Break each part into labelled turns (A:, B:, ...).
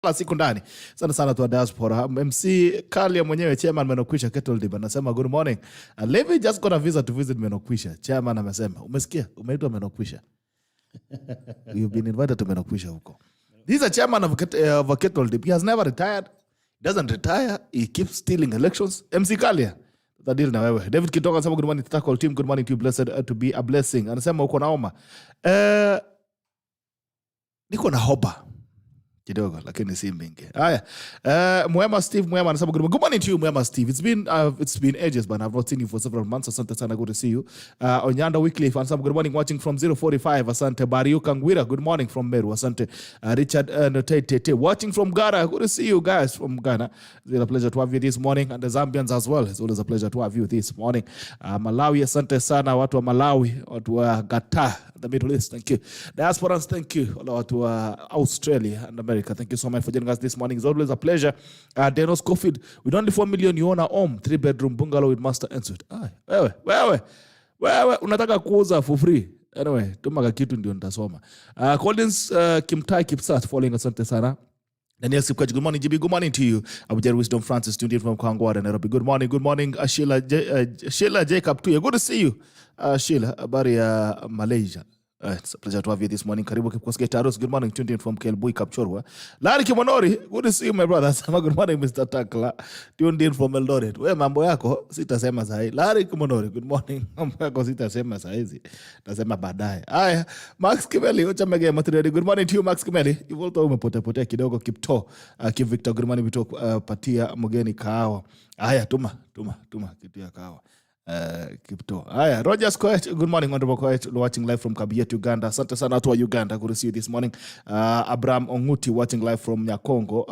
A: la siku ndani. Sana sana tu diaspora. MC Kalia mwenyewe chairman Menokwisha Kettle Dib anasema good morning. Levi just got a visa to visit Menokwisha. Chairman amesema, umesikia? Umeitwa Menokwisha. You've been invited to Menokwisha huko. This is a chairman of Kettle Dib. He has never retired. He doesn't retire. He keeps stealing elections. MC Kalia. Tadili na wewe. David Kitoka anasema good morning to tackle team. Good morning to you, blessed to be a blessing. Anasema uko naoma. Niko na hoba kidogo lakini si mingi. Haya. Mwema Steve Mwema anasema good morning to you Mwema Steve. It's been ages but I've not seen you for several months. Asante sana, good to see you. Onyanda Weekly anasema good morning, watching from 045. Asante. Bariuka Ngwira good morning from Meru. Asante. Richard Tete watching from Ghana. Good to see you guys from Ghana. It's a pleasure to have you this morning, and the Zambians as well. It's always a pleasure to have you this morning. Malawi, asante sana watu wa Malawi, watu wa Qatar, the Middle East, thank you. Diasporans, thank you. Watu wa Australia and America, thank you so much for joining us this morning. It's always a pleasure. Denos Kofid, with only 4 million you own a home, 3-bedroom bungalow with master ensuite. Wewe unataka kuuza for free. Anyway, tumaga kitu ndio nitasoma. Collins Kimtai Kipsat following, asante sana. Daniel Sipkaji, good morning. GB, good morning to you. Abujari Wisdom Francis, tuned in from Kangwada, Nairobi. Good morning. Sheila Jacob to you. Good to see you. Sheila, habari ya Malaysia. It's a pleasure to have you this morning. Karibu Kipkoske Taros. Good morning, tuned in from Kelbui Kapchorwa. Larry Kimonori, good to see you, my brother. Good morning, Mr. Takla. Tuned in from Eldoret. We mambo yako sitasema sahi. Larry Kimonori, good morning. Mambo yako sitasema sahizi. Tasema baadaye. Aya, Max Kimeli, uchamege materiali. Good morning to you, Max Kimeli. Ivolto umepotea kidogo Kipto. Kim Victor, good morning Vito, patia mgeni kahawa. Aya, tuma kitu ya kahawa. Kipto. Aya, Rogers Koech, good morning, wonderful Koech, watching live from Kabiet, Uganda. Asante sana watu wa Uganda, good to see you this morning. Abraham Onguti, watching live from Nyakongo,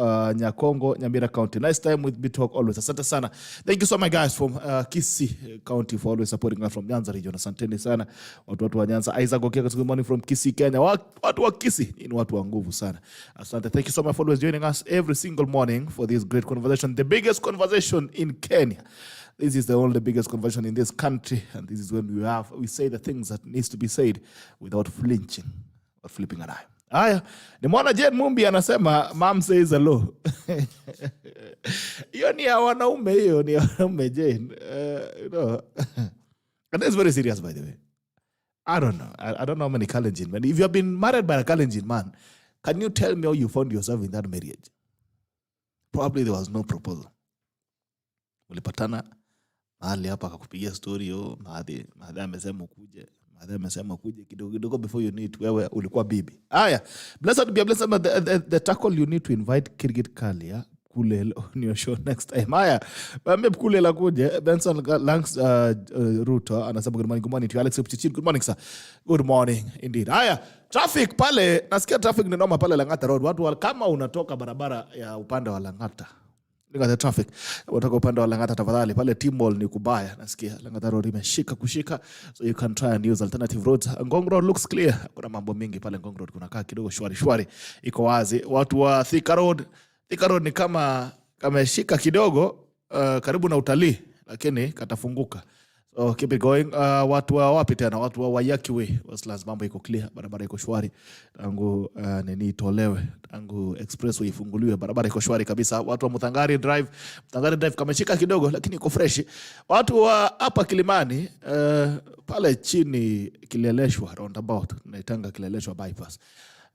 A: Nyamira County. Nice time with Bitalk always. Asante sana. Thank you so much guys from Kisii County for always supporting us from Nyanza region. Asanteni sana watu wa Nyanza. Isaac Okeka, good morning from Kisii, Kenya. Watu wa Kisii ni watu wa nguvu sana. Asante. Thank you so much for always joining us every single morning for this great conversation, the biggest conversation in Kenya. This is the only biggest conversation in this country, and this is when we say the things that needs to be said without flinching or flipping an eye. Aya, ni mwana Jane Mumbi anasema mom says hello. Hiyo ni ya wanaume, hiyo ni ya wanaume Jane. You know. And that's very serious, by the way. I don't know. I don't know how many Kalenjin men. If you have been married by a Kalenjin man, can you tell me how you found yourself in that marriage? Probably there was no proposal. Ulipatana mahali hapa akakupigia story yo, mahali amesema kuje kidogo before you need wewe ulikuwa bibi. Aya, blessed be blessed the tackle you need to invite Kirgit Kalia kule on your show next time. Aya, mbe kule la kuje. Benson Langs Ruto anasema good morning to Alex Pichichin. Good morning sir. Good morning indeed. Aya, traffic pale, nasikia traffic ni noma pale Langata Road. Watu kama unatoka barabara ya upande wa Langata, look at the traffic. Wataka upande wa Langata tafadhali, pale T-Mall ni kubaya. Nasikia Langata Road imeshika, so you can try and use alternative roads. Ngong Road looks clear. Kuna mambo mingi pale Ngong Road, kuna kaa kidogo shwari. Iko wazi. Watu wa Thika Road ni kama kameshika kidogo, karibu na utalii, lakini katafunguka. So keep it going. Watu wa wapi tena? Watu wa Wayaki Way. Waslas mambo iko clear, barabara iko shwari. Tangu nini tolewe, tangu expressway ifunguliwe, barabara iko shwari kabisa. Watu wa Mutangari Drive kameshika kidogo lakini iko fresh. Watu wa hapa Kilimani, pale chini Kileleshwa roundabout, naitanga Kileleshwa bypass.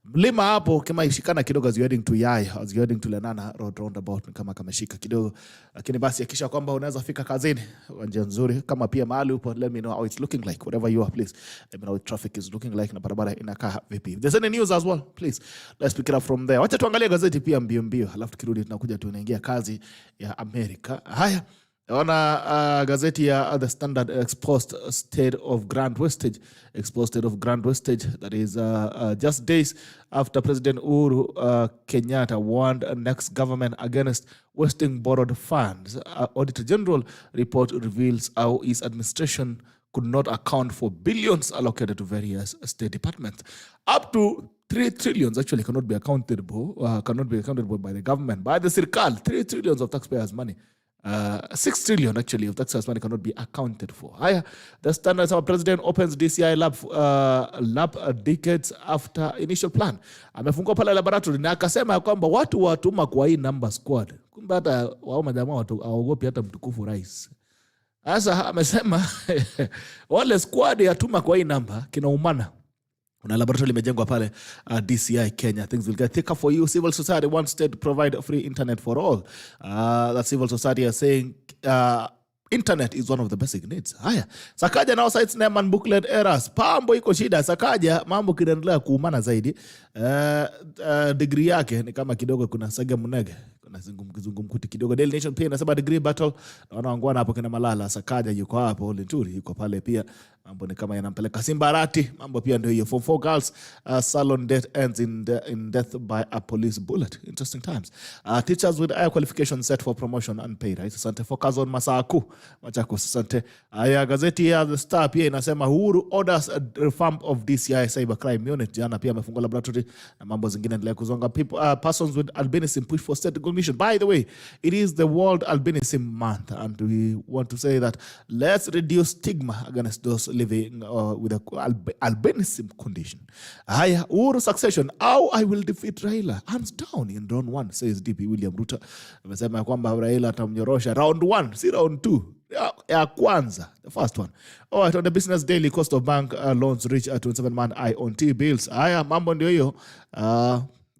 A: Mlima hapo kama ishikana kidogo as you heading to Yai, as you heading to Lenana road roundabout kama kameshika kidogo, lakini basi hakisha kwamba unaweza fika kazini kwa njia nzuri. Kama pia mahali upo, let me know how it's looking like wherever you are, please let me know what traffic is looking like na barabara inakaa vipi. If there's any news as well, please let's pick it up from there. Wacha tuangalie gazeti pia mbio halafu tukirudi tunakuja tunaingia kazi ya Amerika. Haya, ona gazeti ya The Standard exposed state of grand wastage. That is just days after President Uhuru Kenyatta warned next government against wasting borrowed funds. Auditor General report reveals how his administration could not account for billions allocated to various state departments. Up to 3 trillions actually cannot be accounted by the government, by the Sirkal. 3 trillions of taxpayers' money 6 trillion actually of taxpayers' money cannot be accounted for. Haya, the Standard, our president opens DCI lab decades after initial plan. Amefungua pale laboratory na akasema kwamba watu watuma kwa hii number squad. Kumbe hata wao majamaa watu hawaogopi hata mtukufu rais. Sasa amesema wale squad yatuma kwa hii number kinaumana. Kuna laboratory limejengwa pale DCI Kenya. Things will get thicker for you. Civil society wants state to provide free internet for all. That civil society are saying internet is one of the basic needs. Haya, Sakaja now cites name and booklet errors. Pambo iko shida. Sakaja mambo kinaendelea kuumana zaidi. Degree yake ni kama kidogo kuna saga munege. Kuna kizungumkuti kidogo. Daily Nation pia inasema degree battle. Na wanaongwana hapo kina Malala. Sakaja yuko hapo. Linturi yuko pale pia. Mambo ni kama yanampeleka Simbarati. Mambo pia ndio hiyo. For 4 girls, salon death ends in death by a police bullet. Interesting times. Teachers with higher qualifications set for promotion and pay rise. Asante. Focus on Masaku. Machakos. Asante. Aya, gazeti ya The Star pia inasema Uhuru orders a reform of DCI cybercrime unit. Jana pia amefungua laboratory na mambo zingine endelea kuzonga. Persons with albinism push for state recognition. By the way, it is the World Albinism Month and we want to say that let's reduce stigma against those living with a albinism condition. Haya, Uhuru succession. How I will defeat Raila. Hands down in round 1, says DP William Ruto. Amesema kwamba Raila atamnyorosha round 1, si round 2. Ya kwanza, the first one. All right, on the Business Daily, cost of bank loans reach 27-man eye on T-bills. Haya, mambo ndio hiyo.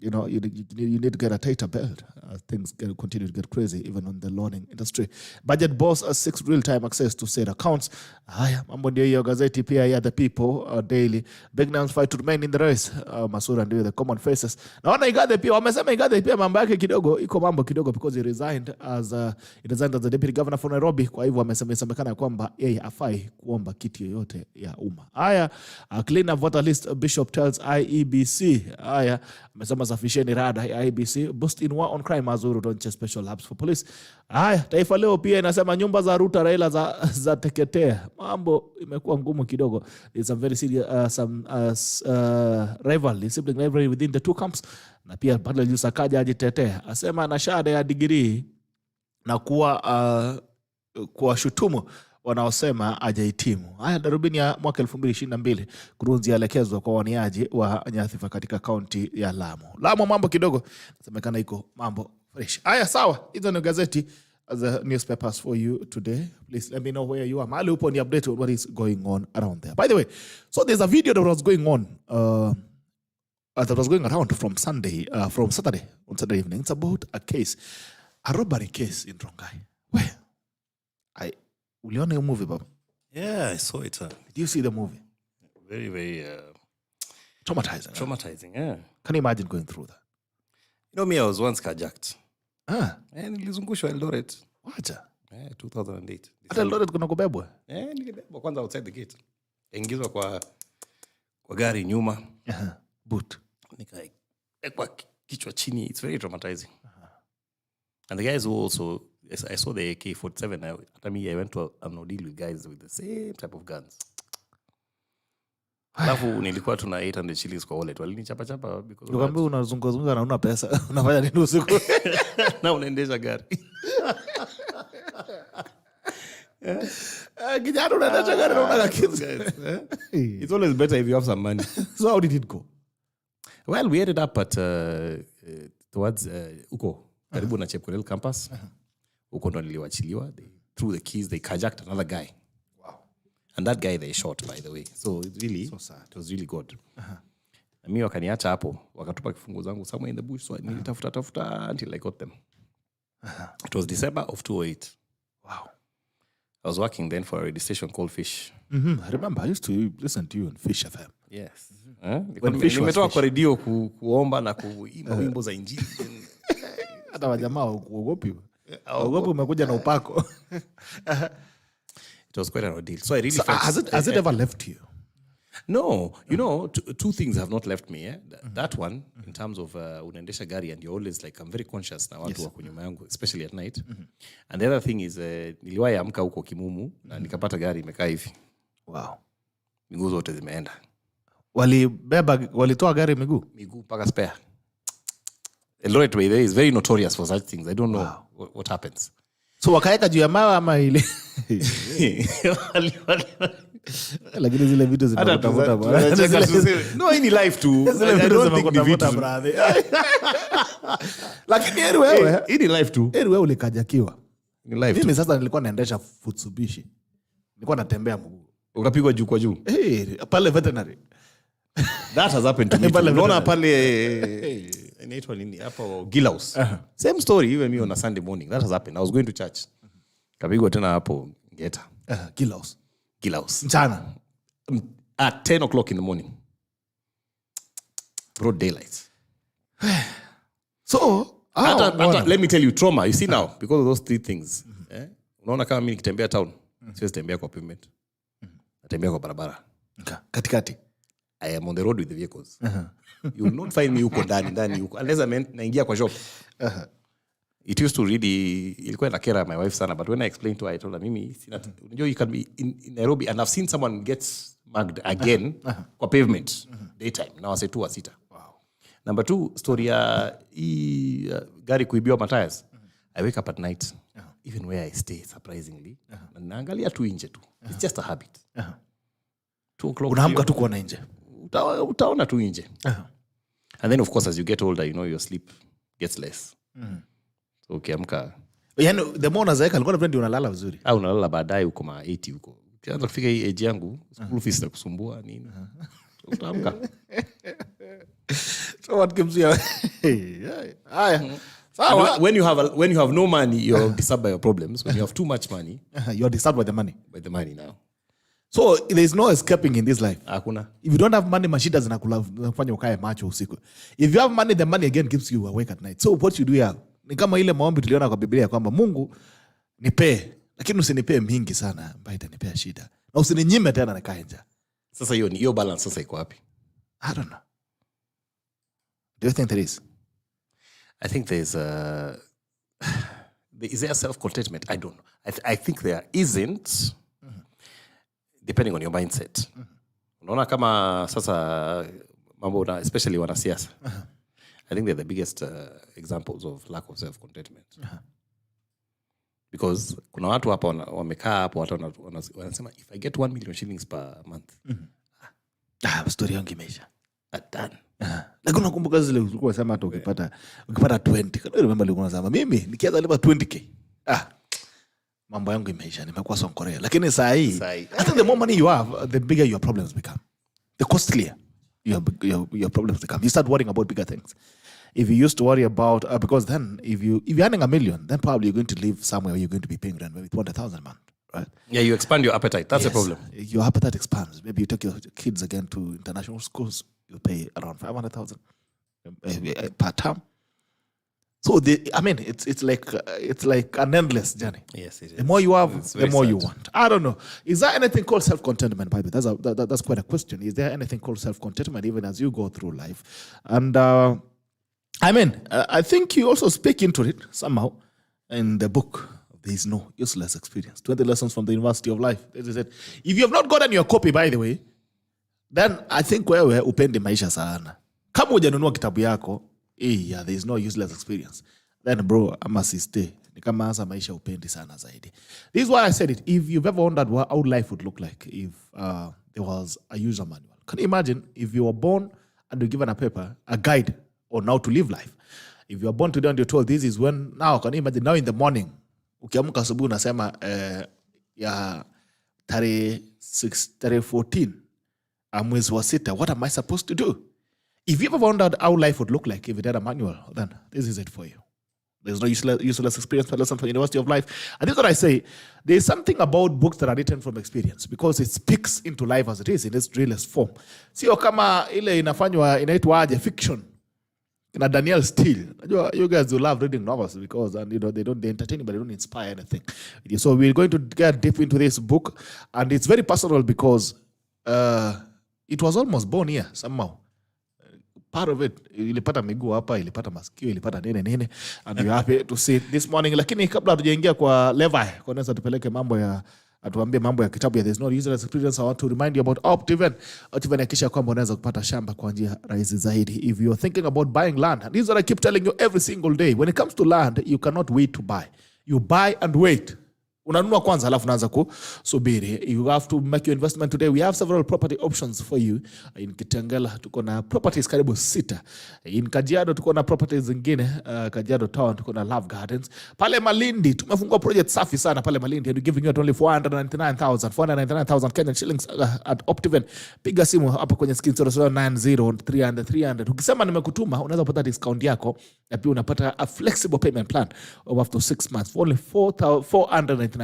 A: You know, you need to get a tighter belt. Things continue to get crazy, even on the loaning industry. Budget boss 6 real-time access to said accounts. Haya, mambo ndio hiyo. Gazeti pia ya The People Daily. Big names fight to remain in the race. Masura ndio the common faces. Naona Igathe pia, wamesema Igathe pia mambo yake kidogo, iko mambo kidogo because he resigned as the deputy governor for Nairobi. Kwa hivyo amesemekana kwamba yeye afai kuomba kiti yoyote ya umma. Haya, clean voter list Bishop tells IEBC. Haya, amesema safisheni rada ya IEBC. Boost in war on crime Azuru launch special labs for police. Haya, Taifa Leo pia inasema nyumba za Ruto Raila za teketea. Mambo imekuwa ngumu kidogo. There's some very serious rivalry, sibling rivalry within the two camps. Na pia Padre Sakaja ajitetea. Asema ana shahada ya degree na kuwa shutumu wanaosema hajahitimu. Haya, darubini ya mwaka 2022 kurunzi yaelekezwa kwa waniaji wa nyadhifa katika kaunti ya Lamu. Lamu mambo kidogo nasemekana iko mambo fresh. Haya, sawa, hizo ni gazeti as the newspapers for you today. Please let me know where you are. Mahali upo ni update on what is going on around there. By the way, so there's a video that was going on around from Saturday on Saturday evening. It's about a robbery case in Rongai. Where uliona hiyo movie, Baba?
B: Yeah, I saw it.
A: Did you see the movie?
B: Very, very
A: traumatizing.
B: Traumatizing, yeah.
A: Can you imagine going through that?
B: You know me, I was once carjacked.
A: Nilizungushwa
B: Eldoret.
A: Wacha.
B: 2008.
A: Hata Eldoret kuna kubebwa?
B: Nilibebwa kwanza outside the gate. Ingizwa kwa gari nyuma.
A: Boot.
B: Nikaekwa kichwa chini. It's very traumatizing. And the guys who also, I saw the AK-47. I went to an ordeal with guys with the same type of guns. Alafu nilikuwa tuna 800 shillings kwa wallet. Walinichapa because
A: ukambi unazunguka na una pesa. Unafanya nini usiku?
B: Na unaendesha gari.
A: Kijana unaendesha gari na una kids.
B: It's always better if you have some money.
A: So how did it go?
B: Well, we ended up at towards uko karibu na Chepkoil campus. Uko ndo niliwachiliwa. They threw the keys, they carjacked another guy. And that guy they shot, by the way. So it's really, so sad. It was really good. Na mimi wakaniacha hapo, wakatupa kifungu zangu somewhere in the bush, so nilitafuta until I got them. It was December of 2008.
A: Wow.
B: I was working then for a radio station called Fish.
A: I remember I used to listen to you on Fish FM.
B: Yes.
A: Nimetoka
B: kwa radio kuomba na kuimba wimbo za injili.
A: Hata wajamaa uogopi. Uogopi umekuja na upako.
B: It was quite an ordeal. So I really felt...
A: Has it ever left you?
B: No. You know, two things have not left me. That one, in terms of unaendesha gari, and you're always like, I'm very conscious na watu wako nyuma yangu, especially at night. And the other thing is, niliwahi amka huko Kimumu, na nikapata gari imekaa hivi.
A: Wow.
B: Miguu zote zimeenda.
A: Walitoa gari miguu?
B: Miguu mpaka spare. Eldoret way there is very notorious for such things. I don't know what happens.
A: So wakaeka juu ya mawe ama ile lakini zile vitu zinatafuta bwana.
B: No, hii ni life tu.
A: Zile vitu zinatafuta brother. Lakini wewe
B: Hii ni life tu.
A: wewe ulikajakiwa.
B: Ni life tu.
A: Mimi sasa nilikuwa naendesha Futsubishi. Nilikuwa natembea mguu.
B: Ukapigwa juu kwa juu.
A: Pale veterinary.
B: That has happened to me. Unaona pale inaitwa nini hapo Gilaus. Same story even me on a Sunday morning. That has happened. I was going to church. Kapigwa tena hapo Ngeta. Gilaus.
A: Mchana.
B: At 10 o'clock in the morning. Broad daylight.
A: So,
B: let me tell you, trauma. You see now, because of those three things. Unaona kama mimi nikitembea town, siwezi tembea kwa pavement. Natembea kwa barabara.
A: Katikati.
B: I am on the road with the vehicles. You will not find me huko ndani huko. Unless I naingia kwa shop. It used to really, ilikuwa inakera my wife sana, but when I explained to her, I told her, mimi, unajua you can be in Nairobi and I've seen someone gets mugged again kwa pavement, daytime. Now I say 2 or 6.
A: Wow.
B: Number 2, story ya gari kuibiwa matires. I wake up at night, even where I stay, surprisingly. Naangalia tu nje tu. It's just a habit. 2 o'clock.
A: Unaamka tu kuona nje.
B: Utaona tu nje. And then of course as you get older, you know, your sleep gets less. So ukiamka.
A: Yaani the more unazeeka alikuwa napenda unalala vizuri.
B: Unalala baadaye huko ma 80 huko. Ukianza kufika hii age yangu, school fees na kusumbua nini. So utaamka.
A: So what gives you
B: when you have no money, you're disturbed by your problems. When you have too much money,
A: you're disturbed by the money.
B: By the money now.
A: So there's no escaping in this life.
B: Hakuna.
A: If you don't have money, mashida zinakufanya ukae macho usiku. If you have money, the money again keeps you awake at night. So what you do here, ni kama ile maombi tuliona kwa Biblia kwamba Mungu nipee, lakini usinipee mingi sana ambayo itanipea shida. Na usininyime tena nikae njaa.
B: Sasa hiyo balance sasa iko wapi?
A: I don't know. Do you think there is?
B: I think there's is there self-contentment? I don't know. I think there isn't. Depending on your mindset. Unaona kama sasa mambo na especially wanasiasa. I think they're the biggest examples of lack of self-contentment. Because kuna watu hapa wamekaa hapo watu wanasema if I get 1 million shillings per month.
A: Story yangu imeisha.
B: Done.
A: Lakini unakumbuka zile ulikuwa unasema hata ukipata 20. Kana remember ulikuwa unasema mimi nikianza lipa 20k. Mambo yangu imeisha, nimekuwa sonkorea. Lakini saa hii, I think the more money you have, the bigger your problems become. The costlier your problems become. You start worrying about bigger things. If you used to worry about, because then if you're earning $1 million, then probably you're going to live somewhere where you're going to be paying rent, maybe 200,000 a month, right?
B: Yeah, you expand your appetite. That's the problem.
A: Your appetite expands. Maybe you take your kids again to international schools, you pay around 500,000 per term. So it's like an endless journey.
B: Yes, it is.
A: The more you have, the more you want. I don't know. Is there anything called self-contentment, by the way? That's quite a question. Is there anything called self-contentment even as you go through life? And I think you also speak into it somehow in the book. There is no useless experience. 20 lessons from the University of Life. This is it. If you have not gotten your copy, by the way, then I think wewe upende maisha sana. Kama hujanunua kitabu yako, there is no useless experience. Then bro, I must stay. Ni kama hasa maisha upendi sana zaidi. This is why I said it. If you've ever wondered how life would look like if there was a user manual. Can you imagine if you were born and you're given a paper, a guide on how to live life? If you are born today and you're told this is when, now can you imagine now in the morning, ukiamka asubuhi unasema ya tarehe 14 mwezi wa 6, what am I supposed to do? If you ever wondered how life would look like if it had a manual, then this is it for you. There's no useless experience for lesson from the University of Life. And this is what I say. There's something about books that are written from experience because it speaks into life as it is in its realest form. Sio kama ile inafanywa inaitwa aje fiction. Na Daniel Steele. You guys will love reading novels because they entertain you, but they don't inspire anything. So we're going to get deep into this book, and it's very personal because it was almost born here somehow. Part of it, ilipata miguu hapa, ilipata masikio, ilipata nene, and you're happy to see it this morning. Lakini kabla hatujaingia kwa LEVI Kones tupeleke atuambie mambo ya kitabu ya There's No Useless Experience, I want to remind you about Optiven. Optiven yakisha kwamba unaweza kupata shamba kwa njia rahisi zaidi. If you're thinking about buying land, and this is what I keep telling you every single day, when it comes to land, you cannot wait to buy. You buy and wait. Unanunua kwanza alafu unaanza kusubiri. You have to make your investment today. We have several property options for you. In Kitengela tuko na properties karibu 6. In Kajiado tuko na properties zingine, Kajiado Town tuko na Love Gardens. Pale Malindi tumefungua project safi sana pale Malindi, and we're giving you at only 499,000 Kenyan shillings at Optiven. Piga simu hapa kwenye screen 0090 Ukisema nimekutuma unaweza kupata discount yako, na pia unapata a flexible payment plan of up to 6 months for only 499,000.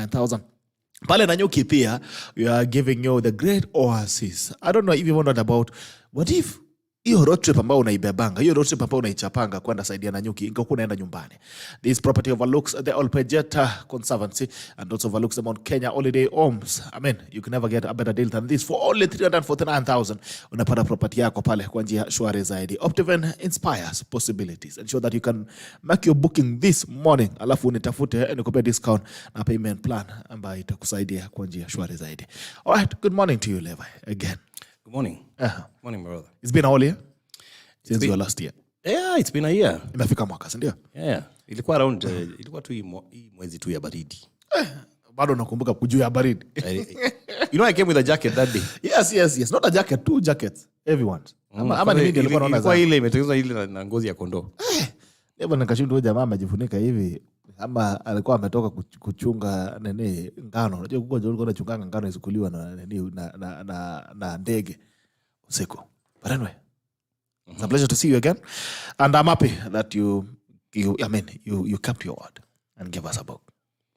A: Pale Nanyuki pia, we are giving you the great oasis. I don't know if you wondered about, what if hiyo road trip ambao unaibebanga, hiyo road trip ambao unaichapanga kwenda saidia Nanyuki ingekuwa unaenda nyumbani. This property overlooks the Olpejeta Conservancy and also overlooks the Mount Kenya Holiday Homes. I mean, you can never get a better deal than this. For only 349,000 unapata property yako pale kwa njia shwari zaidi. Optiven inspires possibilities. Ensure that you can make your booking this morning, alafu unitafute nikupe discount na payment plan ambayo itakusaidia kwa njia shwari zaidi. All right, good morning to you, Levi, again.
B: Good morning. Morning, brother.
A: It's been a whole year since your last year.
B: Yeah, it's been a year.
A: Imefika mwaka, sindio?
B: Yeah. Ilikuwa around, ilikuwa tu hii mwezi tu ya baridi.
A: Bado nakumbuka kujua ya baridi.
B: You know, I came with a jacket that day.
A: Yes. Not a jacket, 2 jackets. Everyone's. Ama ni mimi nilikuwa naona
B: ilikuwa ile imetengenezwa ile na ngozi ya kondoo.
A: Leo nikashinda huyo jamaa amejifunika hivi. Ama alikuwa ametoka kuchunga nene ngano. Unajua kuko alikuwa anachunganga ngano isikuliwa na nene na ndege usiku. But anyway, it's a pleasure to see you again, and I'm happy that you kept your word and gave us a book.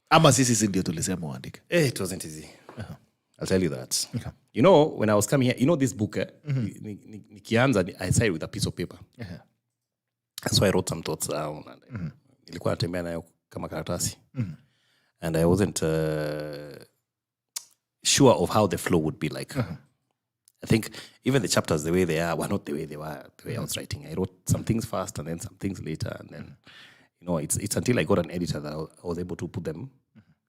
A: Ama sisi ndio tulisema uandike.
B: It wasn't easy. I'll tell you that. Okay. You know, when I was coming here, you know this book, nikianza I started with a piece of paper. So I wrote some thoughts down, and nilikuwa natembea nayo kama karatasi. And I wasn't sure of how the flow would be like. I think even the chapters, the way they are, were not the way they were, the way I was writing. I wrote some things first and then some things later. And then, you know, it's until I got an editor that I was able to put them,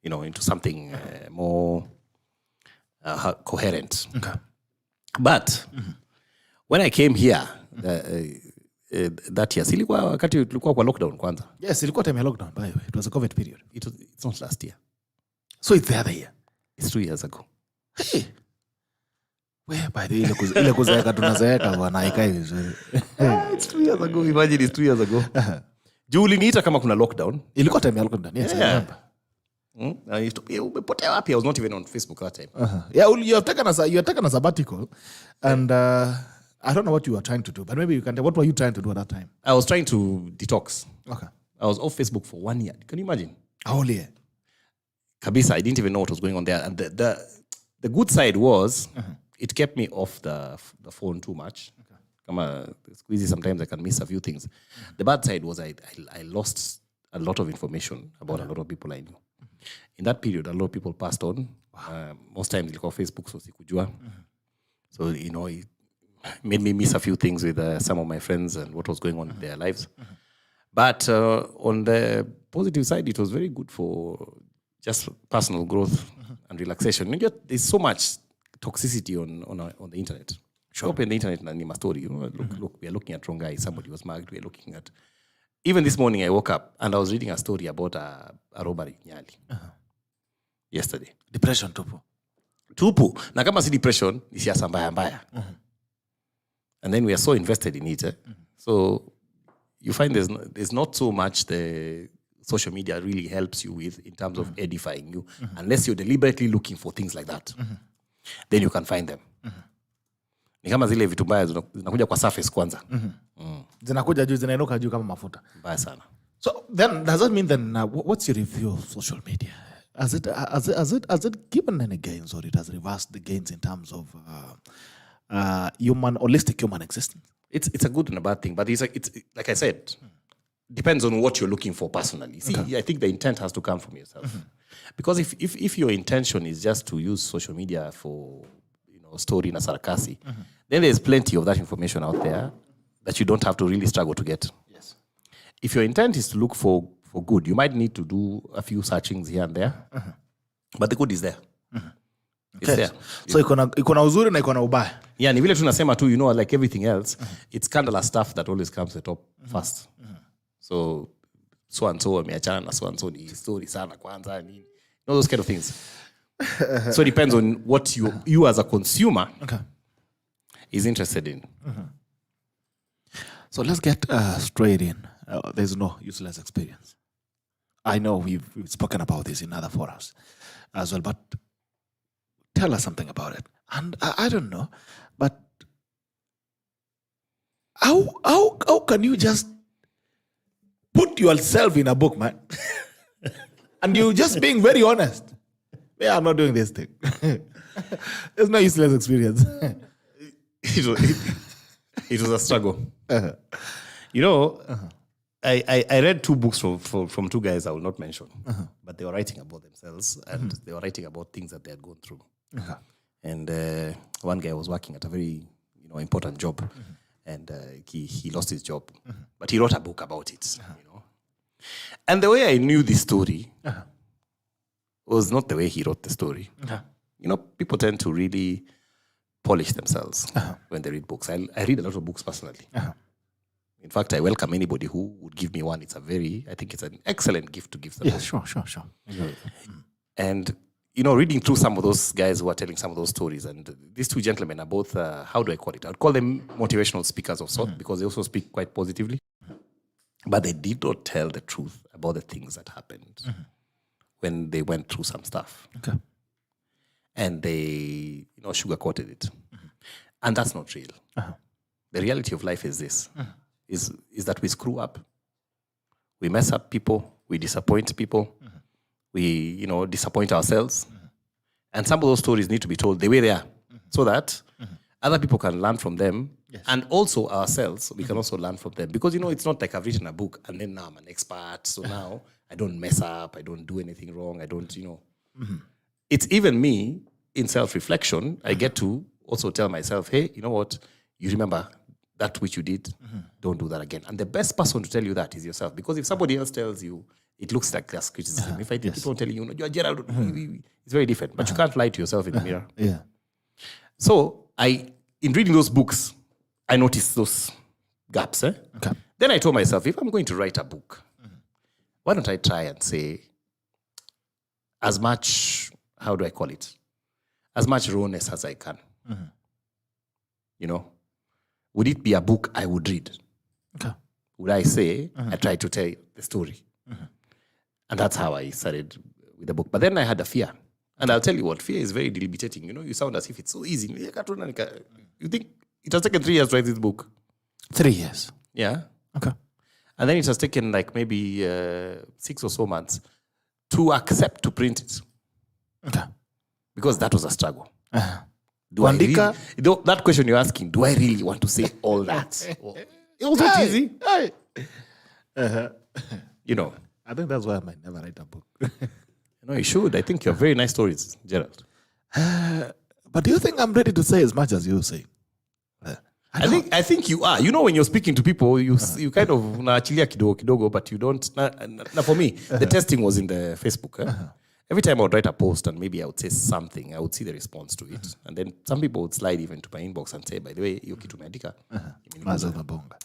B: you know, into something more coherent. Okay. But when I came here, that year, ilikuwa wakati tulikuwa kwa lockdown kwanza.
A: Yes, ilikuwa time ya lockdown, by the way. It was a COVID period.
B: It's not last year.
A: So it's the other year.
B: It's 2 years ago.
A: Hey. Where by the ile kuzeeka tunazeeka bwana haikai vizuri.
B: It's 2 years ago. Imagine it's 2 years ago. Juli niita kama kuna lockdown.
A: Ilikuwa time ya lockdown. Yes, I remember.
B: Umepotea wapi? I was not even on Facebook that time.
A: Yeah, you have taken a sabbatical, and I don't know what you were trying to do, but maybe you can tell, what were you trying to do at that time?
B: I was trying to detox.
A: Okay.
B: I was off Facebook for 1 year. Can you imagine?
A: A whole year.
B: Kabisa, I didn't even know what was going on there. And the good side was it kept me off the phone too much. Okay. Kama squeezy, sometimes I can miss a few things. The bad side was I lost a lot of information about a lot of people I knew. In that period, a lot of people passed on. Most times ilikuwa Facebook, so sikujua. So, you know, it made me miss a few things with some of my friends and what was going on in their lives. But on the positive side, it was very good for just personal growth and relaxation. You get, there's so much toxicity on the internet. Sure. Open the internet and name story. You know, look, we are looking at Rongai. Somebody was mugged. We are looking at. Even this morning, I woke up and I was reading a story about a robbery in Nyali. Yesterday.
A: Depression tupu.
B: Na kama si depression, ni siasa mbaya. And then we are so invested in it. So you find there's not so much the social media really helps you with in terms of edifying you, unless you're deliberately looking for things like that. Then you can find them. Ni kama zile vitu mbaya zinakuja kwa surface kwanza.
A: Zinakuja juu, zinainuka juu kama mafuta.
B: Mbaya sana.
A: So then, does that mean then, what's your review of social media? Has it given any gains, or it has reversed the gains in terms of holistic human existence?
B: It's a good and a bad thing, but it's like I said, depends on what you're looking for personally. See, I think the intent has to come from yourself. Because if your intention is just to use social media for, you know, story na sarakasi, then there's plenty of that information out there that you don't have to really struggle to get.
A: Yes.
B: If your intent is to look for good, you might need to do a few searchings here and there, but the good is there. It's there.
A: So ikona uzuri na ikona ubaya.
B: Yeah, ni vile tunasema tu, you know, like everything else, it's scandalous stuff that always comes at the top first. So so and so ameachana na so and so ni story sana kwanza nini. You know, those kind of things. So it depends on what you as a consumer is interested in.
A: So let's get straight in. There's no useless experience. I know we've spoken about this in other forums as well, but tell us something about it. And I don't know, but how can you just put yourself in a book, man? And you just being very honest. Yeah, I'm not doing this thing. There's no useless experience.
B: It was a struggle. You know, I read 2 books from 2 guys I will not mention, but they were writing about themselves and they were writing about things that they had gone through. And one guy was working at a very important job, and he lost his job, but he wrote a book about it. You know, and the way I knew this story was not the way he wrote the story. You know, people tend to really polish themselves when they read books. I read a lot of books personally. In fact, I welcome anybody who would give me one. I think it's an excellent gift to give them.
A: Yeah, sure.
B: And, reading through some of those guys who are telling some of those stories, and these 2 gentlemen are both, how do I call it? I would call them motivational speakers of sort, because they also speak quite positively. But they did not tell the truth about the things that happened when they went through some stuff.
A: Okay.
B: And they, sugarcoated it. And that's not real. The reality of life is this, is that we screw up. We mess up people. We disappoint people. We, disappoint ourselves. And some of those stories need to be told the way they are, so that other people can learn from them. Yes. And also ourselves, we can also learn from them. Because, it's not like I've written a book and then now I'm an expert. So now I don't mess up. I don't do anything wrong. I don't, It's even me, in self-reflection, I get to also tell myself, hey, you know what? You remember that which you did. Don't do that again. And the best person to tell you that is yourself. Because if somebody else tells you, it looks like there's criticism. If I keep on telling you, you're Gerald, it's very different. But you can't lie to yourself in the mirror.
A: Yeah.
B: So in reading those books, I noticed those gaps.
A: Okay.
B: Then I told myself, if I'm going to write a book, why don't I try and say as much, how do I call it? As much rawness as I can. Would it be a book I would read?
A: Okay.
B: Would I say, I tried to tell the story? And that's how I started with the book. But then I had a fear. And I'll tell you what, fear is very debilitating. You sound as if it's so easy. You think it has taken 3 years to write this book?
A: 3 years.
B: Yeah.
A: Okay.
B: And then it has taken like maybe 6 or so months to accept to print it.
A: Okay.
B: Because that was a struggle.
A: That
B: question you're asking, do I really want to say all that? It was not easy.
A: I think that's why I might never write a book.
B: No, you should. I think you have very nice stories, Gerald.
A: But do you think I'm ready to say as much as you say?
B: I think you are. When you're speaking to people, you kind of naachilia kidogo, but you don't. Now for me, the testing was in the Facebook. Every time I would write a post and maybe I would say something, I would see the response to it. And then some people would slide even to my inbox and say, by the way, hiyo kitu umeandika.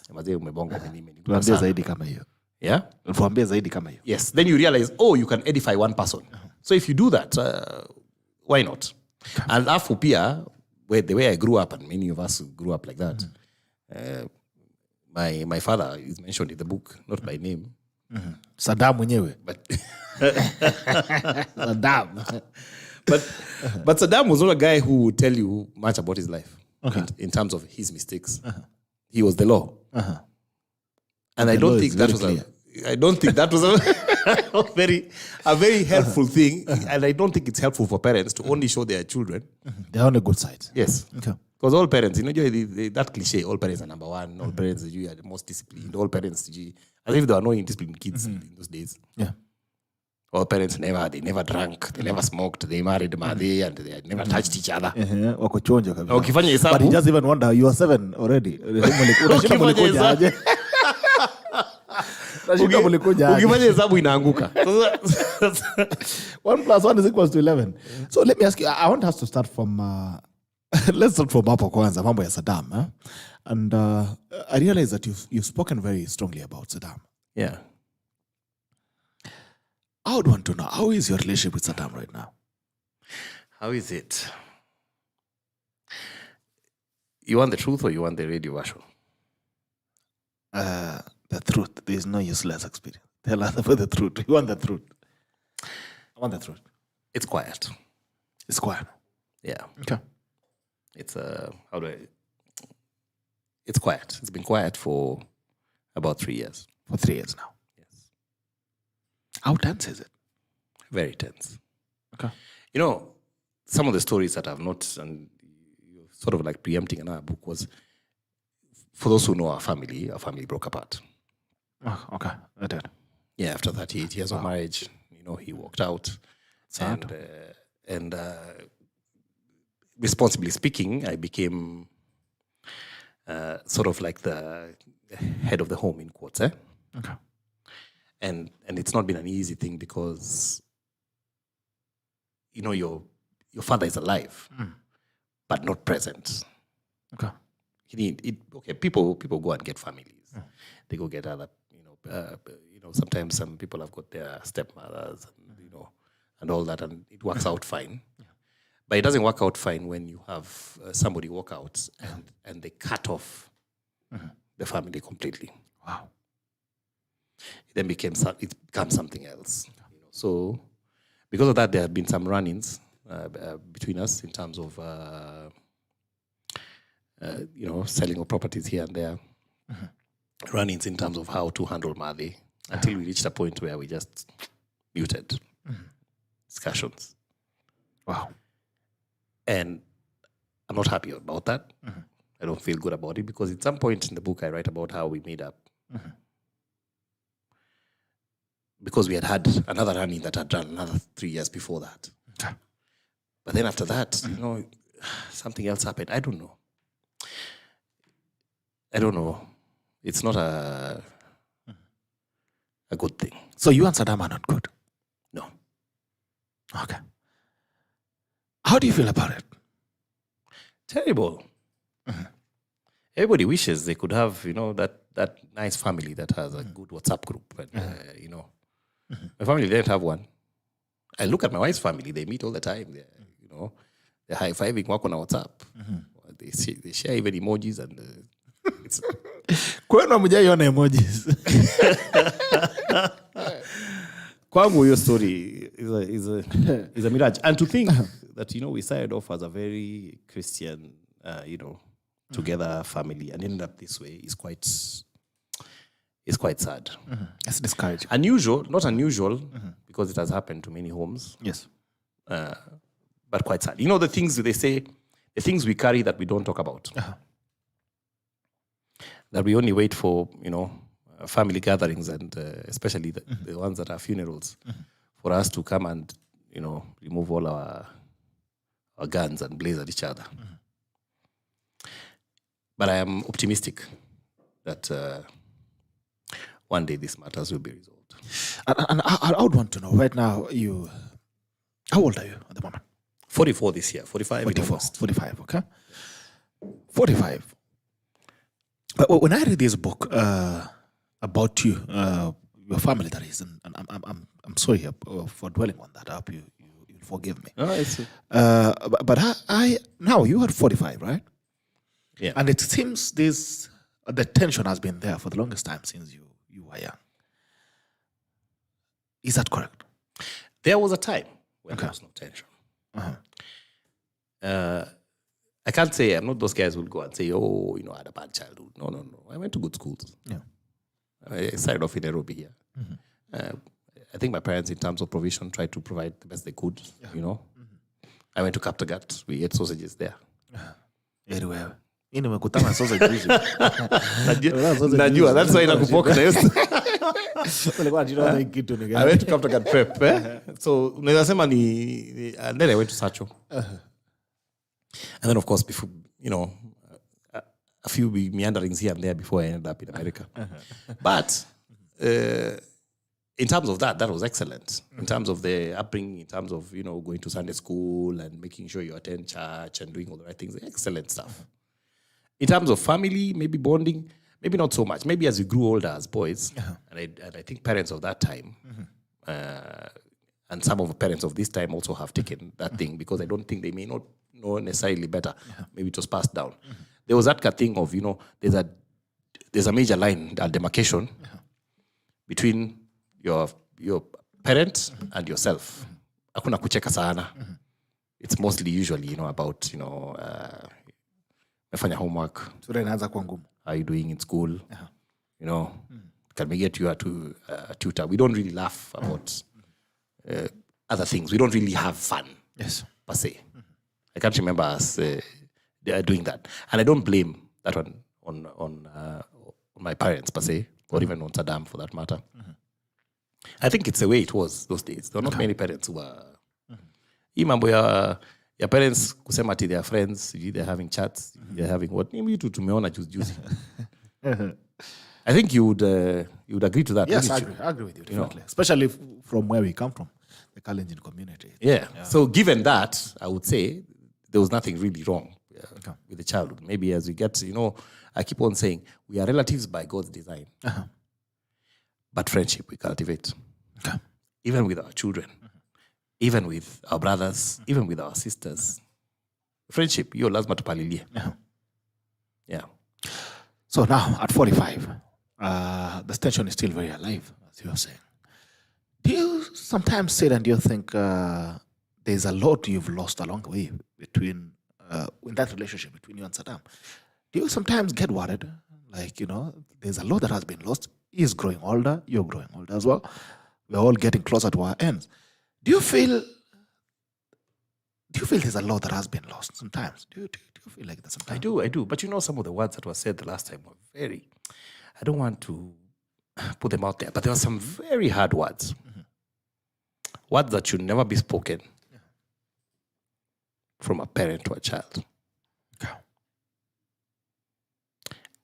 B: Mazee umebonga.
A: Tuambie zaidi kama hiyo.
B: Yeah?
A: Tuambie zaidi kama hiyo.
B: Yes. Then you realize, you can edify one person. So if you do that, why not? And afu pia, the way I grew up, and many of us grew up like that, my father is mentioned in the book, not by name.
A: Saddam mwenyewe.
B: Saddam. But Saddam was not a guy who would tell you much about his life in terms of his mistakes. He was the law. And I don't think that was a very helpful thing. And I don't think it's helpful for parents to only show their children
A: they're on the good side.
B: Yes.
A: Okay.
B: Because all parents, that cliche, all parents are number one, all parents are the most disciplined, all parents, as if there were no indisciplined kids in those days.
A: Yeah.
B: All parents never drank, they never smoked, they married Madhi, and they never touched each other.
A: Wako chonjo kabisa.
B: Ukifanya hesabu.
A: But he just even wonder, you are 7 already. Ukifanya
B: hesabu inaanguka.
A: 1 + 1 is equals to 11. So let me ask you, I want us to start from let's start from hapo kwanza, mambo ya Saddam. And I realize that you've spoken very strongly about Saddam.
B: Yeah.
A: would want to know, how is your relationship with Saddam right now?
B: How is it? You want the truth or you want the radio version?
A: The truth. There is no useless experience. Tell us about the truth. You want the truth? I want the truth.
B: It's quiet.
A: It's quiet.
B: Yeah.
A: Okay.
B: It's It's quiet. It's been quiet for about 3 years.
A: For 3 years now.
B: Yes.
A: How tense is it?
B: Very tense.
A: Okay.
B: You know, some of the stories that I've noticed, and you're sort of like preempting another book, was for those who know our family broke apart.
A: Oh, okay. I did.
B: Yeah, after 38 years of marriage, you know, he walked out.
A: Sad.
B: And responsibly speaking, I became sort of like the head of the home, in quotes.
A: Okay.
B: And it's not been an easy thing because, you know, your father is alive, but not present.
A: Okay.
B: Okay, people go and get families. They go get other, sometimes some people have got their stepmothers, and, and all that, and it works out fine. But it doesn't work out fine when you have somebody walk out and they cut off the family completely.
A: Wow.
B: It then becomes something else. So because of that, there have been some run-ins between us in terms of selling of properties here and there. Run-ins in terms of how to handle Madhi until we reached a point where we just muted discussions.
A: Wow.
B: And I'm not happy about that. I don't feel good about it because at some point in the book I write about how we made up. Because we had another run-in that had run another 3 years before that.
A: Okay.
B: But then after that, something else happened. I don't know. It's not a good thing.
A: So you and Saddam are not good?
B: No.
A: Okay. How do you feel about it?
B: Terrible. Everybody wishes they could have, that nice family that has a good WhatsApp group. And, my family didn't have one. I look at my wife's family. They meet all the time. They're high-fiving, work on WhatsApp. They share even emojis and it's...
A: Kwenu hamjaiona emojis?
B: Kwangu your story is a mirage. And to think that, we started off as a very Christian, together family and ended up this way is quite sad.
A: It's discouraging.
B: Not unusual, because it has happened to many homes.
A: Yes.
B: But quite sad. The things they say, the things we carry that we don't talk about. That we only wait for, family gatherings and especially the ones that are funerals, for us to come and, remove all our guns and blaze at each other. But I am optimistic that one day these matters will be resolved.
A: And I would want to know, right now, how old are you at the moment?
B: 44 this year, 45 in
A: 44,
B: August.
A: 45, okay? 45. But when I read this book about you, your family, that is, and I'm sorry for dwelling on that. I hope you'll forgive me.
B: Oh, I see.
A: But now you are 45, right?
B: Yeah.
A: And it seems the tension has been there for the longest time since you were young. Is that correct?
B: There was a time when there was no tension. I can't say, I'm not those guys who will go and say, oh, I had a bad childhood. No. I went to good schools.
A: Yeah.
B: I started off in Nairobi here. I think my parents, in terms of provision, tried to provide the best they could, I went to Kaptagat. We ate sausages there.
A: Anyway. Nimekutana sausage juzi.
B: Najua, that's why nakupoka na yote. I went to Kaptagat Prep. So, unaweza sema and then I went to Sacho. And then, of course, before, a few meanderings here and there before I ended up in America. But in terms of that was excellent. In terms of the upbringing, in terms of, going to Sunday school and making sure you attend church and doing all the right things, excellent stuff. In terms of family, maybe bonding, maybe not so much. Maybe as we grew older as boys, and I think parents of that time And some of the parents of this time also have taken that thing because I don't think they may not know necessarily better. Maybe it was passed down. There was that kind of thing of, there's a major line, a demarcation between your parent and yourself. Hakuna kucheka sana. It's mostly usually, about, mefanya homework. How are you doing in school? Can we get you a tutor? We don't really laugh about other things. We don't really have fun, per se. I can't remember us doing that. And I don't blame that on my parents, per se, or even on Saddam, for that matter. I think it's the way it was those days. There were not many parents who were... Hii mambo ya parents kusema ati their friends, they're having chats, they're having what? Maybe tu tumeona juzi. I think you would agree to that.
A: Yes, I agree with you, definitely. Especially from where we come from, the Kalenjin community.
B: Yeah. So given that, I would say there was nothing really wrong with the childhood. Maybe as we get, I keep on saying, we are relatives by God's design. But friendship we cultivate. Even with our children. Even with our brothers. Even with our sisters. Friendship, yo lazima tupalilie. Yeah.
A: So now, at 45, the tension is still very alive, as you were saying. Do you sometimes sit and you think there's a lot you've lost along the way between in that relationship between you and Saddam? Do you sometimes get worried? Like, there's a lot that has been lost. He's growing older. You're growing older as well. We're all getting closer to our ends. Do you feel there's a lot that has been lost sometimes? Do you feel like that sometimes?
B: I do. But some of the words that were said the last time were very... I don't want to put them out there, but there were some very hard words. Words that should never be spoken from a parent to a child.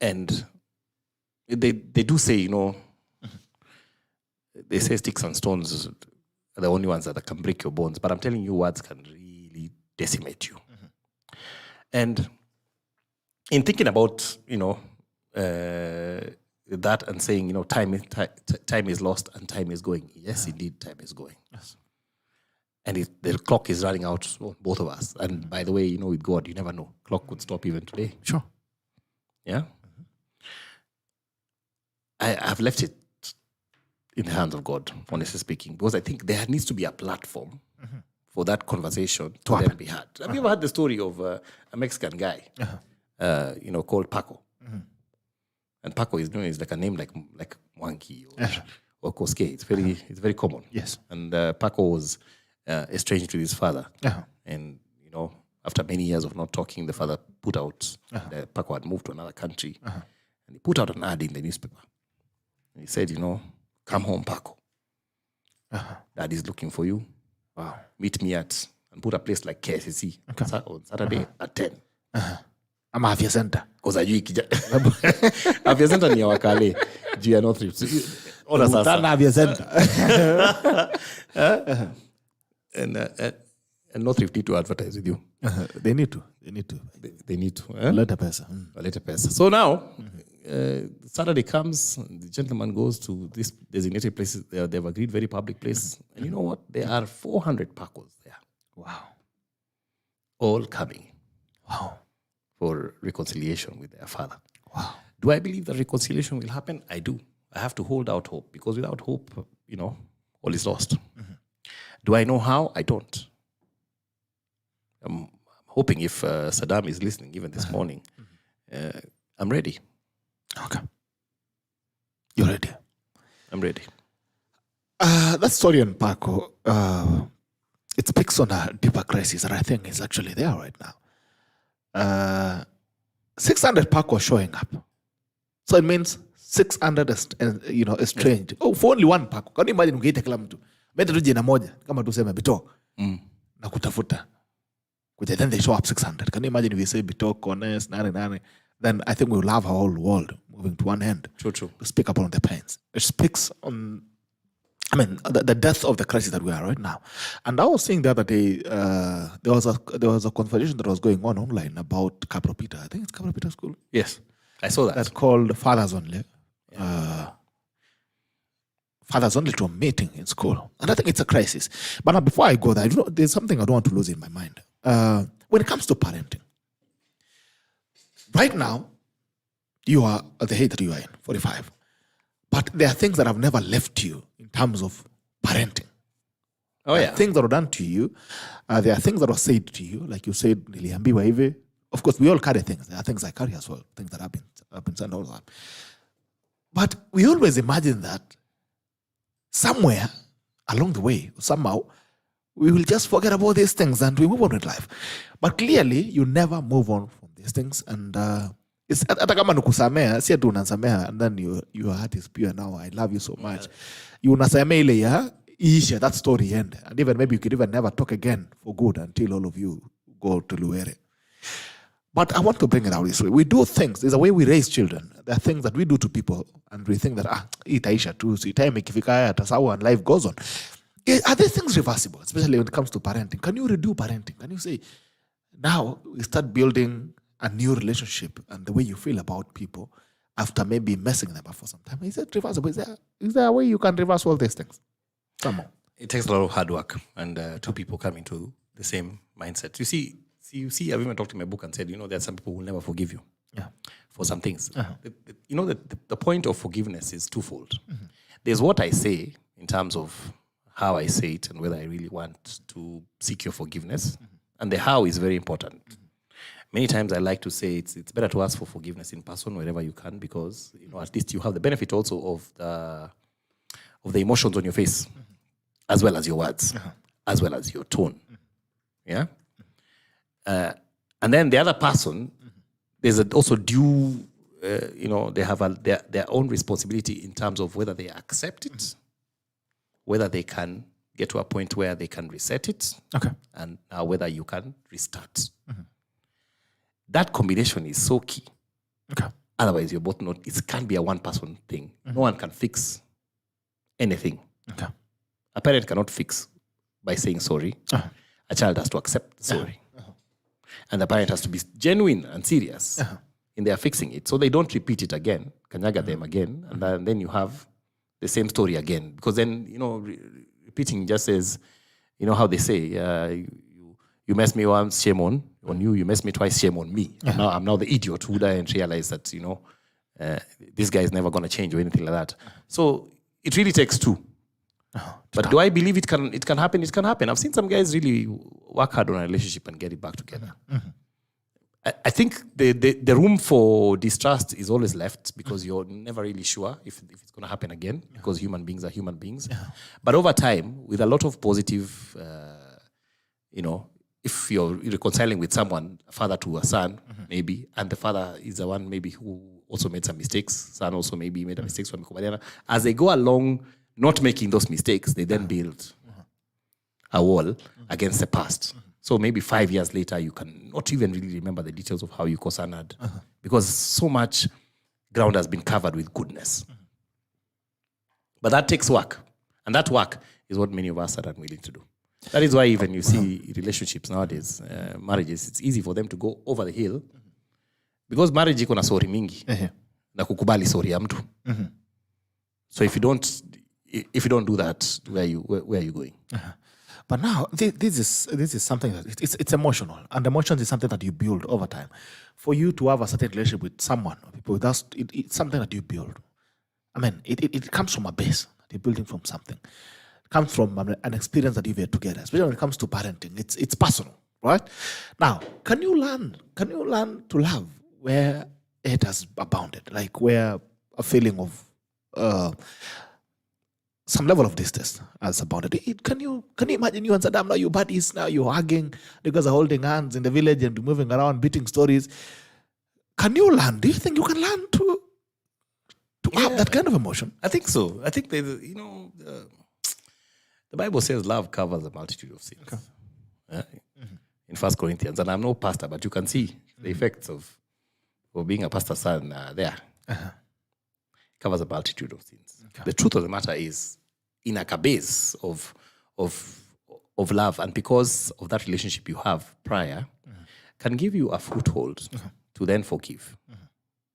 B: And they do say, they say sticks and stones are the only ones that can break your bones. But I'm telling you, words can really decimate you. And in thinking about, that and saying, time is lost and time is going. Yes, indeed, time is going. Yes. And the clock is running out for both of us. And by the way, with God, you never know. Clock could stop even today.
A: Sure.
B: Yeah? I've left it in the hands of God, honestly speaking, because I think there needs to be a platform for that conversation to then be had. Have you ever heard the story of a Mexican guy, called Paco? And Paco is known as like a name like Monkey or Koske. It's very common.
A: Yes.
B: And Paco was estranged with his father. And, after many years of not talking, the father put out, Paco had moved to another country. And he put out an ad in the newspaper. And he said, come home, Paco. Dad is looking for you.
A: Wow.
B: Meet me and put a place like KCC on Saturday at 10.
A: Ama Afya Center.
B: Because Afya Center ni ya wakale. Juu ya North Rift. Ona sasa.
A: Utana Afya Center.
B: And North Rift need to advertise with you.
A: They need to.
B: They need to.
A: Waleta pesa.
B: Waleta pesa. So now, Saturday comes, the gentleman goes to this designated place. They've agreed, very public place. And you know what? There are 400 Pacos there.
A: Wow.
B: All coming.
A: Wow.
B: For reconciliation with their father.
A: Wow.
B: Do I believe that reconciliation will happen? I do. I have to hold out hope, because without hope, all is lost. Do I know how? I don't. I'm hoping if Saddam is listening even this morning, I'm ready.
A: Okay. You're ready?
B: I'm ready.
A: That story on Paco, it speaks on a deeper crisis that I think is actually there right now. 600 Paco showing up. So it means 600 estranged. Oh, for only one Paco. Can you imagine ungeita kila mtu? Beta tu jina moja, kama tuseme Bito. Na kutafuta. Kuja, then they show up 600. Can you imagine if we say Bito, Kones, Nane? Then I think we will have our whole world moving to one end.
B: True.
A: To speak upon the pains. It speaks on, the death of the crisis that we are right now. And I was saying the other day, there was a conversation that was going on online about Capropita. I think it's Capropita School.
B: Yes, I saw that.
A: That's called Fathers Only. fathers only to a meeting in school. And I think it's a crisis. But now, before I go there, there's something I don't want to lose in my mind. When it comes to parenting, right now, you are at the age that you are in, 45. But there are things that have never left you in terms of parenting.
B: Oh, yeah.
A: Things that were done to you. There are things that were said to you, like you said, niliambiwa hivi. Of course, we all carry things. There are things I carry as well, things that have been said, all that. But we always imagine that somewhere along the way, somehow, we will just forget about these things and we move on with life. But clearly, you never move on from these things. And it's hata kama nukusamea, si atu unasamea, and then your heart is pure now. I love you so much. You unasamea ile ya isha, that story end. And even maybe you could even never talk again for good until all of you go to Luere. But I want to bring it out this way. We do things. There's a way we raise children. There are things that we do to people, and we think that itaisha tu, so time ikifika tasawa, and life goes on. Are these things reversible, especially when it comes to parenting? Can you redo parenting? Can you say, now we start building a new relationship and the way you feel about people after maybe messing them up for some time? Is it reversible? Is there a way you can reverse all these things? Somehow.
B: It takes a lot of hard work, and two people come into the same mindset. You see, I've even talked in my book and said, there are some people who will never forgive you for some things. The point of forgiveness is twofold. Mm-hmm. There's what I say in terms of how I say it and whether I really want to seek your forgiveness. Mm-hmm. And the how is very important. Mm-hmm. Many times I like to say it's better to ask for forgiveness in person wherever you can, because at least you have the benefit also of the emotions on your face, mm-hmm. as well as your words, as well as your tone. Mm-hmm. Yeah? And then the other person, there's also due, they have their own responsibility in terms of whether they accept it, whether they can get to a point where they can reset it, and whether you can restart. Mm-hmm. That combination is so key. Otherwise, you're both not. It can't be a one-person thing. Mm-hmm. No one can fix anything. A parent cannot fix by saying sorry. A child has to accept sorry. And the parent has to be genuine and serious in their fixing it, so they don't repeat it again, kanyaga them again, and then you have the same story again. Because then, repeating just says, how they say, you mess me once, shame on you. You mess me twice, shame on me. I'm now the idiot who didn't realize that, this guy is never going to change or anything like that. So it really takes two. But do I believe it can happen? It can happen. I've seen some guys really work hard on a relationship and get it back together. Mm-hmm. I think the room for distrust is always left because you're never really sure if it's going to happen again, because human beings are human beings. But over time, with a lot of positive, if you're reconciling with someone, a father to a son, maybe, and the father is the one maybe who also made some mistakes, son also maybe made a mistake, as they go along, not making those mistakes, they then build a wall against the past. So maybe 5 years later, you can not even really remember the details of how you co-signed, because so much ground has been covered with goodness. But that takes work. And that work is what many of us are unwilling to do. That is why even you see relationships nowadays, marriages, it's easy for them to go over the hill, because marriage iko na sorry mingi na kukubali sorry ya mtu. So if you don't do that, where are you going?
A: But now this is something that it's emotional, and emotions is something that you build over time. For you to have a certain relationship with someone, people, it's something that you build. I mean, it comes from a base. You're building from something. It comes from an experience that you've had together. Especially when it comes to parenting, it's personal, right? Now, can you learn to love where it has abounded, like where a feeling of some level of distance has abounded? Can you imagine you and Saddam, now you're buddies, now you're hugging, you guys are holding hands in the village and moving around, beating stories. Can you learn? Do you think you can learn to have that kind of emotion?
B: I think so. I think the Bible says love covers a multitude of sins. In 1 Corinthians, and I'm no pastor, but you can see the effects of being a pastor's son there. Covers a multitude of sins. The truth of the matter is, in a base of love, and because of that relationship you have prior, can give you a foothold to then forgive,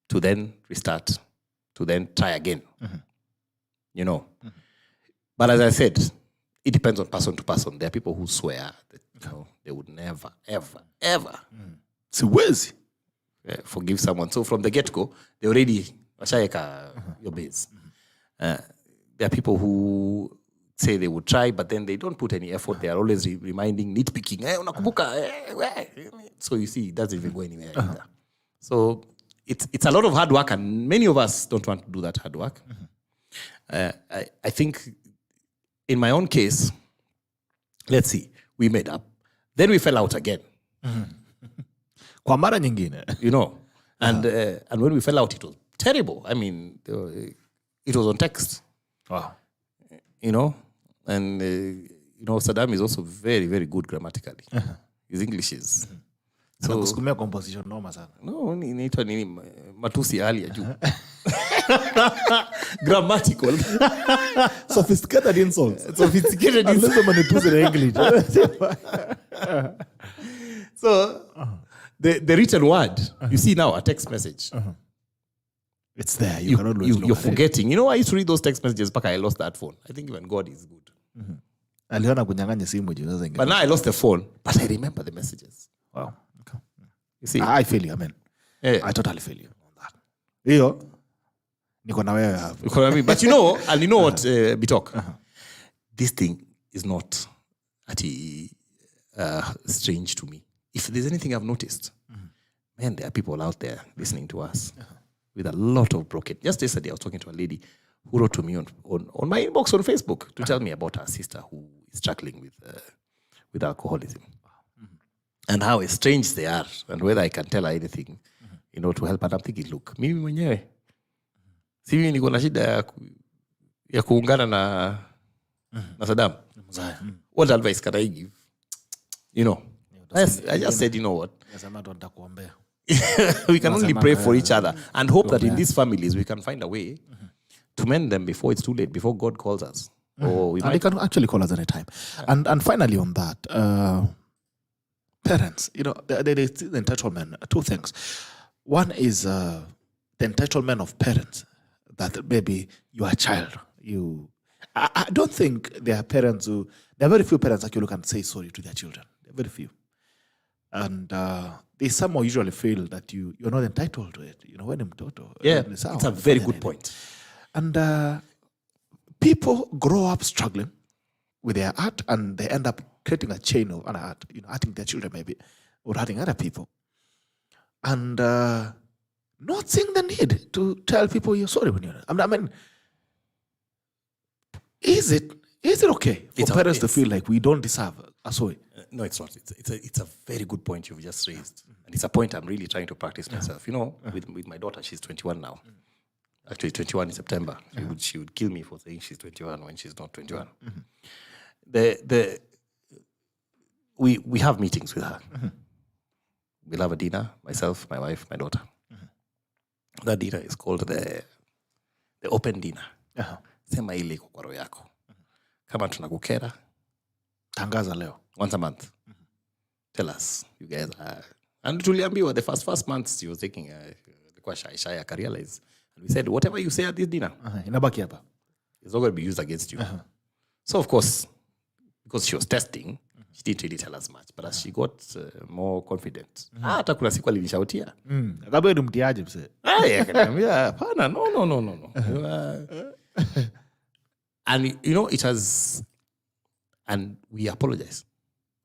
B: to then restart, to then try again. But as I said, it depends on person to person. There are people who swear that they would never, ever
A: Siwezi.
B: forgive someone. So from the get-go, they already washaeka your base. There are people who say they would try, but then they don't put any effort. They are always reminding, nitpicking. Unakumbuka. So you see, it doesn't even go anywhere either. So it's a lot of hard work, and many of us don't want to do that hard work. I think in my own case, let's see, we made up. Then we fell out again.
A: Kwa mara nyingine.
B: And when we fell out, it was terrible. I mean, it was on text.
A: Wow.
B: And Saddam is also very, very good grammatically. His English is.
A: So kusikumia composition noma sana.
B: No, inaitwa nini matusi hali ya juu. Grammatical.
A: Sophisticated insults.
B: Sophisticated insults.
A: Unless in English.
B: So the written word, you see now a text message.
A: It's there. You cannot lose.
B: You're forgetting. I used to read those text messages, but I lost that phone. I think even God is good.
A: Aliona kunyang'anya simu juu sasa.
B: But now I lost the phone, but I remember the messages.
A: Wow. Okay.
B: You see,
A: I feel you, man.
B: Yeah.
A: I totally feel you on that. Hiyo niko na wewe hapo.
B: But you know what, Bitok? This thing is not strange to me. If there's anything I've noticed, man, there are people out there listening to us with a lot of broken. Just yesterday, I was talking to a lady who wrote to me on my inbox on Facebook to tell me about her sister who is struggling with alcoholism. And how strange they are, and whether I can tell her anything, to help. And I'm thinking, look, mimi mwenyewe, si mimi niko na shida ya kuungana na Saddam. What advice can I give? I just said, you know what? We can only pray for each other and hope that in these families we can find a way to mend them before it's too late, before God calls us.
A: And they can actually call us anytime. And finally on that, parents, there is the entitlement. Two things. One is the entitlement of parents that maybe you are a child. I don't think there are parents there are very few parents actually who can say sorry to their children. There are very few. And they somehow usually feel that you're not entitled to it. When I'm total.
B: Yeah, it's a very good point.
A: And people grow up struggling with their art, and they end up creating a chain of art, hurting their children maybe, or hurting other people. And not seeing the need to tell people you're sorry when you're not. I mean, is it okay for parents to feel like we don't deserve a sorry?
B: No, it's not. It's a very good point you've just raised. And it's a point I'm really trying to practice myself. With my daughter, she's 21 now. Actually, 21 in September. She would kill me for saying she's 21 when she's not 21. We have meetings with her. We'll have a dinner, myself, my wife, my daughter. That dinner is called the open dinner. Sema ile iko kwa roho yako. Kama tunakukera,
A: tangaza leo.
B: Once a month. Tell us, you guys are. And tuliambiwa the first months she was taking kwa shy I realized. And we said, whatever you say at this dinner,
A: inabaki hapa.
B: It's not going to be used against you. So of course, because she was testing, she didn't really tell us much. But as she got more confident, hata kuna siku alinishautia.
A: Akabe ni mtiaje mse.
B: Akaniambia, hapana, no. And it has, and we apologize.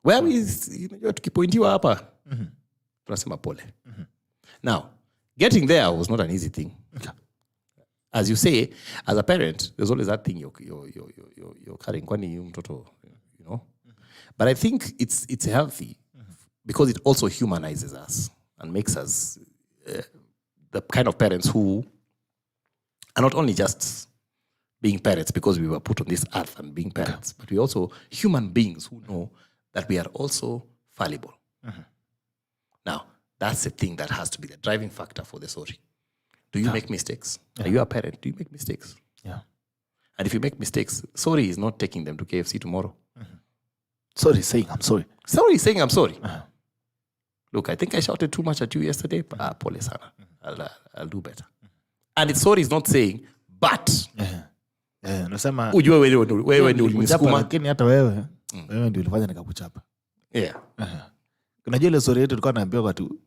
B: Where is tukipointiwa hapa? Tunasema pole. Now, getting there was not an easy thing. As you say, as a parent, there's always that thing you're carrying. Kwani mtoto, But I think it's healthy because it also humanizes us and makes us the kind of parents who are not only just being parents because we were put on this earth and being parents, but we're also human beings who know that we are also fallible. Now, that's the thing that has to be the driving factor for the sorry. Do you make mistakes? Are you a parent? Do you make mistakes?
A: Yeah.
B: And if you make mistakes, sorry is not taking them to KFC tomorrow.
A: Sorry is saying I'm sorry.
B: Sorry is saying I'm sorry. Look, I think I shouted too much at you yesterday. Pole sana. I'll do better. And it's sorry is not saying, but
A: Nasema
B: ujue wewe ndio ulimsukuma,
A: lakini hata wewe ndio ulifanya nikakuchapa. Unajua ile story yetu tulikuwa tunaambiwa watu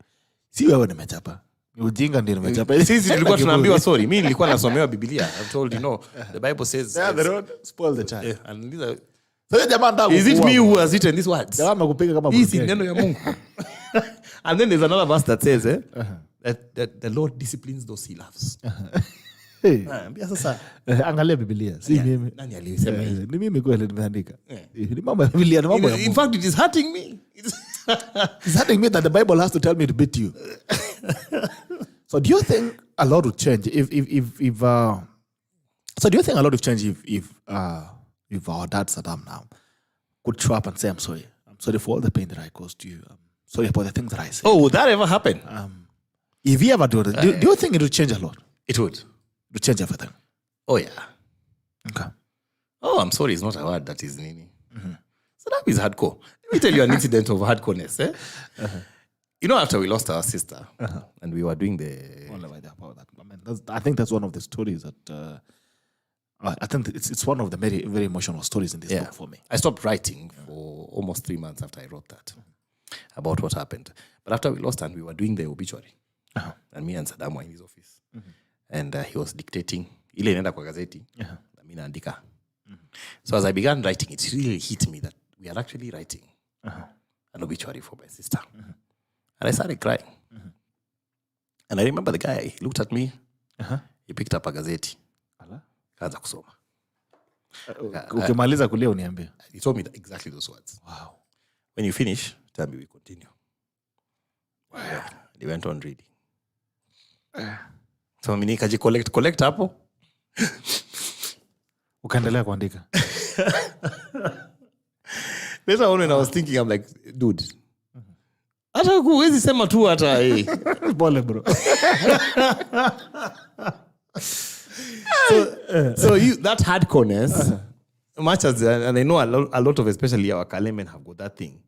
A: si wewe nimechapa. Ni ujinga ndio nimechapa.
B: Sisi tulikuwa tunaambiwa sorry. Mimi nilikuwa nasomewa Biblia. I've told you no. The Bible says
A: the road spoil the child.
B: And these are
A: jamaa ndio.
B: Is it me who has written these words?
A: Jamaa amekupiga kama
B: hii si neno ya Mungu. And then there's another verse that says that the Lord disciplines those he loves. Ambia sasa
A: angalia Biblia. Si mimi.
B: Nani alisema hivi?
A: Ni mimi kweli nimeandika. Ni mambo ya Biblia, ni mambo ya Mungu.
B: In fact it is hurting me.
A: It's hurting me that the Bible has to tell me to beat you. So do you think a lot would change if so do you think a lot would change if our dad Saddam now could show up and say, I'm sorry for all the pain that I caused you. I'm sorry about the things that I said.
B: Oh, would that ever happen?
A: If he ever do it, do you think it would change a lot?
B: It would.
A: It would change everything.
B: Oh yeah.
A: Okay.
B: Oh, I'm sorry, it's not a word that is nini. So that is hardcore. Let me tell you an incident of hardcoreness. You know, after we lost our sister and we were doing
A: I think that's one of the stories that I think it's one of the very, very emotional stories in this book for me.
B: I stopped writing for almost 3 months after I wrote that about what happened. But after we lost and we were doing the obituary, and me and Saddam were in his office, and he was dictating. Ile inaenda kwa gazeti. Na mimi naandika. So as I began writing, it really hit me that we are actually writing an obituary for my sister. And I started crying. And I remember the guy, he looked at me. He picked up a gazeti. Kaanza kusoma.
A: Ukimaliza kulia uniambie.
B: He told me exactly those words.
A: Wow.
B: When you finish, tell me we continue. Wow. He went on reading. So mimi nikaji collect hapo.
A: Ukaendelea kuandika.
B: Later on when I was thinking, I'm like, dude, hata huwezi sema tu hata
A: pole bro.
B: So that hardcoreness, much as and I know a lot of especially our Kalemen have got that thing.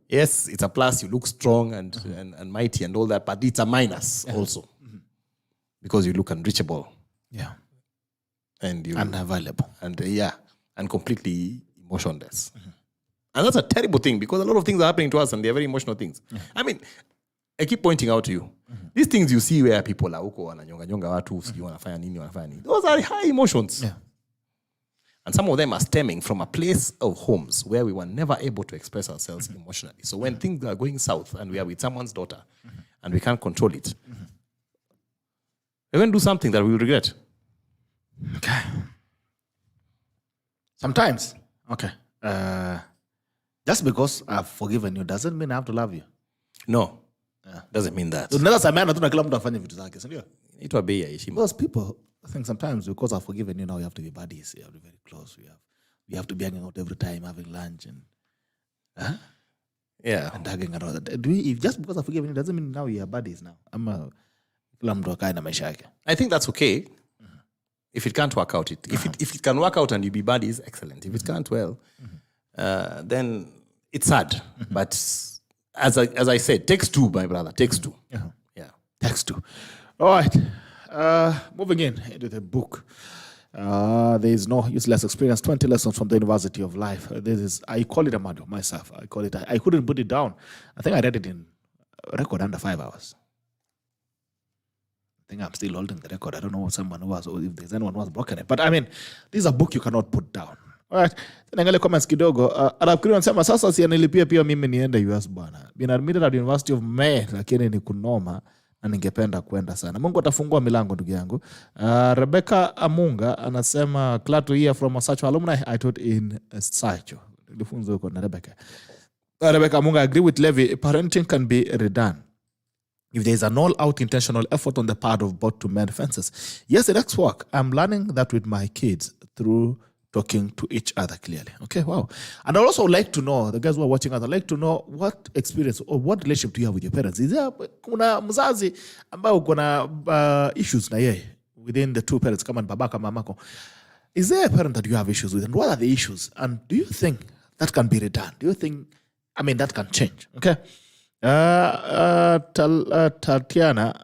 B: Yes, it's a plus. You look strong and mighty and all that, but it's a minus also because you look unreachable.
A: Yeah,
B: and you
A: unavailable
B: and and completely emotionless. And that's a terrible thing because a lot of things are happening to us and they're very emotional things. I mean, I keep pointing out to you. These things you see where people are uko wananyonga watu usiku wanafanya nini. Those are high emotions.
A: Yeah.
B: And some of them are stemming from a place of homes where we were never able to express ourselves emotionally. So when things are going south and we are with someone's daughter and we can't control it, we're going to do something that we will regret.
A: Okay. Sometimes. Okay. Just because I've forgiven you doesn't mean I have to love you.
B: No. Doesn't mean that.
A: Unaweza sameana tu na kila mtu afanye vitu zake, si ndio?
B: Inaitwa bei ya heshima.
A: Because people think sometimes because I've forgiven you now you have to be buddies, you have to be very close, we have to be hanging out every time, having lunch and and hugging and all that. Just because I've forgiven you doesn't mean now you are buddies now. Kila mtu akae na maisha yake.
B: I think that's okay. If it can't work out, if it can work out and you be buddies, excellent. If it can't, well, then it's sad. But as I said, takes two, my brother. Takes two. Yeah.
A: Takes two. All right. Moving into the book. There is no useless experience. 20 lessons from the University of Life. I call it a manual myself. I couldn't put it down. I think I read it in a record under 5 hours. I think I'm still holding the record. I don't know someone who was, or if there's anyone who has broken it. But I mean, this is a book you cannot put down. Alright. Naangalia comments kidogo. Anafikiri anasema sasa si anilipia pia mimi niende US bwana. Been admitted at the University of Maine lakini ni kunoma na ningependa kwenda sana. Mungu atafungua milango ndugu yangu. Rebecca Amunga anasema glad to hear from a Sacho alumni. I taught in Sacho. Nilifunza huko na Rebecca. Rebecca Amunga, agree with Levi. Parenting can be redone if there is an all-out intentional effort on the part of both to mend fences. Yes, it does work. I'm learning that with my kids through talking to each other clearly. Okay, wow. And I'd also like to know, the guys who are watching us, I'd like to know what experience or what relationship do you have with your parents? Is there kuna mzazi ambao kuna issues na yeye within the two parents, kama babaka mamako? Is there a parent that you have issues with? And what are the issues? And do you think that can be redone? Do you think, that can change? Okay. Tatiana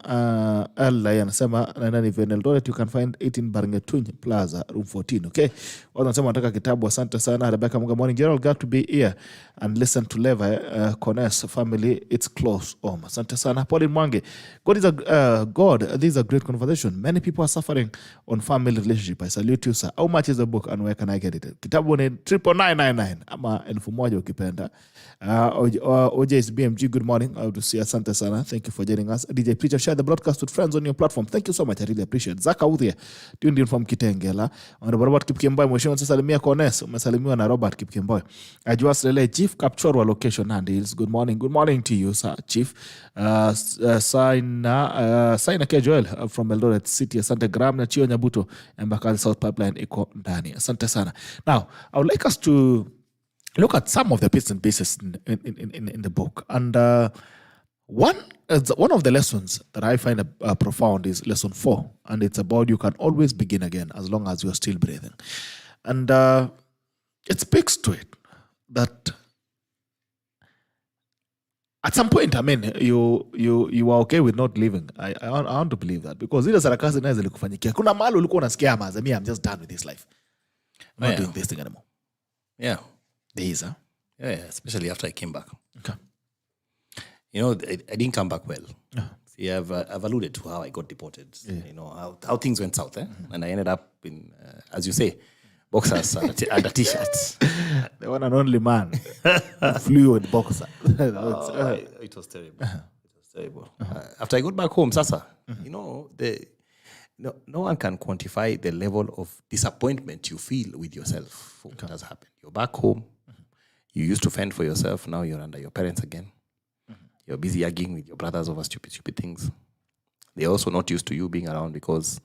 A: L anasema nani Eldoret you can find 18 Baringetuny Plaza room 14. Okay, watu wanasema wanataka kitabu. Asante sana Rebecca Munga. Morning Gerald, glad to be here and listen to Levi Kones family, it's close home. Asante sana Pauline Mwange. God, this is a great conversation. Many people are suffering on family relationship. I salute you sir. How much is the book and where can I get it? Kitabu ni 999 ama 1000 ukipenda. OJ's BMG, good morning. I would say asante sana. Thank you for joining us. DJ Preacher, share the broadcast with friends on your platform. Thank you so much. I really appreciate it. Zaka Udhia, tuned in from Kitengela. Robert Kipkemboy, Mheshimiwa Salimia Kones, umesalimiwa na Robert Kipkemboy. Ajuas Lele, Chief Capture wa location and hills. Good morning. Good morning to you, sir, Chief. Saina K. Joel from Eldoret City. Asante Gram na Chio Nyabuto. Mbakali South Pipeline iko ndani. Asante sana. Now, I would like us to look at some of the bits and pieces in the book. And one of the lessons that I find profound is lesson 4. And it's about you can always begin again as long as you're still breathing. And it speaks to it that at some point, I mean, you are okay with not living. I want to believe that. Because ile sarakasi nazo zilikufanyikia. Kuna mahali ulikuwa unasikia I'm just done with this life. I'm not doing this thing anymore.
B: Yeah.
A: Yeah,
B: especially after I came back.
A: Okay.
B: You know, I didn't come back well. See, I've alluded to how I got deported. Yeah. You know, how things went south. And I ended up in, as you say, boxers and t-shirts.
A: The one and only man flew with boxer.
B: It was terrible. It was terrible. After I got back home, Sasa, you know, no one can quantify the level of disappointment you feel with yourself for what has happened. You're back home. You used to fend for yourself. Now you're under your parents again. You're busy arguing with your brothers over stupid things. They're also not used to you being around because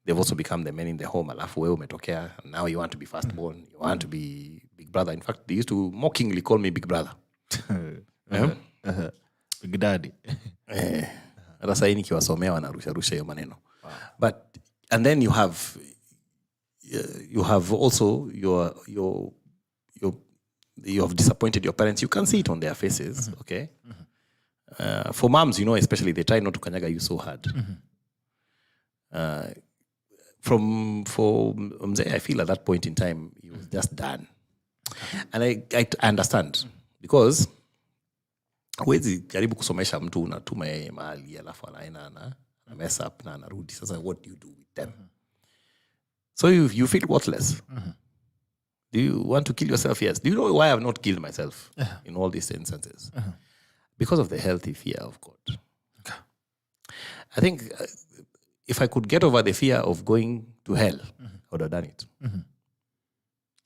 B: they've also become the men in the home. Alafu wewe umetokea. Now you want to be firstborn. You want to be big brother. In fact, they used to mockingly call me big brother.
A: Big daddy.
B: Hata sasa nikiwasomea wanarusha hiyo maneno. But and then you have also you have disappointed your parents. You can see it on their faces. Okay. For moms, you know, especially they try not to kanyaga you so hard. For Mzee, I feel at that point in time he was just done. And I understand because huwezi karibu kusomesha mtu unatuma yeye mahali alafu anaenda na mess up na anarudi. Sasa what do you do with them? So you feel worthless. Do you want to kill yourself? Yes. Do you know why I have not killed myself in all these instances? Because of the healthy fear of God. Okay. I think if I could get over the fear of going to hell, I would have done it.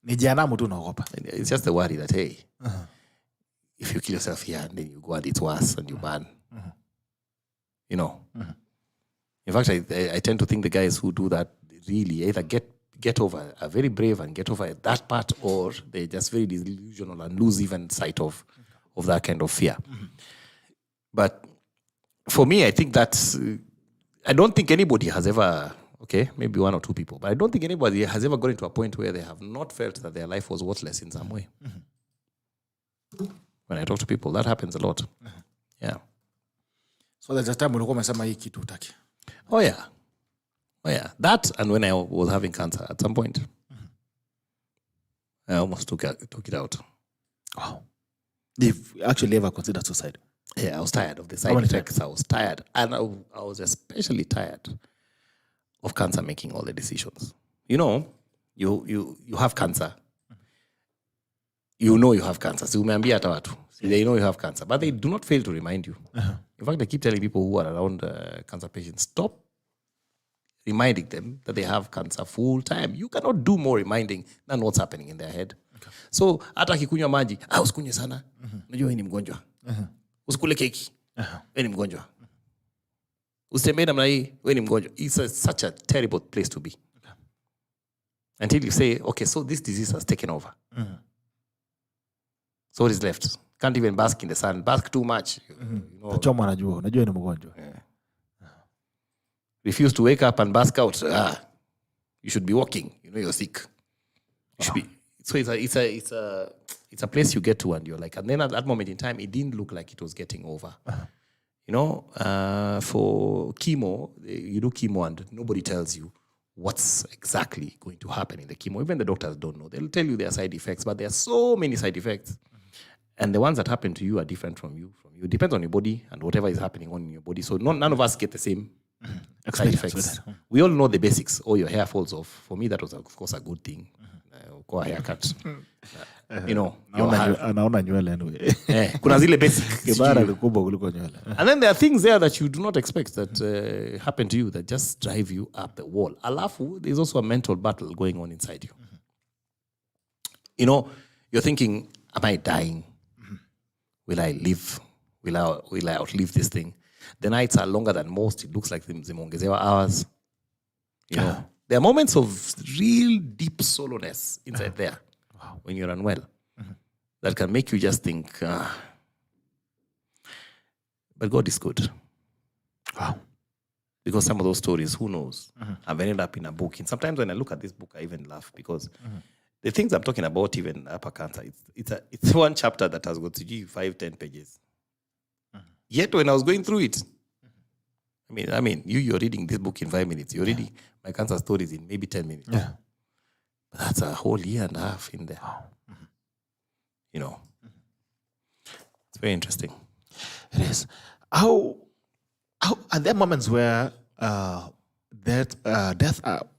B: It's just the worry that, hey, if you kill yourself here and then you go and it's worse and you burn. You know. In fact, I tend to think the guys who do that really either get over, are very brave and get over that part, or they're just very delusional and lose even sight of that kind of fear. But for me, I think that's, I don't think anybody has ever, okay, maybe one or two people, but I don't think anybody has ever gotten to a point where they have not felt that their life was worthless in some way. When I talk to people, that happens a lot. Yeah.
A: So there's a time when umesema hii kitu utaki.
B: Oh yeah. That and when I was having cancer at some point. I almost took it out.
A: Wow. You've actually ever considered suicide?
B: Yeah, I was tired of the side effects. I was tired. And I was especially tired of cancer making all the decisions. You know, you have cancer. You know you have cancer. So umeambia hata watu. They know you have cancer. But they do not fail to remind you. In fact, I keep telling people who are around cancer patients, stop reminding them that they have cancer full time. You cannot do more reminding than what's happening in their head. Okay. So, hata akikunywa maji, usikunywe sana. Unajua wewe ni mgonjwa. Usikule keki. Wewe ni mgonjwa. Usitembee namna hii, wewe ni mgonjwa. It's such a terrible place to be. Okay. Until you say, okay, so this disease has taken over. So what is left? Can't even bask in the sun. Bask too much.
A: Tachoma najua. Unajua ni mgonjwa.
B: Refuse to wake up and bask out. You should be walking. You know you're sick. You should be. So it's a place you get to and you're like, and then at that moment in time, it didn't look like it was getting over. You know, for chemo, you do chemo and nobody tells you what's exactly going to happen in the chemo. Even the doctors don't know. They'll tell you there are side effects, but there are so many side effects. And the ones that happen to you are different from you. It depends on your body and whatever is happening on in your body. So none of us get the same side effects. We all know the basics. Oh, your hair falls off. For me, that was, of course, a good thing. Go a haircut. You know,
A: anaona nywele anyway.
B: Kuna zile basic.
A: Kibara ni kubwa kuliko nywele.
B: And then there are things there that you do not expect that happen to you that just drive you up the wall. Alafu, there's also a mental battle going on inside you. You know, you're thinking, am I dying? Will I live? Will I outlive this thing? The nights are longer than most. It looks like zimeongezewa hours. You know, there are moments of real deep solowness inside there when you're unwell that can make you just think, but God is good.
A: Wow.
B: Because some of those stories, who knows, have ended up in a book. And sometimes when I look at this book, I even laugh because the things I'm talking about, even upper cancer, it's one chapter that has got to give 5-10 pages. Yet when I was going through it, I mean, you're reading this book in 5 minutes. You're reading my cancer stories in maybe 10 minutes.
A: Yeah.
B: But that's a whole year and a half in there. You know, it's very interesting.
A: It is. How are there moments where death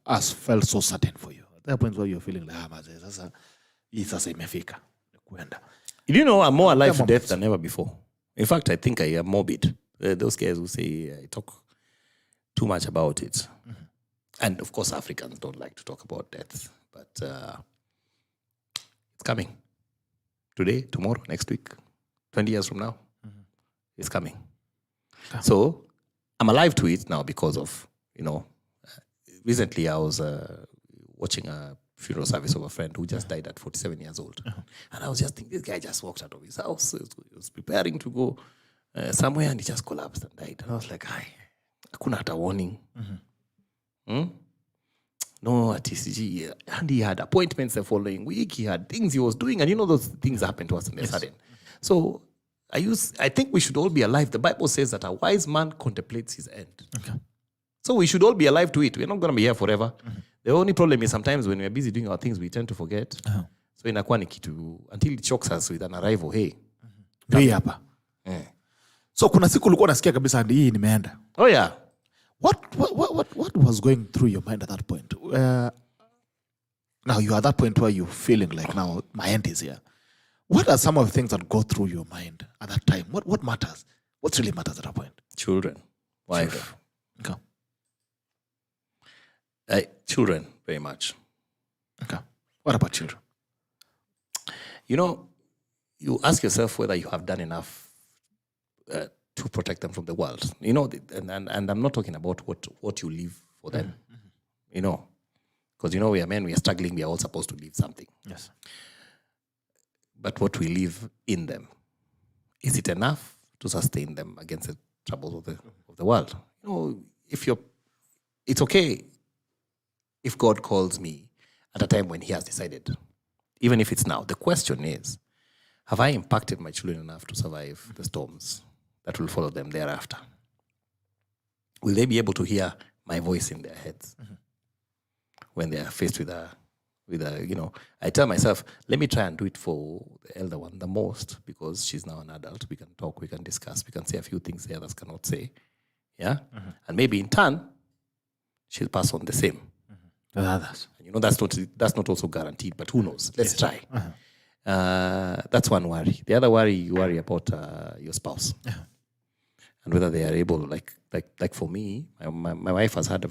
A: has felt so certain for you? Are there points where you're feeling like, sasa imefika kuenda?
B: You know, I'm more alive to death than ever before. In fact, I think I am morbid. Those guys who say I talk too much about it. And of course, Africans don't like to talk about death. But it's coming. Today, tomorrow, next week, 20 years from now, it's coming. So I'm alive to it now because of, you know, recently I was watching a funeral service of a friend who just died at 47 years old. And I was just thinking, this guy just walked out of his house. He was preparing to go somewhere and he just collapsed and died. And I was like, hakuna hata warning. No, at TCG. And he had appointments the following week. He had things he was doing. And you know, those things happen to us in the sudden. So I think we should all be alive. The Bible says that a wise man contemplates his end. Okay. So we should all be alive to it. We're not going to be here forever. The only problem is sometimes when we're busy doing our things, we tend to forget. So inakuwa ni kitu, until it shocks us with an arrival, hey.
A: Hapa. So kuna siku ulikuwa unasikia kabisa hii nimeenda.
B: Oh yeah.
A: What was going through your mind at that point? Now you are at that point where you're feeling like now my end is here. What are some of the things that go through your mind at that time? What matters? What really matters at that point?
B: Children. Wife.
A: Okay.
B: Children, very much.
A: Okay. What about children?
B: You know, you ask yourself whether you have done enough to protect them from the world. You know, and I'm not talking about what you leave for them. You know, because, you know, we are men, we are struggling, we are all supposed to leave something.
A: Yes. But
B: what we leave in them, is it enough to sustain them against the troubles of the world? You know, it's okay if God calls me at a time when he has decided, even if it's now. The question is, have I impacted my children enough to survive the storms that will follow them thereafter? Will they be able to hear my voice in their heads when they are faced with a, you know, I tell myself, let me try and do it for the elder one the most, because she's now an adult. We can talk, we can discuss, we can say a few things the others cannot say. Yeah? And maybe in turn, she'll pass on the same.
A: The others.
B: You know, that's not also guaranteed, but who knows? Let's try. That's one worry. The other worry, you worry about your spouse. And whether they are able, like for me, my wife has had a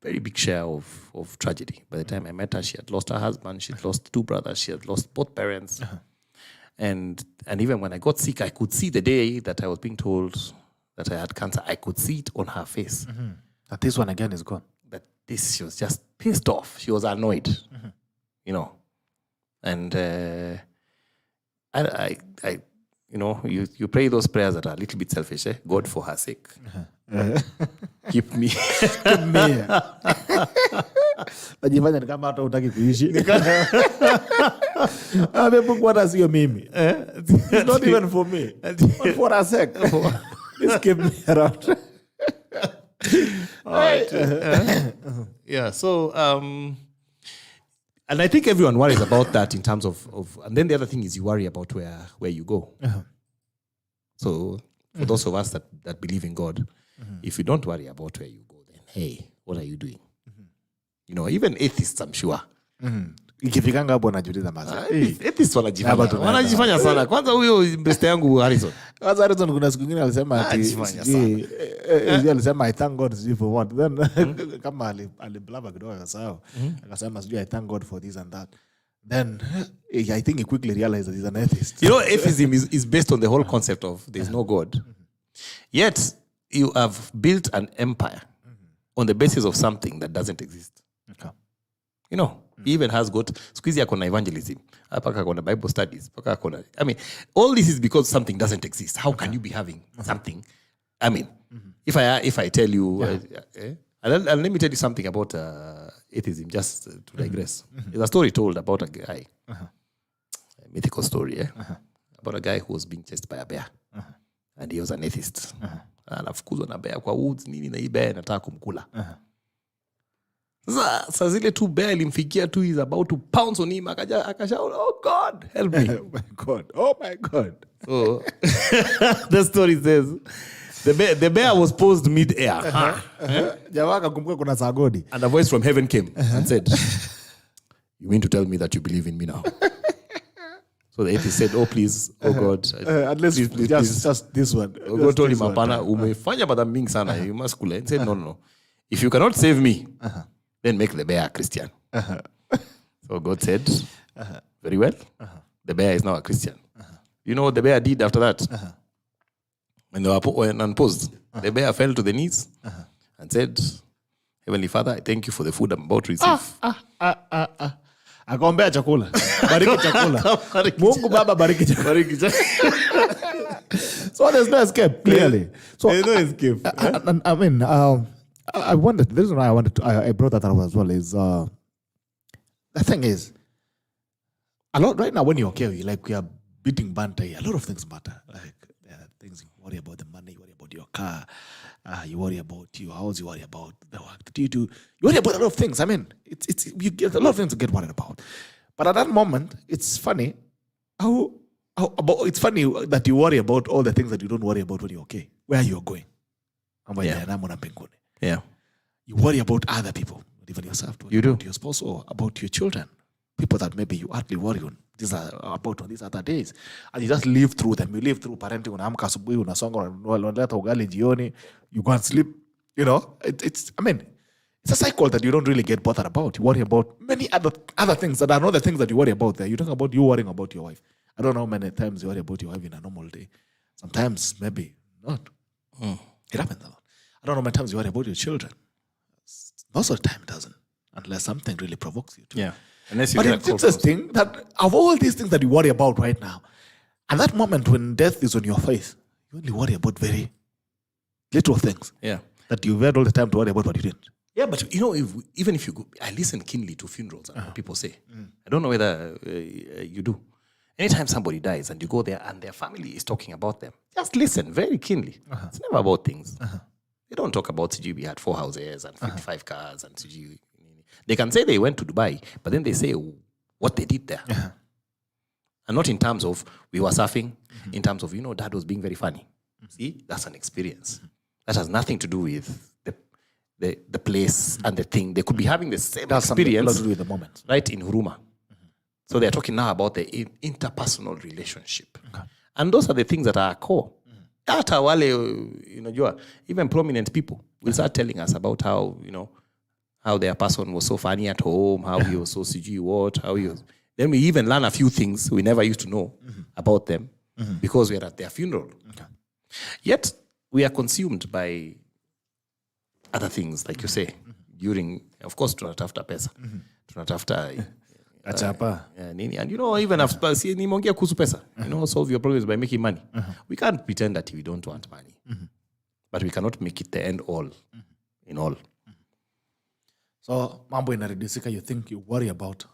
B: very big share of tragedy. By the time I met her, she had lost her husband, she had lost 2 brothers, she had lost both parents. And even when I got sick, I could see the day that I was being told that I had cancer. I could see it on her face.
A: That this one again is gone.
B: She was just pissed off. She was annoyed, you know. And I you know, you pray those prayers that are a little bit selfish. God, for her sake, keep me.
A: Najifanya ni kama hata hutaki kuishi. Amepungu hata sio mimi. It's not even for me. Not for a sec. Please keep me around.
B: Yeah, so and I think everyone worries about that in terms of and then the other thing is you worry about where you go. So for those of us that believe in God, if you don't worry about where you go, then hey, what are you doing? You know, even atheists, I'm sure.
A: Ikifikanga hapo najiuliza maza.
B: Atheists wanajifanya sana. Kwanza huyo beste yangu Harrison.
A: Kwanza Harrison kuna siku nyingine alisema alisema I thank God for what. Then kama aliblaba kidogo akasahau. Akasema sijui I thank God for this and that. Then I think he quickly realized that he's an atheist.
B: You know, atheism is based on the whole concept of there's no God. Yet you have built an empire on the basis of something that doesn't exist.
A: Okay.
B: You know, he even has got squeezy akona evangelism, apaka akona Bible studies, apaka akona. I mean, all this is because something doesn't exist. How can you be having something? I mean, if I tell you, and let me tell you something about atheism, just to digress. There's a story told about a guy, a mythical story, about a guy who was being chased by a bear, and he was an atheist. Anafukuzwa na bear kwa woods nini na hii bear inataka kumkula. Sasa zile tu bear ilimfikia tu, he's about to pounce on him, akashout, oh God, help me.
A: Oh my God.
B: So the story says the bear was posed mid-air.
A: Jamaa akakumbuka kuna sagodi.
B: And a voice from heaven came and said, you mean to tell me that you believe in me now? So the atheist said, oh please, oh God.
A: At least please, just this one.
B: God told him, hapana, umefanya madhambi mingi sana, you must kula. He said, no. If you cannot save me, then make the bear a Christian. So God said, very well. The bear is now a Christian. You know what the bear did after that? When they were unposed, the bear fell to the knees and said, Heavenly Father, I thank you for the food I'm about to receive.
A: Akaombea chakula. Bariki chakula. Mungu Baba bariki chakula. So there's no escape, clearly. So
B: there's no escape.
A: I mean, I wondered, the reason why I brought that up as well is, the thing is, a lot right now when you're okay, like we are beating banter here, a lot of things matter. Like there are things you worry about, the money, you worry about your car, you worry about your house, you worry about the work that you do. You worry about a lot of things. I mean, it's you get a lot of things to get worried about. But at that moment, it's funny it's funny that you worry about all the things that you don't worry about when you're okay. Where you're going.
B: Yeah.
A: You worry about other people, not even yourself.
B: You do.
A: About your spouse or about your children. People that maybe you hardly worry on. About on these other days. And you just live through them. You live through parenting. Unaamka asubuhi, unasonga, unaleta ugali jioni. You go and sleep. You know, it's a cycle that you don't really get bothered about. You worry about many other things that are not the things that you worry about there. You talk about you worrying about your wife. I don't know how many times you worry about your wife in a normal day. Sometimes, maybe not. It happens a lot. I don't know how many times you worry about your children. Most of the time it doesn't. Unless something really provokes you to.
B: Yeah.
A: But it's interesting that of all these things that you worry about right now, at that moment when death is on your face, you only worry about very little things.
B: Yeah.
A: That you've had all the time to worry about, but you didn't.
B: Yeah, but you know, even if you go, I listen keenly to funerals and what people say. I don't know whether you do. Anytime somebody dies and you go there and their family is talking about them, just listen very keenly. It's never about things. They don't talk about CG, we had 4 houses and 55 cars and CG. They can say they went to Dubai, but then they say what they did there. And not in terms of we were surfing, in terms of, Dad was being very funny. See, that's an experience. That has nothing to do with the place and the thing. They could be having the same experience
A: to do with the moment.
B: Right in Huruma. So they're talking now about the interpersonal relationship. And those are the things that are core. Hata wale, even prominent people will start telling us about how, how their person was so funny at home, how he was so CG what, how he was. Then we even learn a few things we never used to know about them because we are at their funeral. Yet we are consumed by other things, like you say, during, of course, tunatafuta pesa. Tunatafuta
A: achapa.
B: And even after nimeongea kuhusu pesa, solve your problems by making money. We can't pretend that we don't want money. But we cannot make it the end all in all.
A: So mambo inaredisika, you think you worry about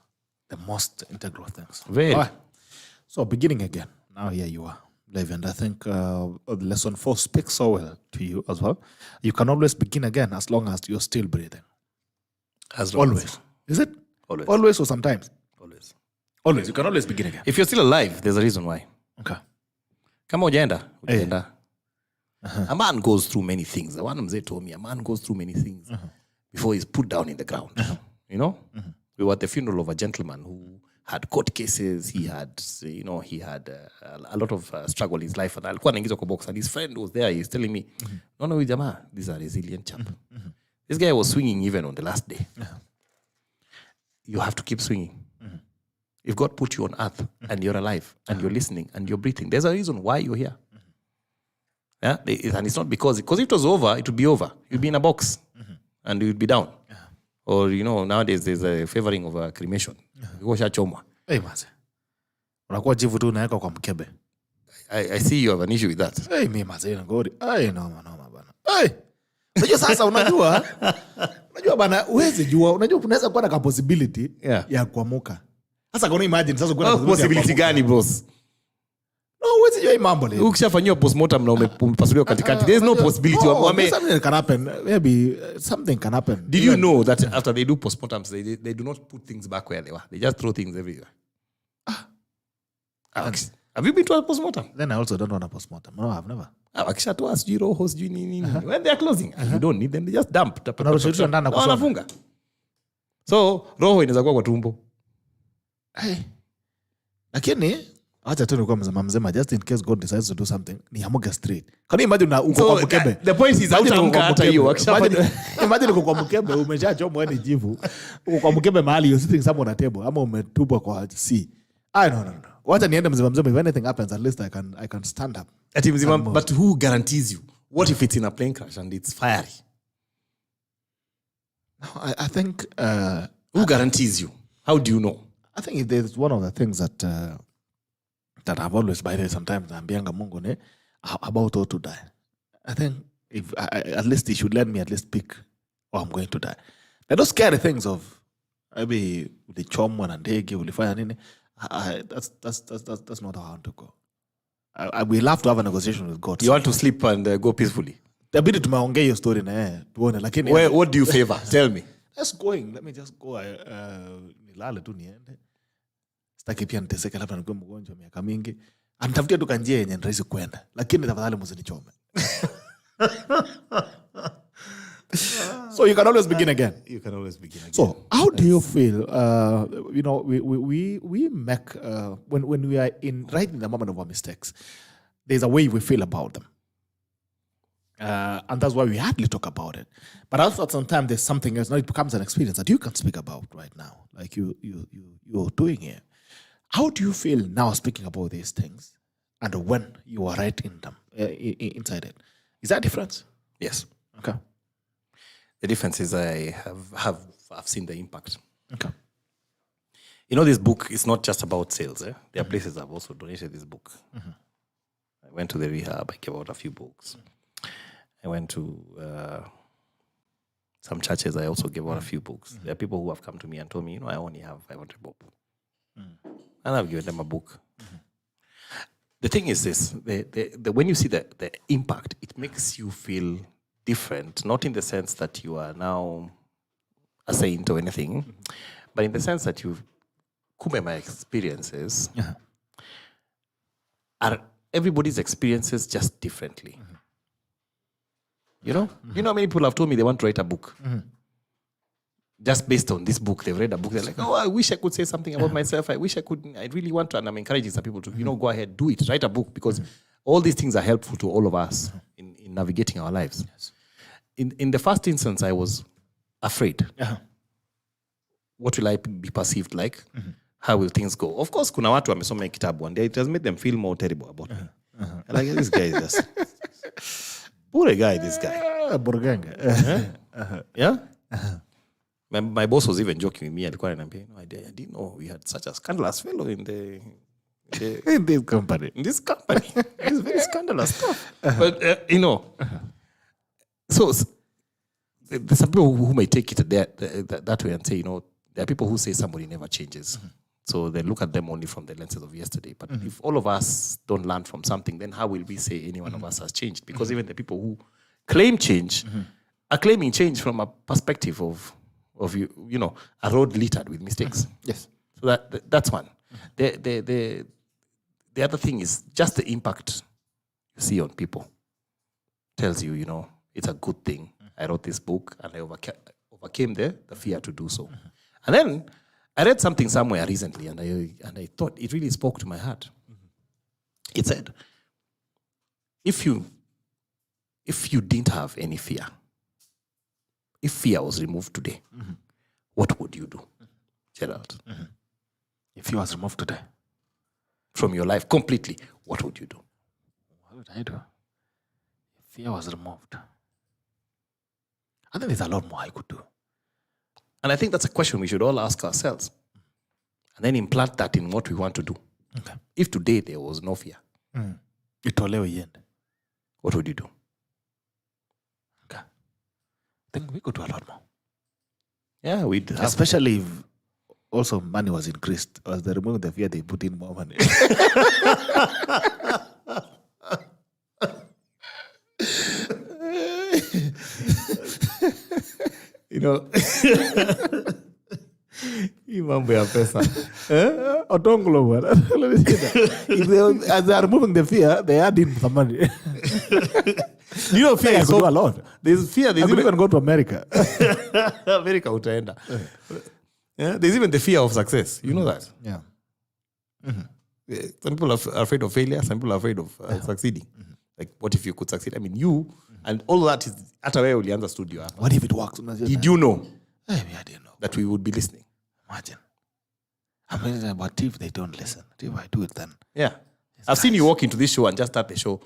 A: the most integral things.
B: Very.
A: All right. So beginning again. Now here you are, Levi, and I think lesson 4 speaks so well to you as well. You can always begin again as long as you're still breathing.
B: As long
A: Always. Is it?
B: Always.
A: Always or sometimes?
B: Always.
A: Always. You can always begin again.
B: If you're still alive, there's a reason why.
A: Okay.
B: Kama ujaenda. A man goes through many things. One mzee told me, a man goes through many things before he's put down in the ground. You know? We were at the funeral of a gentleman who had court cases. He had, he had a lot of struggle in his life. And alikuwa anaingizwa kwa box. And his friend was there. He's telling me, no, jamaa, this is a resilient chap. This guy was swinging even on the last day. You have to keep swinging. If God put you on earth and you're alive and you're listening and you're breathing, there's a reason why you're here. Yeah? And it's not because if it was over, it would be over. You'd be in a box and you'd be down. Or, nowadays there's a favoring of a cremation.
A: Hey, maze. Unakuwa jivu tu unaweka kwa mkebe.
B: I see you have an issue with that.
A: Hey, mimi maze ngori. Hey, noma bana. Hey. Unajua sasa unajua bana uweze jua, unajua unaweza kuwa na possibility ya kuamuka. Sasa kwa imagine sasa kuna
B: possibility gani boss?
A: No, uweze jua mambo leo.
B: Ukishafanywa postmortem na umepasuliwa katikati. There's no possibility.
A: Something can happen. Maybe something can happen.
B: Did you know that after they do postmortems, they do not put things back where they were? They just throw things everywhere. Have you been to a postmortem?
A: Then I also don't want a postmortem. No, I've never.
B: Wakishatoa sijui roho sijui nini. When they are closing, you don't need them. They just dump.
A: Wanafunga.
B: So, roho inaweza kuwa kwa tumbo.
A: Hey. Lakini acha tu nikuwa mzema just in case God decides to do something ni hamuke straight. Can you imagine uko kwa mkebe?
B: The point is hautamka hata hiyo.
A: Imagine uko kwa mkebe umeshachomwa ni jivu. Uko kwa mkebe mahali you're sitting somewhere on a table ama umetupwa kwa sea. No. Wacha niende mzima if anything happens at least I can stand up.
B: Ati mzima, but who guarantees you? What if it's in a plane crash and it's fiery?
A: No, I think
B: who guarantees you? How do you know?
A: I think there's one of the things that I've always by there sometimes naambianga Mungu ne about all to die. I think if at least he should let me at least pick I'm going to die. There are those scary things of maybe ulichomwa na ndege ulifanya nini. That's not how I want to go. We love to have a negotiation with God.
B: You want to sleep and go peacefully.
A: Tabidi tumeongea hiyo story na yeye tuone lakini
B: what do you favor? Tell me.
A: Let me just go nilale tu niende. Sitaki pia niteseke labda nikuwe mgonjwa miaka mingi. Anitafutia tu kanjia yenye ni rahisi kwenda. Lakini tafadhali msinichome. So you can always begin again.
B: You can always begin again.
A: So how do you feel? We make when we are right in the moment of our mistakes, there's a way we feel about them, and that's why we hardly talk about it. But also at some time, there's something else. Now it becomes an experience that you can speak about right now, like you're doing here. How do you feel now speaking about these things, and when you are right in them, inside it? Is that a difference?
B: Yes.
A: Okay.
B: The difference is I have seen the impact.
A: Okay.
B: This book is not just about sales. There are places I've also donated this book. I went to the rehab. I gave out a few books. I went to some churches. I also gave out a few books. There are people who have come to me and told me, I only have 500 bob. And I've given them a book. The thing is this, when you see the impact, it makes you feel different, not in the sense that you are now a saint or anything, but in the sense that my experiences are everybody's experiences just differently. You know how many people have told me they want to write a book just based on this book. They've read a book, they're like, I wish I could say something about myself. I really want to, and I'm encouraging some people to go ahead, do it, write a book, because all these things are helpful to all of us in navigating our lives.
A: Yes.
B: In the first instance, I was afraid. What will I be perceived like? How will things go? Of course, kuna watu wamesoma kitabu and it has made them feel more terrible about me. Like, this guy is just poor guy, this guy. Yeah? My boss was even joking with me. Alikuwa ananiambia, I didn't know we had such a scandalous fellow in
A: this company.
B: In this company. It's very scandalous stuff. But, so there's some people who may take it that way and say, there are people who say somebody never changes. So they look at them only from the lenses of yesterday. But if all of us don't learn from something, then how will we say any one of us has changed? Because even the people who claim change are claiming change from a perspective of a road littered with mistakes.
A: Yes.
B: So that's one. The other thing is just the impact you see on people tells you, it's a good thing. I wrote this book and I overcame the fear to do so. And then I read something somewhere recently and I thought it really spoke to my heart. It said, if you didn't have any fear, if fear was removed today, what would you do, Gerald?
A: If fear was removed today
B: from your life completely, what would you do?
A: What would I do? If fear was removed, I think there's a lot more I could do.
B: And I think that's a question we should all ask ourselves. And then implant that in what we want to do.
A: Okay.
B: If today there was no fear, what would you do?
A: Okay. I think we could do a lot more.
B: Yeah, we'd have.
A: Especially if also money was increased. As they remove the fear, they put in more money.
B: Hii mambo ya pesa.
A: Otongolo bwana. As they are removing the fear, they add in some money.
B: Fear is
A: do a lot.
B: There's fear.
A: I could even go to America.
B: America utaenda. Yeah, there's even the fear of success. You know that?
A: Yeah.
B: Some people are afraid of failure. Some people are afraid of succeeding. Like, what if you could succeed? I mean, you and all that is at a way we understood you.
A: What if it works?
B: Did you know
A: I didn't know
B: that we would be listening?
A: Imagine. I mean, what if they don't listen? If I do it then?
B: Yeah. I've seen you walk into this show and just start the show.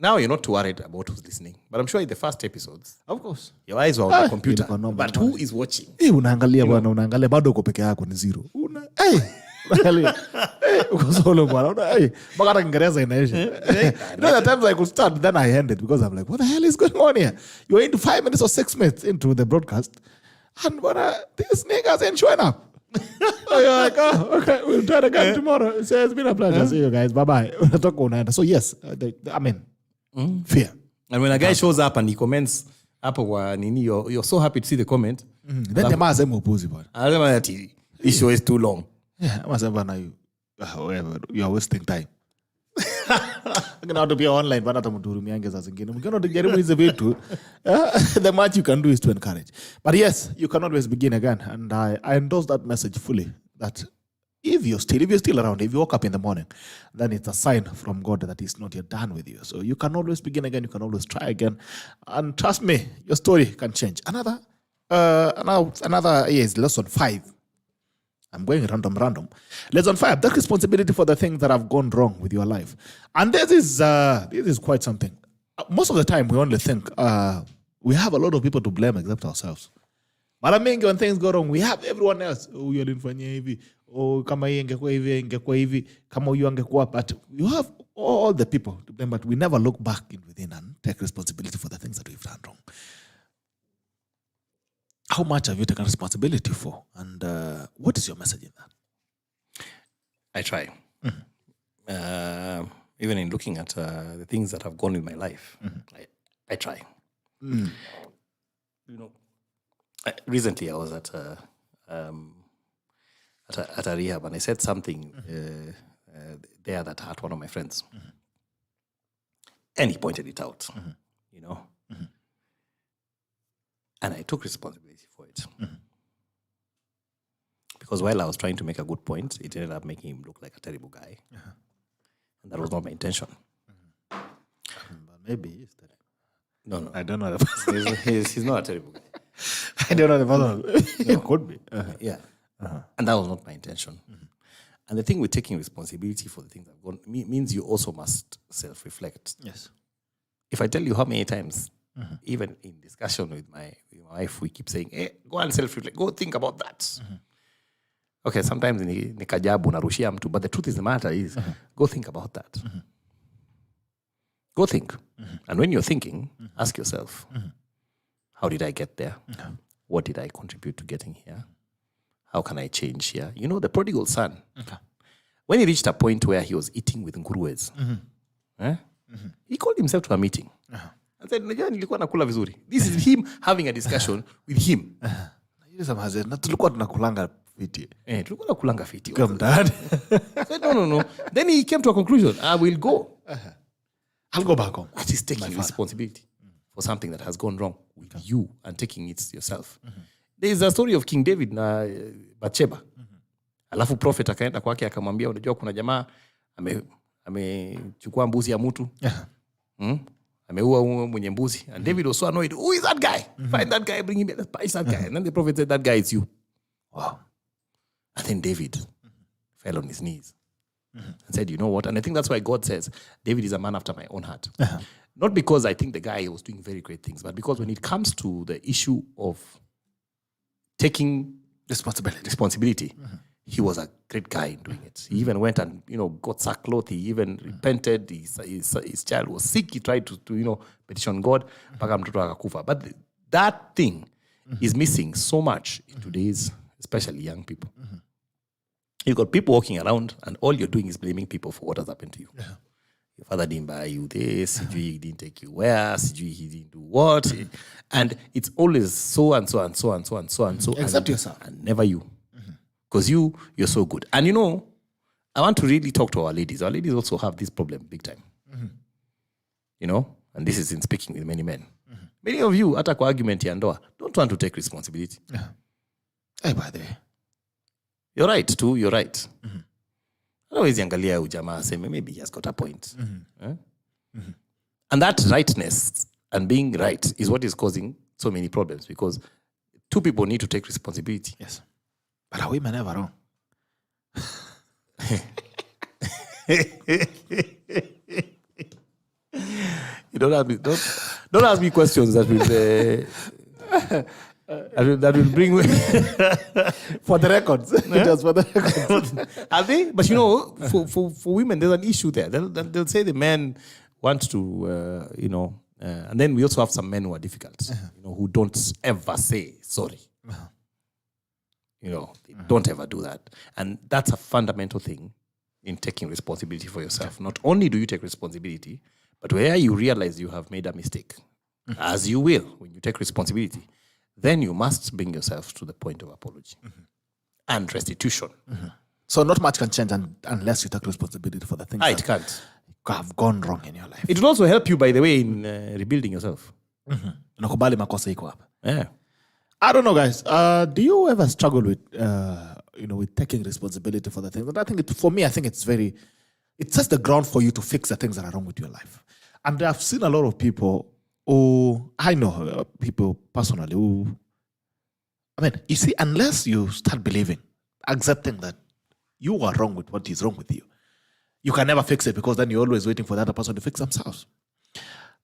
B: Now you're not too worried about who's listening. But I'm sure in the first episodes,
A: Of course.
B: your eyes were on the computer.
A: ilikuwa
B: But who is watching?
A: Unaangalia bwana, unaangalia bado uko peke yako ni zero. Unaangalia. Uko solo bwana. Mpaka hata Kiingereza inaisha. The times I could start, then I ended because I'm like, what the hell is going on here? You're into 5 minutes or 6 minutes into the broadcast. And these niggas ain't showing up. So you're like, okay, we'll try it again tomorrow. So it's been a pleasure. See you guys. Bye-bye. So yes, I mean, fear.
B: And when a guy shows up and he comments, you're so happy to see the comment.
A: Then the man says,
B: Anasema ati, this show is too long.
A: Yeah, I must have you're wasting time. To be online, but not the much you can do is to encourage. But yes, you can always begin again. And I endorse that message fully. That if you're still around, if you woke up in the morning, then it's a sign from God that He's not yet done with you. So you can always begin again. You can always try again. And trust me, your story can change. Another is lesson 5. I'm going random. Lesson 5, take responsibility for the things that have gone wrong with your life. And this is quite something. Most of the time, we only think we have a lot of people to blame except ourselves. But I mean, when things go wrong, we have everyone else. Oh, you didn't find hivi. Oh, kama hii ingekuwa hivi. Kama huyu angekuwa. But you have all the people to blame, but we never look back within and take responsibility for the things that we've done wrong. How much have you taken responsibility for? And what is your message in that?
B: I try. Even in looking at the things that have gone in my life, I try. Recently I was at a rehab and I said something there that hurt one of my friends. And he pointed it out, And I took responsibility for it. Because while I was trying to make a good point, it ended up making him look like a terrible guy. And that was not my intention.
A: But maybe he's terrible.
B: No.
A: I don't know the person.
B: He's not a terrible guy.
A: I don't know the person. It could be.
B: Yeah. And that was not my intention. And the thing with taking responsibility for the things that have gone means you also must self-reflect.
A: Yes.
B: If I tell you how many times, even in discussion with my wife, we keep saying, hey, go and self-reflect. Go think about that. Okay, sometimes ni kajabu narushia mtu, but the truth is the matter is, go think about that. Go think. And when you're thinking, ask yourself, How did I get there? What did I contribute to getting here? How can I change here? You know, the prodigal son, when he reached a point where he was eating with nguruwes, he called himself to a meeting and said, nilikuwa nakula vizuri. This is him having a discussion with him.
A: Tulikuwa tunakulanga fiti.
B: Tulikuwa nakulanga fiti.
A: Said,
B: no. Then he came to a conclusion. I will go.
A: I'll go back home.
B: What is taking responsibility for something that has gone wrong with you and taking it yourself? There is a story of King David na Bathsheba. Alafu prophet akaenda kwake akamwambia, unajua kuna jamaa amechukua mbuzi ya mtu. Ameua mwenye mbuzi. And David was so annoyed. Who is that guy? Find that guy, bring him here. Let's that guy. And then the prophet said, that guy is you.
A: Wow.
B: And then David fell on his knees and said, you know what? And I think that's why God says, David is a man after my own heart. Not because I think the guy was doing very great things, but because when it comes to the issue of taking responsibility, he was a great guy in doing it. He even went and, got sackcloth. He even repented. His child was sick. He tried to petition God. But that thing is missing so much in today's, especially young people. You've got people walking around and all you're doing is blaming people for what has happened to you. Your father didn't buy you this, he didn't take you where, he didn't do what. And it's always so and so and so and so and so and so.
A: Except yourself.
B: And never you. Because you're so good. And I want to really talk to our ladies. Our ladies also have this problem big time. And this is in speaking with many men. Many of you, hata kwa argument ya ndoa, don't want to take responsibility.
A: Hey, by the way.
B: You're right too, you're right. Otherwise, yangalia ujamaa seme, maybe he has got a point. And that rightness and being right is what is causing so many problems, because two people need to take responsibility.
A: Yes. But are women ever wrong?
B: You don't ask me questions that will that will bring
A: for the records. Just for the records.
B: Are they? But for women, there's an issue there. They'll say the men want to, and then we also have some men who are difficult, who don't ever say sorry. They don't ever do that. And that's a fundamental thing in taking responsibility for yourself. Not only do you take responsibility, but where you realize you have made a mistake, as you will when you take responsibility, then you must bring yourself to the point of apology and restitution.
A: So not much can change unless you take responsibility for the things
B: it can't
A: have gone wrong in your life.
B: It will also help you, by the way, in rebuilding yourself.
A: Nakubali makosa iko hapa.
B: Yeah.
A: I don't know, guys. Do you ever struggle with, with taking responsibility for the things? And I think for me, I think it sets the ground for you to fix the things that are wrong with your life. And I've seen a lot of people who, I know people personally who, you see, unless you start believing, accepting that you are wrong with what is wrong with you, you can never fix it, because then you're always waiting for the other person to fix themselves.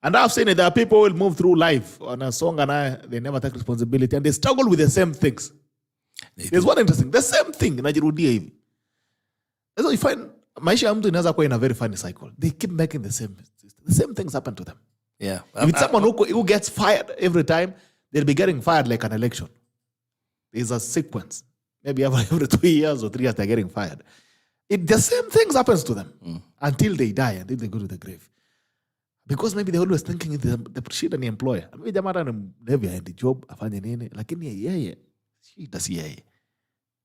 A: And I've seen it. There are people who will move through life on a song and they never take responsibility and they struggle with the same things. There's one interesting. The same thing. So you find maisha ya mtu inaweza kuwa in a very funny cycle. They keep making the same things happen to them.
B: Yeah.
A: If it's someone who gets fired every time, they'll be getting fired like an election. There's a sequence. Maybe every 2 years or 3 years they're getting fired. The same things happens to them until they die, until they go to the grave. Because maybe they're always thinking the shida ni employer. Maybe jamaa ni levi aendi job, afanye nini, lakini yeye, shida si yeye.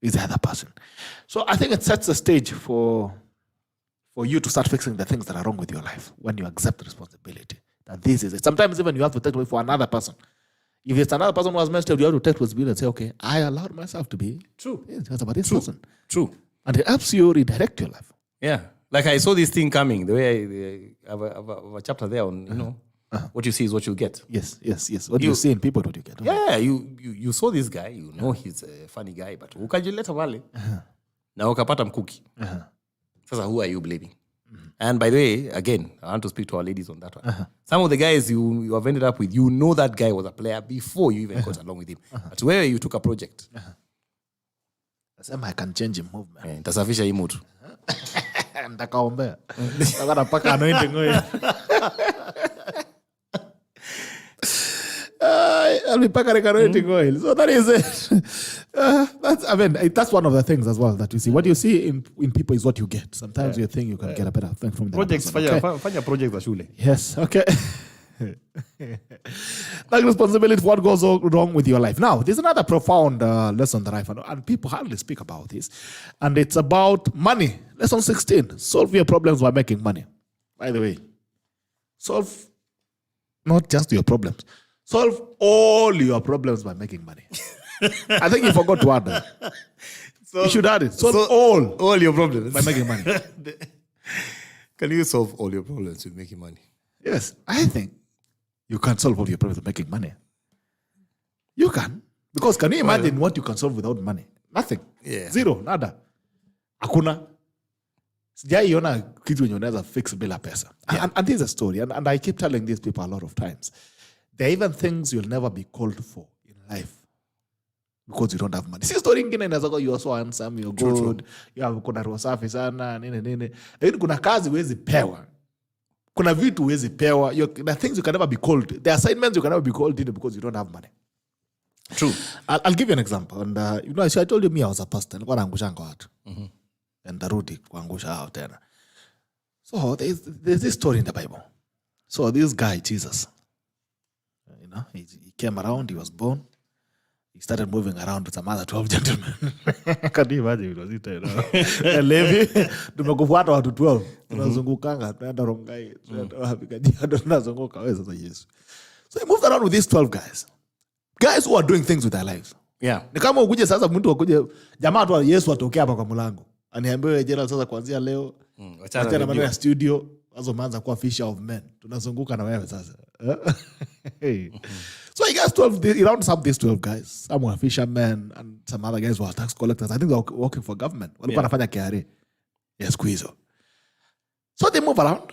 A: Is the other person. So I think it sets the stage for you to start fixing the things that are wrong with your life when you accept responsibility. That this is it. Sometimes even you have to take it for another person. If it's another person who has messed up, you have to take responsibility and say, okay, I allowed myself to be.
B: True.
A: It's about this person.
B: True.
A: And it helps you redirect your life.
B: Yeah. Like I saw this thing coming, the way I have a chapter there on, what you see is what you get.
A: Yes. What you see in people, what you get.
B: Yeah, you saw this guy, he's a funny guy, but ukajileta wale, na ukapata mkuki. Sasa who are you blaming? And by the way, again, I want to speak to our ladies on that one. Some of the guys you have ended up with, that guy was a player before you even got along with him. But where you took a project.
A: I can change him movement.
B: Tasafisha hii mtu.
A: Ndakaombea. Nataka paka anointing wewe. I'll be packing oil. So that is it. That's one of the things as well that you see. What you see in people is what you get. Sometimes you think you can get a better thing from the
B: projects. Fanya projects za shule.
A: Yes. Okay. Take responsibility for what goes wrong with your life. Now, there's another profound lesson that I found, and people hardly speak about this, and it's about money. Lesson 16: solve your problems by making money. By the way, solve not just your problems, solve all your problems by making money. I think you forgot to add that. You should add it. Solve
B: all your problems
A: by making money.
B: Can you solve all your problems with making money?
A: Yes, I think you can solve all your problems with making money. You can. Because can you imagine what you can solve without money? Nothing.
B: Yeah.
A: Zero. Nada. Hakuna. Sijaiona kitu yenye unaweza fix bila pesa. And this is a story. And I keep telling these people a lot of times. There are even things you'll never be called for in life because you don't have money. Si story ingine inaweza kuwa you are so handsome, you're good, you have kuna roho safi sana, nini. Lakini kuna kazi huwezi pewa. Kuna vitu huwezi pewa. The things you can never be called. The assignments you can never be called in because you don't have money.
B: True.
A: I'll give you an example. And I told you I was a pastor. Nilikuwa naangushanga watu. And darudi kuangusha hao tena. So there's this story in the Bible. So this guy, Jesus, he came around, he was born. He started moving around with some other 12 gentlemen. Can you imagine? It was it, Levi, tumekufuata watu 12. Tunazungukanga, tunaenda Rongai, tunaenda wapi Kajiado, tunazunguka wewe sasa Yesu. So he moved around with these 12 guys. Guys who are doing things with their lives.
B: Yeah.
A: Ni kama ukuje sasa mtu akuje jamaa tu Yesu atokea hapa kwa mlango. Aniambiwe Gerald sasa kuanzia leo. Acha na maneno ya studio, wazo manza kuwa fisher of men. Tunazunguka na wewe sasa. Hey. So he gets 12, he rounds up these 12 guys. Some were fishermen and some other guys were tax collectors. I think they were working for government. Walikuwa wanafanya KRA. Yes, quizo. So they move around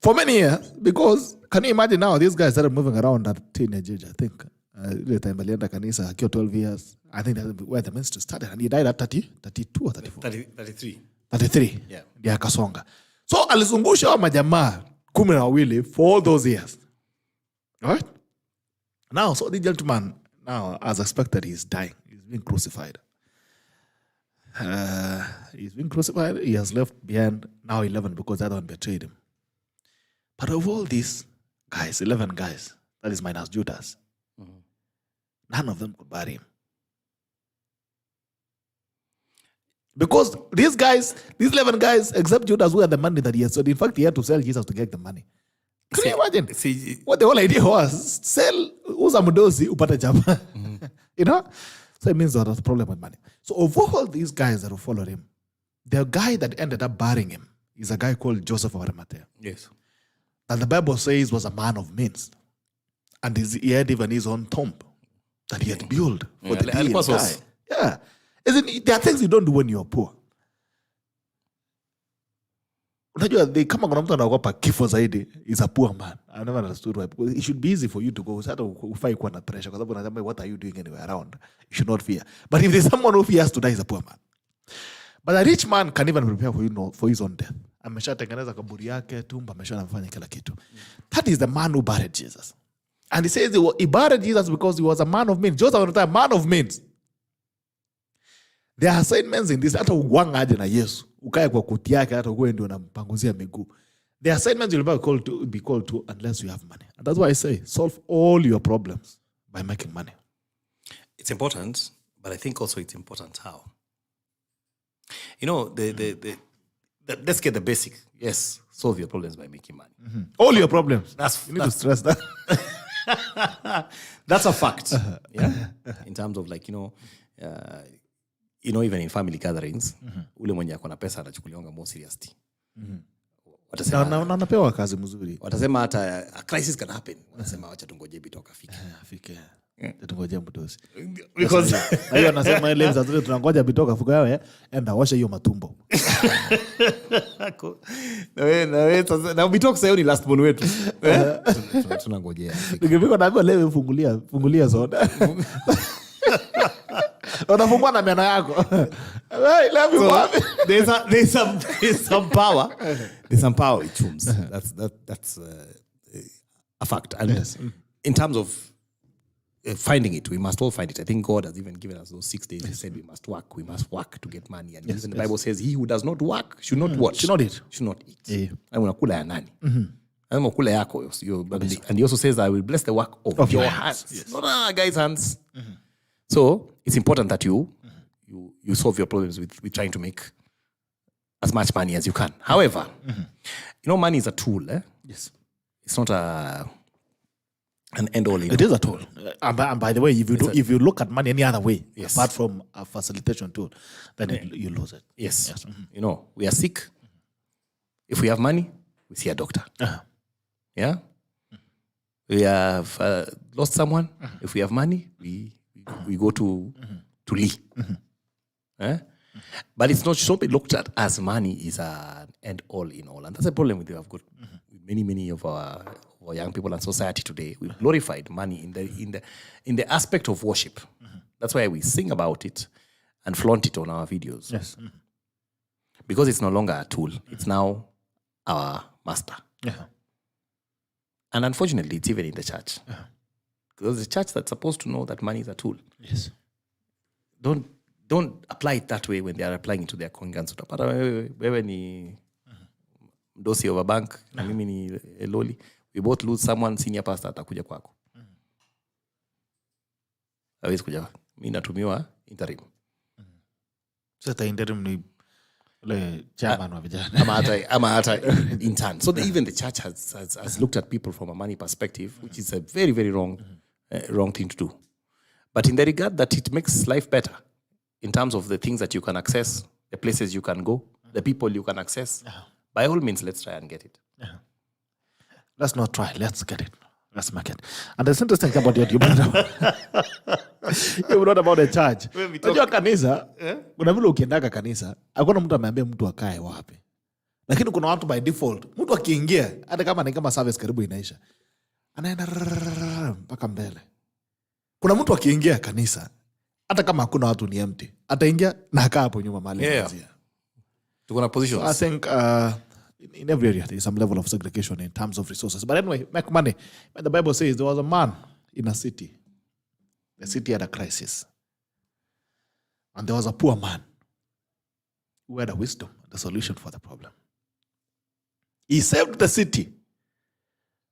A: for many years because can you imagine now these guys started moving around at teenage age, I think. Ile time alienda kanisa akiwa 12 years. I think that's where the ministry started and he died at 32 or 34. 33.
B: Yeah.
A: Ndio akasonga. So alizungusha wa majamaa 12 for all those years. Right? Now, so the gentleman, now, as expected, he's dying. He's being crucified. He's been crucified. He has left behind now 11 because the other one betrayed him. But of all these guys, 11 guys, that is minus Judas, none of them could bury him. Because these guys, these 11 guys, except Judas, who had the money that he had. So in fact, he had to sell Jesus to get the money. Can you imagine? What the whole idea was, sell uza mudozi upate chapa. You know? So it means there was a problem with money. So of all these guys that followed him, the guy that ended up burying him is a guy called Joseph of Arimathea.
B: Yes.
A: And the Bible says was a man of means. And he had even his own tomb that he had built for the day he died. Yeah. There are things you don't do when you're poor. Unajua, they kama kuna mtu anaogopa kifo zaidi is a poor man. I never understood why. Because it should be easy for you to go. Hata ufai kuwa na pressure. Kwa sababu unasema, what are you doing anywhere around? You should not fear. But if there's someone who fears to die, is a poor man. But a rich man can even prepare for his own death. Ameshatengeneza kaburi yake, tumba, ameshanafanya kila kitu. That is the man who buried Jesus. And he says he buried Jesus because he was a man of means. Joseph was a man of means. There are assignments in this. Hata uwanga aje na Yesu. Ukae kwa kuti yake hata uwe ndio unampanguzia miguu. There are assignments you'll be called to unless you have money. And that's why I say solve all your problems by making money.
B: It's important, but I think also it's important how. You know, let's get the basic. Yes, solve your problems by making money.
A: Mm-hmm. All your problems.
B: You
A: need to stress that.
B: That's a fact. Yeah. In terms of like, even in family gatherings, ule mwenye akona pesa anachukuliwa more seriously.
A: Watasema anapewa kazi mzuri.
B: Watasema hata a crisis can happen. Watasema acha tungoje bitoka afike.
A: Tungoje mdosi.
B: Because
A: hiyo anasema ile mzazi tunangoja bitoka fuka yao enda washa hiyo matumbo.
B: Na bitoka sasa ni last born wetu. Tunangojea.
A: Nikifika naambia leo fungulia soda. Unafungua na meno yako. Hey, let me so,
B: there's some power. There's some power in tombs. That's a fact. And yes. In terms of finding it. We must all find it. I think God has even given us those 6 days. He said we must work. We must work to get money. And even the Bible says, he who does not work should not watch.
A: Should not eat.
B: Should not eat.
A: Yeah.
B: And unakula ya nani? And he also says, I will bless the work of your hands. Yes. Not our guys' hands. So it's important that you solve your problems with trying to make as much money as you can. However, money is a tool.
A: Yes.
B: It's not an end all.
A: It is a tool. And by the way, if you look at money any other way, apart from a facilitation tool, then you lose it.
B: Yes. We are sick. If we have money, we see a doctor. Yeah. We have lost someone. If we have money, we go to Lee. But it's not should be looked at as money is an end all in all, and that's a problem we have got with many of our young people and society today. We've glorified money in the aspect of worship. That's why we sing about it and flaunt it on our videos.
A: Yes.
B: Because it's no longer a tool; it's now our master. And unfortunately, it's even in the church. Because the church that's supposed to know that money is a tool.
A: Yes.
B: Don't apply it that way when they are applying it to their congregants. Utapata wewe ni mdosi of a bank na mimi ni loli. We both lose someone, senior pastor atakuja kwako. Hawezi kuja. Mimi natumiwa interim.
A: Sasa interim ni le chairman wa vijana.
B: Ama hata intern. So even the church has looked at people from a money perspective, which is a very, very wrong thing to do. But in the regard that it makes life better, in terms of the things that you can access, the places you can go, the people you can access, by all means, let's try and get it.
A: Let's not try. Let's get it. Let's make it. And there's interesting thing about you brought about the church. Unajua kanisa, kuna vile ukiendaga kanisa, hakuna mtu ameambia mtu akae wapi. Lakini kuna watu by default, mtu akiingia, hata kama ni kama service karibu inaisha, anaenda mpaka mbele. Kuna mtu akiingia kanisa, hata kama hakuna watu ni empty, ataingia na akaa hapo nyuma mahali.
B: Tuko na positions.
A: So I think in every area there is some level of segregation in terms of resources. But anyway, make money. When the Bible says there was a man in a city. The city had a crisis. And there was a poor man who had a wisdom, the solution for the problem. He saved the city.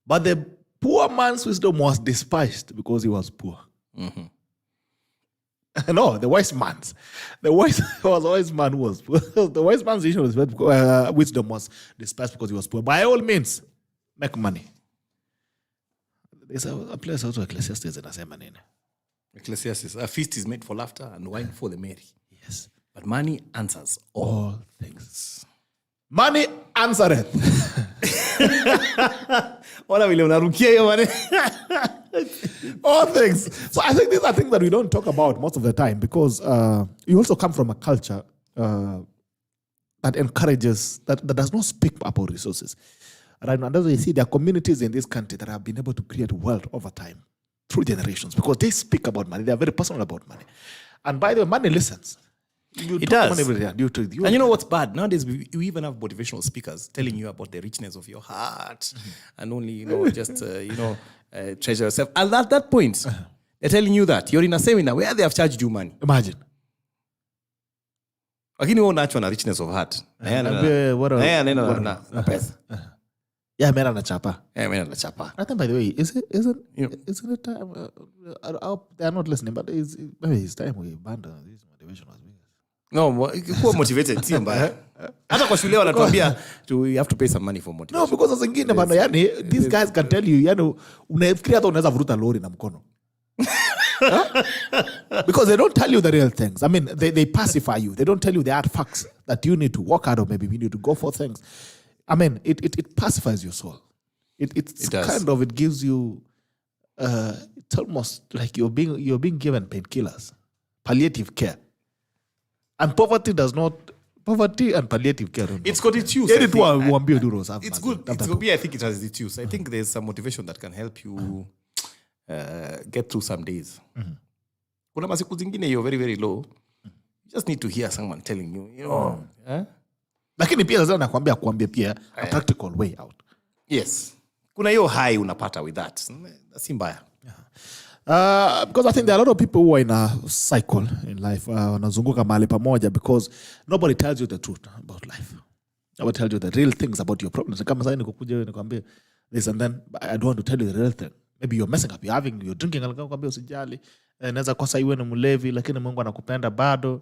A: But the poor man's wisdom was despised because he was poor. No, the wise man's. The wise man was poor. The wise man's wisdom was despised because he was poor. By all means, make money. There's a place also, Ecclesiastes, inasema nini?
B: Ecclesiastes, a feast is made for laughter and wine for the merry.
A: Yes.
B: But money answers all things.
A: Money answereth.
B: Wala vile unarukia hiyo money.
A: All things. So I think these are things that we don't talk about most of the time because you also come from a culture that encourages, that does not speak about resources. And as you see, there are communities in this country that have been able to create wealth over time through generations because they speak about money. They are very personal about money. And by the way, money listens.
B: It does.
A: And
B: you know what's bad? Nowadays, we even have motivational speakers telling you about the richness of your heart and only, just, treasure yourself. And at that point, they're telling you that you're in a seminar where they have charged you money.
A: Imagine.
B: Lakini wewe unaachwa na richness of heart.
A: Yeah, mera na chapa.
B: I
A: think, by the way, isn't it time? They are not listening, but maybe it's time we abandon these motivational speakers.
B: No, kuwa motivated si mbaya. Hata kwa shule wanatuambia you have to pay some money for motivation.
A: No, because zingine bana, yani these guys can tell you, yani unafikiria hata unaweza vuruta lori na mkono. Because they don't tell you the real things. I mean, they pacify you. They don't tell you the hard facts that you need to work hard or maybe you need to go for things. I mean, it pacifies your soul. It gives you it's almost like you're being given painkillers, palliative care. And poverty and palliative care.
B: It's got its use.
A: It's
B: good. I think it has its use. I think there's some motivation that can help you get through some days. Kuna masiku zingine you're very, very low. You just need to hear someone telling you,
A: Lakini pia lazima nakwambia pia a practical way out.
B: Yes. Kuna hiyo high unapata with that. Si mbaya.
A: Because I think there are a lot of people who are in a cycle in life. Wanazunguka mahali pamoja because nobody tells you the truth about life. Nobody tells you the real things about your problems. Kama sasa nikukuja wewe nikwambie this and then I don't want to tell you the real thing. Maybe you're messing up, you're drinking, nikwambia usijali. Naweza kosa iwe ni mlevi lakini Mungu anakupenda bado.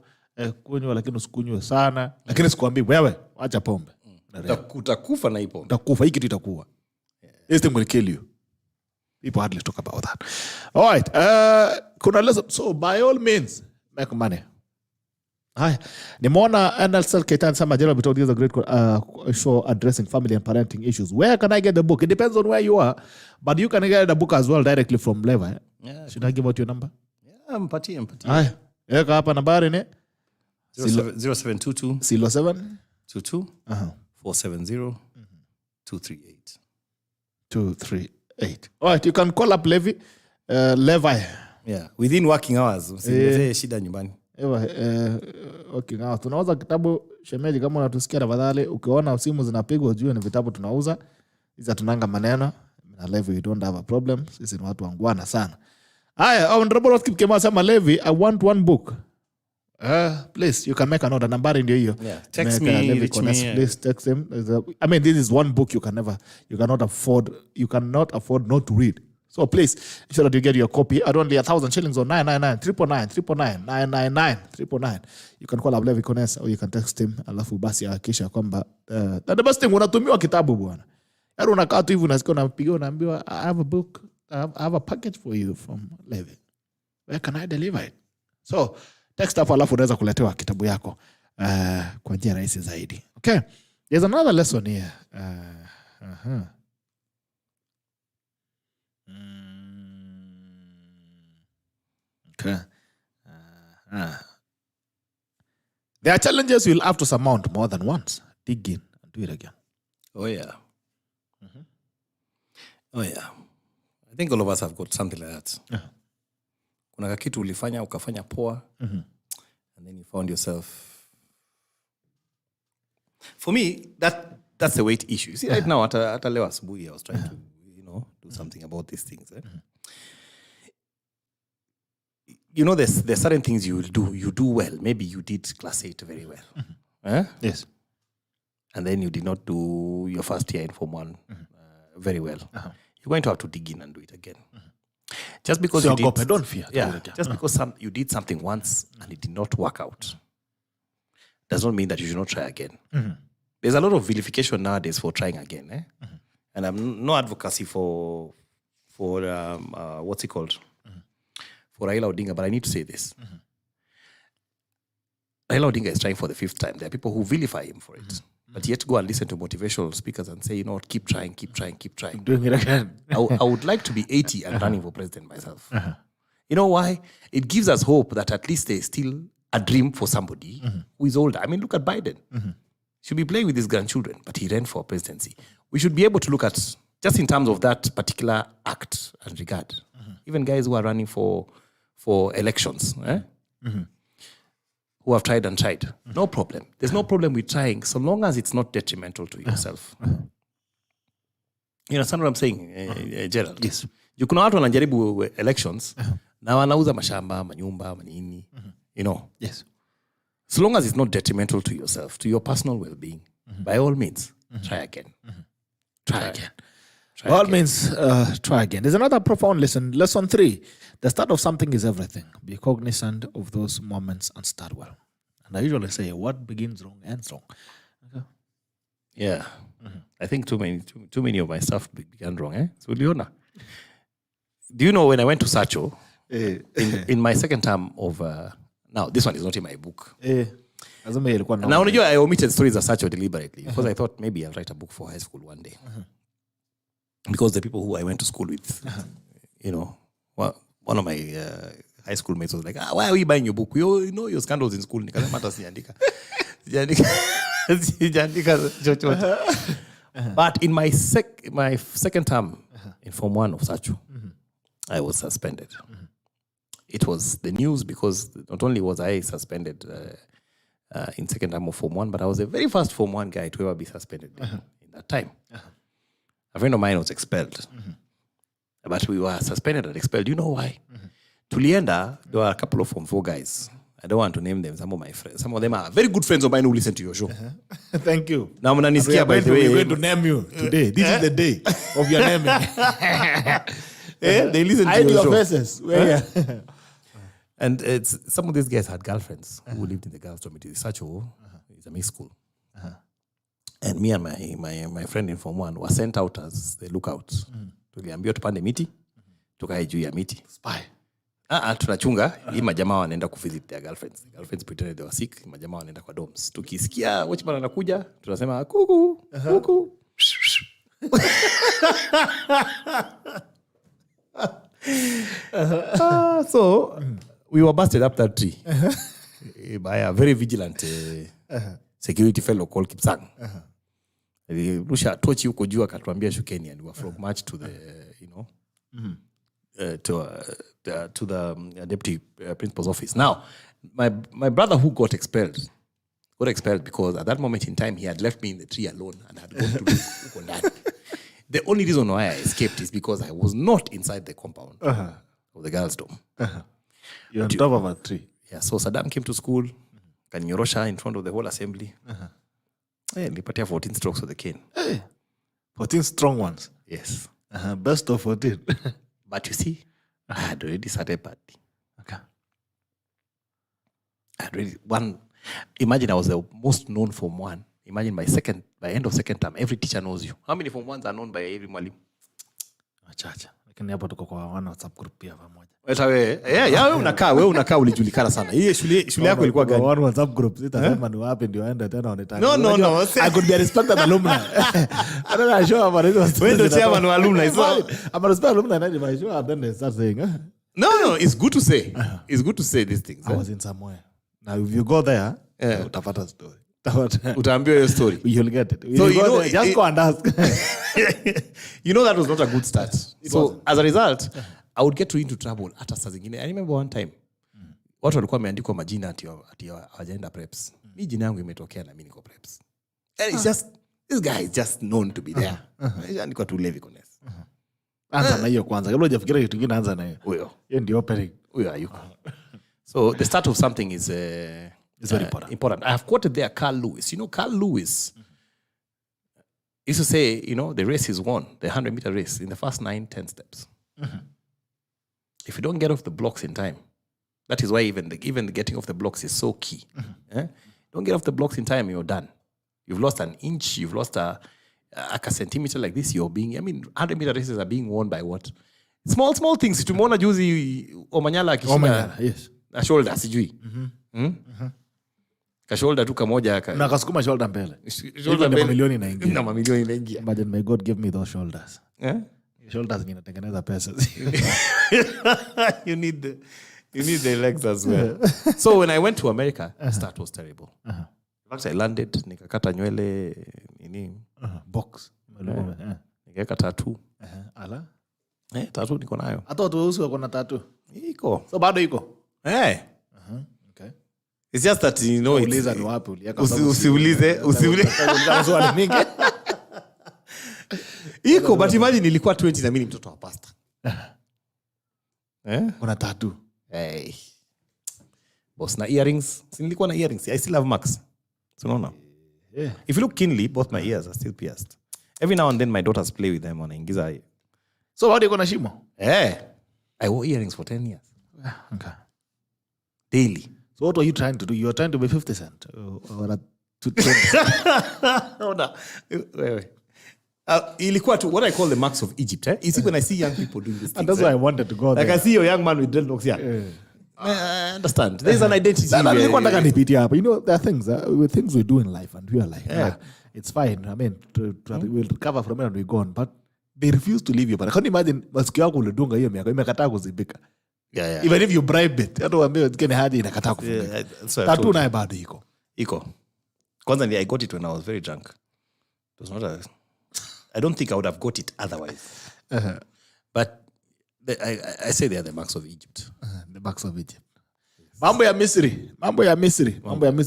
A: Kunywa lakini usikunywe sana. Lakini sikwambii wewe acha pombe.
B: Utakufa na ipo.
A: Utakufa, hiki itakuwa. This thing will kill you. People hardly talk about that. All right. Kuna lesson. So by all means, make money. Hi. Nimeona NLSL Ketan Sama General Bito gives a great show addressing family and parenting issues. Where can I get the book? It depends on where you are, but you can get the book as well directly from LEVI.
B: Yeah.
A: Should I give out your number?
B: Yeah, mpatie.
A: Hi. Eka hapa nambari ni
B: 0722
A: 07
B: 22 470 238.
A: 238. All right, you can call up LEVI. LEVI.
B: Yeah, within working hours. Usiletee shida nyumbani.
A: Okay, now tunauza kitabu shemeji, kama unatusikia tafadhali, ukiona simu zinapigwa ujue ni vitabu tunauza. Hizi tunanga maneno na LEVI, we don't have a problem. Sisi ni watu wangwana sana. Haya, honorable keep kema sema LEVI, I want one book. Please, you can make another number ndio hiyo.
B: Yeah, text me,
A: LEVI Kones, please text him. I mean, this is one book you cannot afford not to read. So please, ensure that you get your copy at only 1,000 shillings or 999 999. You can call up LEVI Kones or you can text him. Alafu basi hakisha kwamba the best thing unatumiwa kitabu bwana. Yaani unakaa tu hivi unasikia unapiga unaambiwa I have a book, I have a package for you from LEVI. Where can I deliver it? So text hapo alafu unaweza kuletewa kitabu yako kwa njia rahisi zaidi. Okay. There's another lesson here. Okay. There are challenges you'll have to surmount more than once. Dig in and do it again.
B: Oh, yeah. Oh, yeah. I think all of us have got something like that. Kuna kakitu ulifanya, ukafanya poa. And then you found yourself. For me, that's the weight issue. See, right now, at leo asubuhi, I was trying to, do something about these things. There's certain things you do well. Maybe you did class 8 very well.
A: Yes.
B: And then you did not do your first year in Form 1 very well. You're going to have to dig in and do it again. Just because you did,
A: don't fear.
B: Yeah, just because you did something once and it did not work out does not mean that you should not try again. There's a lot of vilification nowadays for trying again. And I'm no advocacy for what's it called? For Raila Odinga, but I need to say this. Raila Odinga is trying for the 5th time. There are people who vilify him for it. But yet go and listen to motivational speakers and say, keep trying.
A: Doing it again.
B: I would like to be 80 and running for president myself. You know why? It gives us hope that at least there's still a dream for somebody who is older. I mean, look at Biden. Should be playing with his grandchildren, but he ran for presidency. We should be able to look at, just in terms of that particular act and regard, even guys who are running for elections, who have tried and tried. No problem. There's no problem with trying, so long as it's not detrimental to yourself. You understand what I'm saying, Gerald?
A: Yes.
B: Kuna watu wanajaribu elections, na wanauza mashamba, manyumba, manini,
A: Yes.
B: So long as it's not detrimental to yourself, to your personal well-being, by all means, try again.
A: Try again. By all means, try again. There's another profound lesson. Lesson 3. The start of something is everything. Be cognizant of those moments and start well. And I usually say, what begins wrong ends wrong. Okay.
B: Yeah. I think too many of my stuff began wrong. So, Leona, do you know when I went to Sacho, in my second term of... now, this one is not in my book. Now, I omitted stories of Sacho deliberately because I thought maybe I'll write a book for high school one day. Because the people who I went to school with, one of my high school mates was like, why are we buying your book? You know your scandals in school. But in my second term in Form 1 of Sacho, I was suspended. It was the news because not only was I suspended in second term of Form 1, but I was the very first Form 1 guy to ever be suspended in that time. A friend of mine was expelled. But we were suspended and expelled. Do you know why? Tulienda, there were a couple of Form 4 guys. I don't want to name them. Some of my friends. Some of them are very good friends of mine who listen to your show.
A: Thank you.
B: Now, mnanisikia by the way.
A: We're going to name you today. This is the day of your naming.
B: They listen to
A: Hide
B: your show.
A: faces.
B: And some of these guys had girlfriends who lived in the girls' dormitory. Sacho is a mixed school. And me and my friend in Form 1 were sent out as the lookouts. Tuliambiwa tupande miti, tukae juu ya miti.
A: Spy.
B: Tunachunga, hii majamaa wanaenda kuvisit their girlfriends. The girlfriends pretended they were sick, majamaa wanaenda kwa dorms. Tukisikia watchman anakuja, tunasema kuku, kuku. So we were busted up that tree by a very vigilant security fellow called Kipsang. Rusha tochi huko juu akatuambia shukeni, and we were from march to the to the deputy principal's office. Now, my brother who got expelled because at that moment in time he had left me in the tree alone and had gone to look on. The only reason why I escaped is because I was not inside the compound of the girls' dorm.
A: You're on top of a tree.
B: Yeah, so Saddam came to school, kanyorosha in front of the whole assembly. Nilipatia 14 strokes with the cane.
A: 14 strong ones.
B: Yes.
A: Best of 14.
B: But you see, I had already started party.
A: Okay.
B: I had already imagine I was the most known Form 1. Imagine by end of second term, every teacher knows you. How many Form 1s are known by every mwalimu?
A: Achacha. Lakini hapo tuko kwa wana WhatsApp group pia pamoja.
B: Wewe unakaa ulijulikana sana. Hii shule yako ilikuwa gani?
A: Wana WhatsApp group sitasema ni wapi ndio aende tena wanataka.
B: No.
A: I could be a respected alumni. I don't know show about it.
B: When the chairman of alumni is
A: I'm a respected alumni and if I show up then they start saying,
B: No, it's good to say. It's good to say these things.
A: I was in somewhere. Now if you go there, utapata story.
B: Utaambiwa your story.
A: You'll get it.
B: So you know,
A: just go and ask.
B: You know that was not a good start. So as a result, I would get into trouble hata saa zingine. I remember one time watu walikuwa wameandikwa majina ati hawajaenda preps. Mimi jina yangu imetokea na mimi niko preps. And it's just this guy is just known to be there. Andikwa tu LEVI KONES.
A: Anza na hiyo kwanza. Kabla hujafikiria kitu kingine anza na hiyo.
B: Huyo
A: ndio opening.
B: Huyo hayuko. So the start of something is
A: it's very important.
B: I have quoted there Carl Lewis. You know, Carl Lewis used to say, the race is won, the 100-meter race, in the first 9-10 steps. If you don't get off the blocks in time, that is why even the getting off the blocks is so key. Don't get off the blocks in time, you're done. You've lost an inch, you've lost a centimeter like this, 100-meter races are being won by what? Small things. Tumeona juzi Omanyala akishinda.
A: Yes.
B: A shoulder, sijui. Ka shoulder tu kamoja.
A: Na kasukuma shoulder mbele.
B: Shoulder mbele.
A: Mamilioni inaingia.
B: Na mamilioni inaingia.
A: Imagine may God give me those shoulders. Shoulders zinatengeneza pesa.
B: You need the legs as well. So when I went to America, the start was terrible. Once I landed, nikakata nywele
A: Box.
B: Nikaweka tattoo.
A: Ala.
B: Tattoo niko nayo.
A: Hata watu weusi wako na tattoo.
B: Iko.
A: So bado iko.
B: Okay. It's just that
A: uliza ni wapi uliweka.
B: Usiulize
A: swali mingi.
B: Iko, but imagine nilikuwa 20 na mimi mtoto wa pastor.
A: Kuna tattoo.
B: Hey. Boss na earrings. Nilikuwa na earrings. I still have marks. So no.
A: Yeah.
B: If you look keenly, both my ears are still pierced. Every now and then my daughters play with them wanaingiza.
A: So bado iko na shimo?
B: I wore earrings for 10 years.
A: Okay.
B: Daily.
A: So what were you trying to do? You were trying to be 50 Cent? Or
B: ilikuwa to what I call the marks of Egypt. You see, when I see young people doing this thing,
A: and that's why I wanted to go there.
B: Like I see your young man with dreadlocks here. I understand. There's an identity.
A: There are things we do in life and we are like, it's fine. I mean, we'll recover from it and we're gone. But they refuse to leave you. But I can't imagine masikio yako ulidunga hiyo miaka imekataa kuzibika. Even if you bribe it, hata uambie kile hadi inakataa kufungika. Tattoo naye bado
B: iko. Kwanza I got it when I was very drunk. It was not I don't think I would have got it otherwise. But I say they are the marks of Egypt.
A: The marks of Egypt. Mambo ya Misri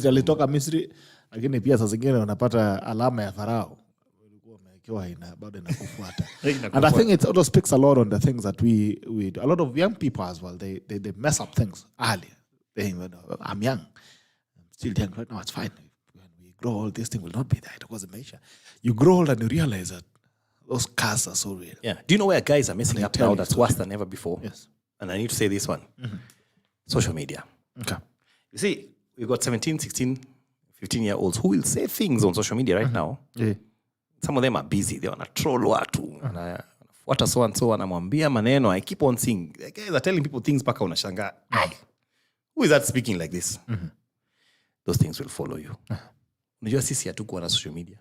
A: alitoka Misri, lakini pia saa zingine unapata alama ya Farao. Walikuwa ikiwa bado inakufuata. And I think it also speaks a lot on the things that we do. A lot of young people as well, they mess up things early. They, I'm young. I'm still young right now. It's fine. When we grow old, this thing will not be there. It was a measure. You grow old and you realize that those cars are so real.
B: Yeah. Do you know where guys are messing up now that's worse than ever before?
A: Yes.
B: And I need to say this one. Social media.
A: Okay.
B: You see, we've got 17, 16, 15-year-olds who will say things on social media right now.
A: Yeah.
B: Some of them are busy. They want to troll watu. Wata so and so wanamwambia maneno. I keep on seeing. The guys are telling people things paka unashanga. Who is that speaking like this? Those things will follow you. Unajua sisi hatukuwa na social media.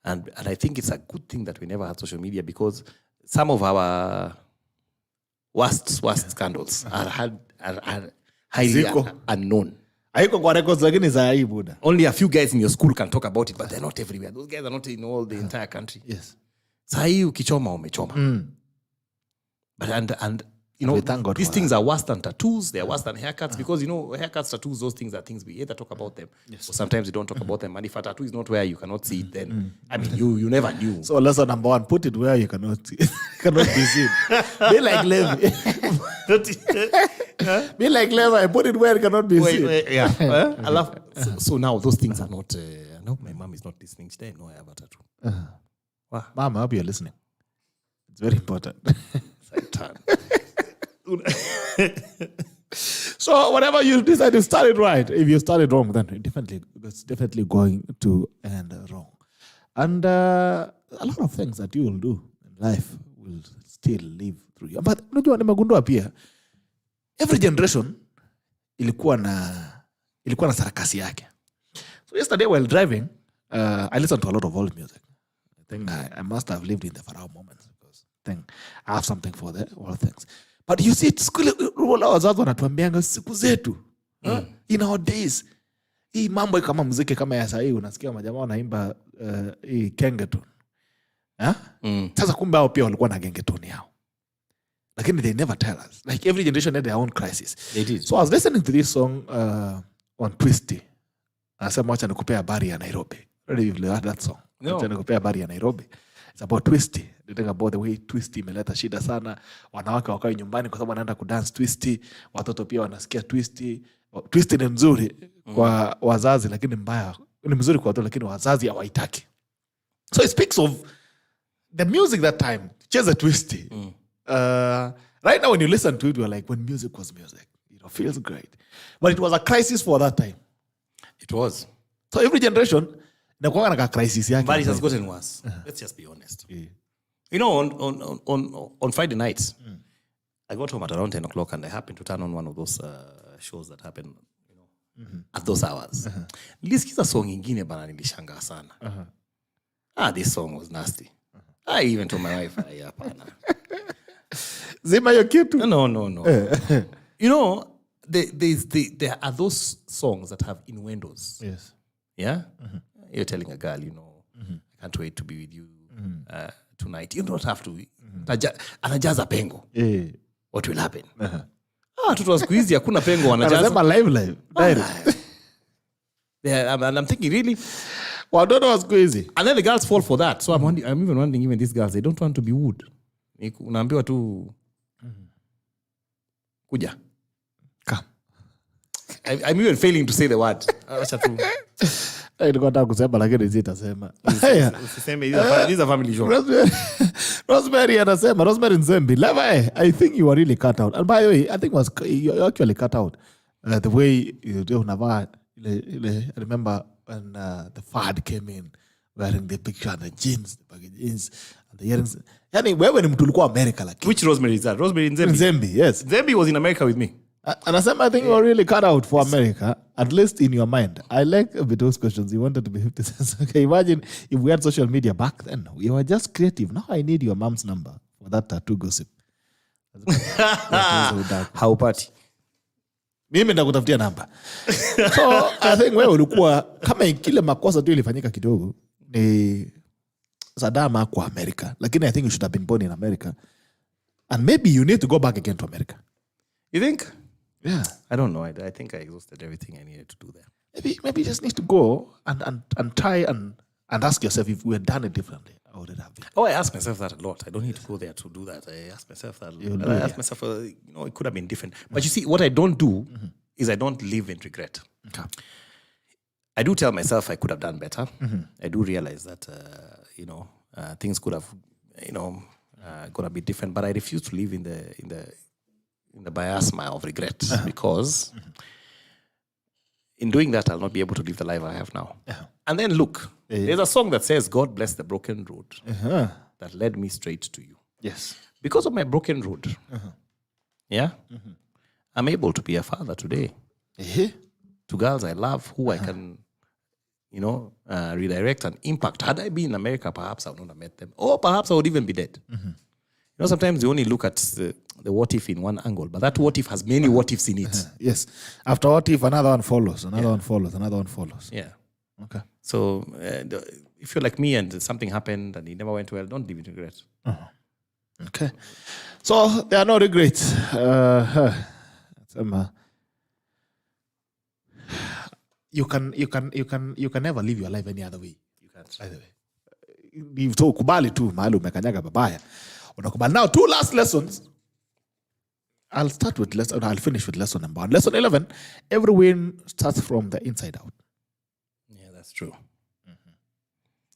B: And I think it's a good thing that we never had social media because some of our worst scandals are highly unknown.
A: Haiko kwa records lakini za hii buda.
B: Only a few guys in your school can talk about it, but they're not everywhere. Those guys are not in all the entire country.
A: Yes.
B: Saa hii ukichoma umechoma. But and you know, these things are worse than tattoos. They are worse than haircuts because, you know, haircuts, tattoos, those things are things we either talk about them or sometimes we don't talk about them. And if a tattoo is not where you cannot see it, then, I mean, you never knew.
A: So lesson number 1, put it where you cannot be seen. Be like Levi. Be like Levi and put it where it cannot be seen.
B: Yeah. I love. So now those things are not, I hope my mom is not listening. She didn't know I have a tattoo.
A: Wow. Mom, I hope you're listening. It's very important.
B: Satan.
A: So whatever you decide to start it right, if you start it wrong, then it's definitely going to end wrong. And a lot of things that you will do in life will still live through you. But unajua nimegundua pia every generation ilikuwa na sarakasi yake. So yesterday while driving, I listened to a lot of old music. I think I must have lived in the Pharaoh moments because I think I have something for the old things. But you see, wazazi wanatuambianga siku zetu. In our days. Hii mambo kama muziki kama ya sahii unasikia majamaa wanaimba hii gengeton. Sasa kumbe hao pia walikuwa na gengeton yao. Lakini they never tell us. Like every generation had their own crisis.
B: They did.
A: So I was listening to this song on Twisty. Anasema wacha nikupea habari ya Nairobi. Already you've heard that song.
B: No.
A: Wacha nikupea habari ya Nairobi. It's about Twisty. They think about the way Twisty imeleta shida sana. Wanawake wakae nyumbani kwa sababu wanaenda kudance Twisty. Watoto pia wanasikia Twisty. Twisty ni nzuri kwa wazazi lakini mbaya. Ni mzuri kwa watoto lakini wazazi hawaitaki. So it speaks of the music that time. Cheza Twisty. Right now when you listen to it, you're like, when music was music. You know, feels great. But it was a crisis for that time.
B: It was.
A: So every generation, inakuwa na crisis yake.
B: But it has gotten worse. Let's just be honest. Yeah. You know, on Friday nights, I got home at around 10 o'clock and I happened to turn on one of those shows that happen, you know, at those hours. Nilisikiza song ingine bana nilishangaa sana. This song was nasty. I even told my wife, hapana.
A: Zima your kitu.
B: No. You know, there are those songs that have innuendos.
A: Yes.
B: Yeah? You're telling a girl, you know, I can't wait to be with you tonight. You don't have to. Anajaza pengo.
A: Yeah.
B: What will happen? Tutu wa siku hizi hakuna pengo wanajaza.
A: Anasema live. Direct.
B: And I'm thinking, really?
A: Watoto wa siku hizi.
B: And then the girls fall for that. So I'm even wondering, even these girls, they don't want to be wooed. Unaambiwa tu kuja.
A: Come.
B: I'm even failing to say the word. Acha tu.
A: Nilikuwa nataka kusema lakini sitasema.
B: Usiseme these are family show.
A: Rosemary anasema, Rosemary Nzembi, Levi, I think you were really cut out. And by the way, I think you actually cut out the way you do unavaa I remember when the fad came in wearing the picture, the jeans, the baggy jeans and the earrings. Yani wewe ni mtu ulikuwa America like.
B: Which Rosemary is that? Rosemary Nzembi?
A: Nzembi, yes.
B: Nzembi was in America with me.
A: Anasema, I think you were really cut out for America, at least in your mind. I like those questions. You wanted to be 50 cents. Okay, imagine if we had social media back then. We were just creative. Now I need your mom's number for that tattoo gossip.
B: Haupati.
A: Mimi ndakutafutia namba. So I think wewe ulikuwa kama kile makosa tu ilifanyika kidogo ni Saddam kwa America. Lakini I think you should have been born in America. And maybe you need to go back again to America.
B: You think?
A: Yeah.
B: I don't know. I think I exhausted everything I needed to do there.
A: Maybe you just need to go and try and ask yourself if we had done it differently, how would it have been?
B: Oh, I ask myself that a lot. I don't need to go there to do that. I ask myself that. I ask myself, it could have been different. But you see, what I don't do is I don't live in regret.
A: Okay.
B: I do tell myself I could have done better. I do realize that, things could have, gonna be different. But I refuse to live in the miasma of regret because in doing that, I'll not be able to live the life I have now. And then look, there's a song that says, God bless the broken road that led me straight to you.
A: Yes.
B: Because of my broken road, I'm able to be a father today to girls I love who I can, redirect and impact. Had I been in America, perhaps I would not have met them. Or perhaps I would even be dead. Sometimes you only look at the what if in one angle, but that what if has many what ifs in it.
A: Yes. After what if, another one follows, another one follows, another one follows.
B: Yeah.
A: Okay.
B: So if you're like me and something happened and it never went well, don't live in regret.
A: Okay. So there are no regrets. You can never live your life any other way.
B: You can't.
A: By the way. You've told kubali tu mahali umekanyaga babaya. Unakubali. Now, 2 last lessons. I'll finish with lesson number 1. Lesson 11, every win starts from the inside out.
B: Yeah, that's true.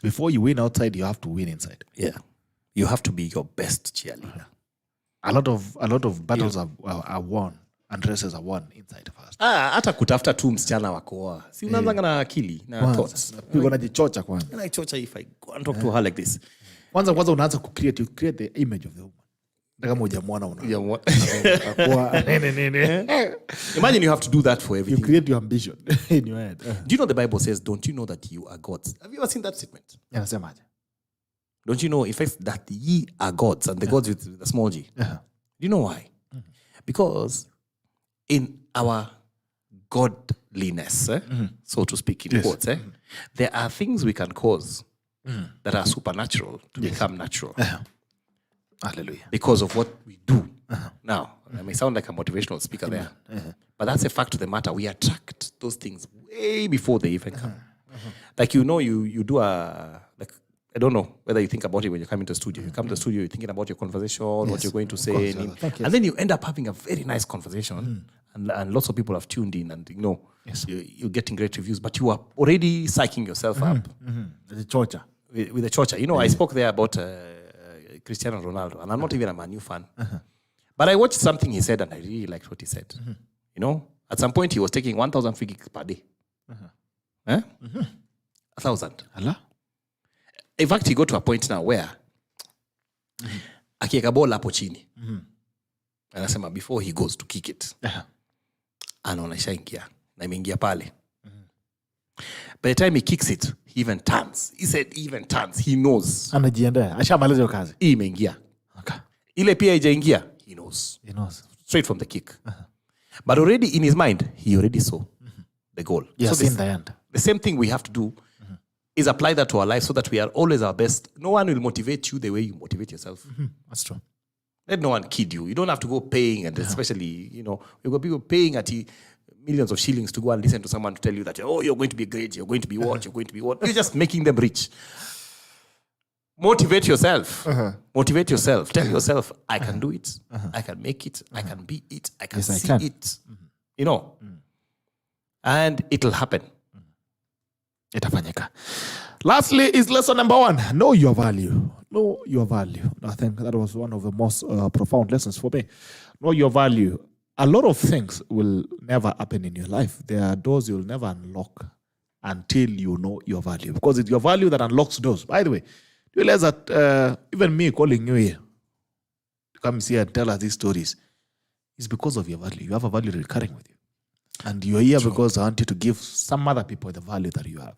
A: Before you win outside, you have to win inside.
B: Yeah. You have to be your best cheerleader.
A: A lot of battles are won and races are won inside first.
B: Hata kutafuta tu msichana wa kuoa. Si unaanza na akili na thoughts.
A: Pigwa najichocha kwanza.
B: And I chocha if I go and talk to her like this.
A: Kwanza unaanza you create the image of the woman. Kama hujamwona
B: Imagine you have to do that for everything.
A: You create your ambition in your head.
B: Do you know the Bible says, don't you know that you are gods? Have you ever seen that statement? Don't you know, in fact, that ye are gods, and the gods with the small g? Do you know why? Because in our godliness, so to speak, in quotes, there are things we can cause that are supernatural to become natural.
A: Hallelujah.
B: Because of what we do. Now, I may sound like a motivational speaker there, but that's a fact of the matter. We attract those things way before they even come. Like, you do I don't know whether you think about it when you come into the studio. You come to the studio, you're thinking about your conversation, what you're going to say. And then you end up having a very nice conversation. And lots of people have tuned in and, you're getting great reviews. But you are already psyching yourself up.
A: The chocha.
B: With the chocha. I spoke there about Cristiano Ronaldo. And I'm not even a Man U fan. But I watched something he said and I really liked what he said. At some point he was taking 1,000 free kicks per day. 1,000.
A: Allah?
B: In fact, he got to a point now where akiweka bola hapo chini. Anasema before he goes to kick it. Anaona ishaingia na imeingia pale. By the time he kicks it, he even turns. He said he even turns. He knows.
A: Anajiandaa. Ashamaliza hiyo kazi.
B: Hii imeingia.
A: Okay.
B: Ile pia haijaingia. He knows. Straight from the kick. But already in his mind, he already saw the goal.
A: Yes, in the end.
B: The same thing we have to do is apply that to our life so that we are always our best. No one will motivate you the way you motivate yourself.
A: That's true.
B: Let no one kid you. You don't have to go paying, and especially, we've got people paying at millions of shillings to go and listen to someone to tell you that, you're going to be great, you're going to be what, you're going to be what. You're just making them rich. Motivate yourself. Motivate yourself. Tell yourself, I can do it. I can make it. I can be it. I can see it. And it'll happen.
A: Itafanyika. Lastly is lesson number 1. Know your value. Know your value. I think that was one of the most profound lessons for me. Know your value. A lot of things will never happen in your life. There are doors you'll never unlock until you know your value. Because it's your value that unlocks doors. By the way, do you realize that even me calling you here to come here and tell us these stories is because of your value. You have a value recurring with you. And you're here because I want you to give some other people the value that you have.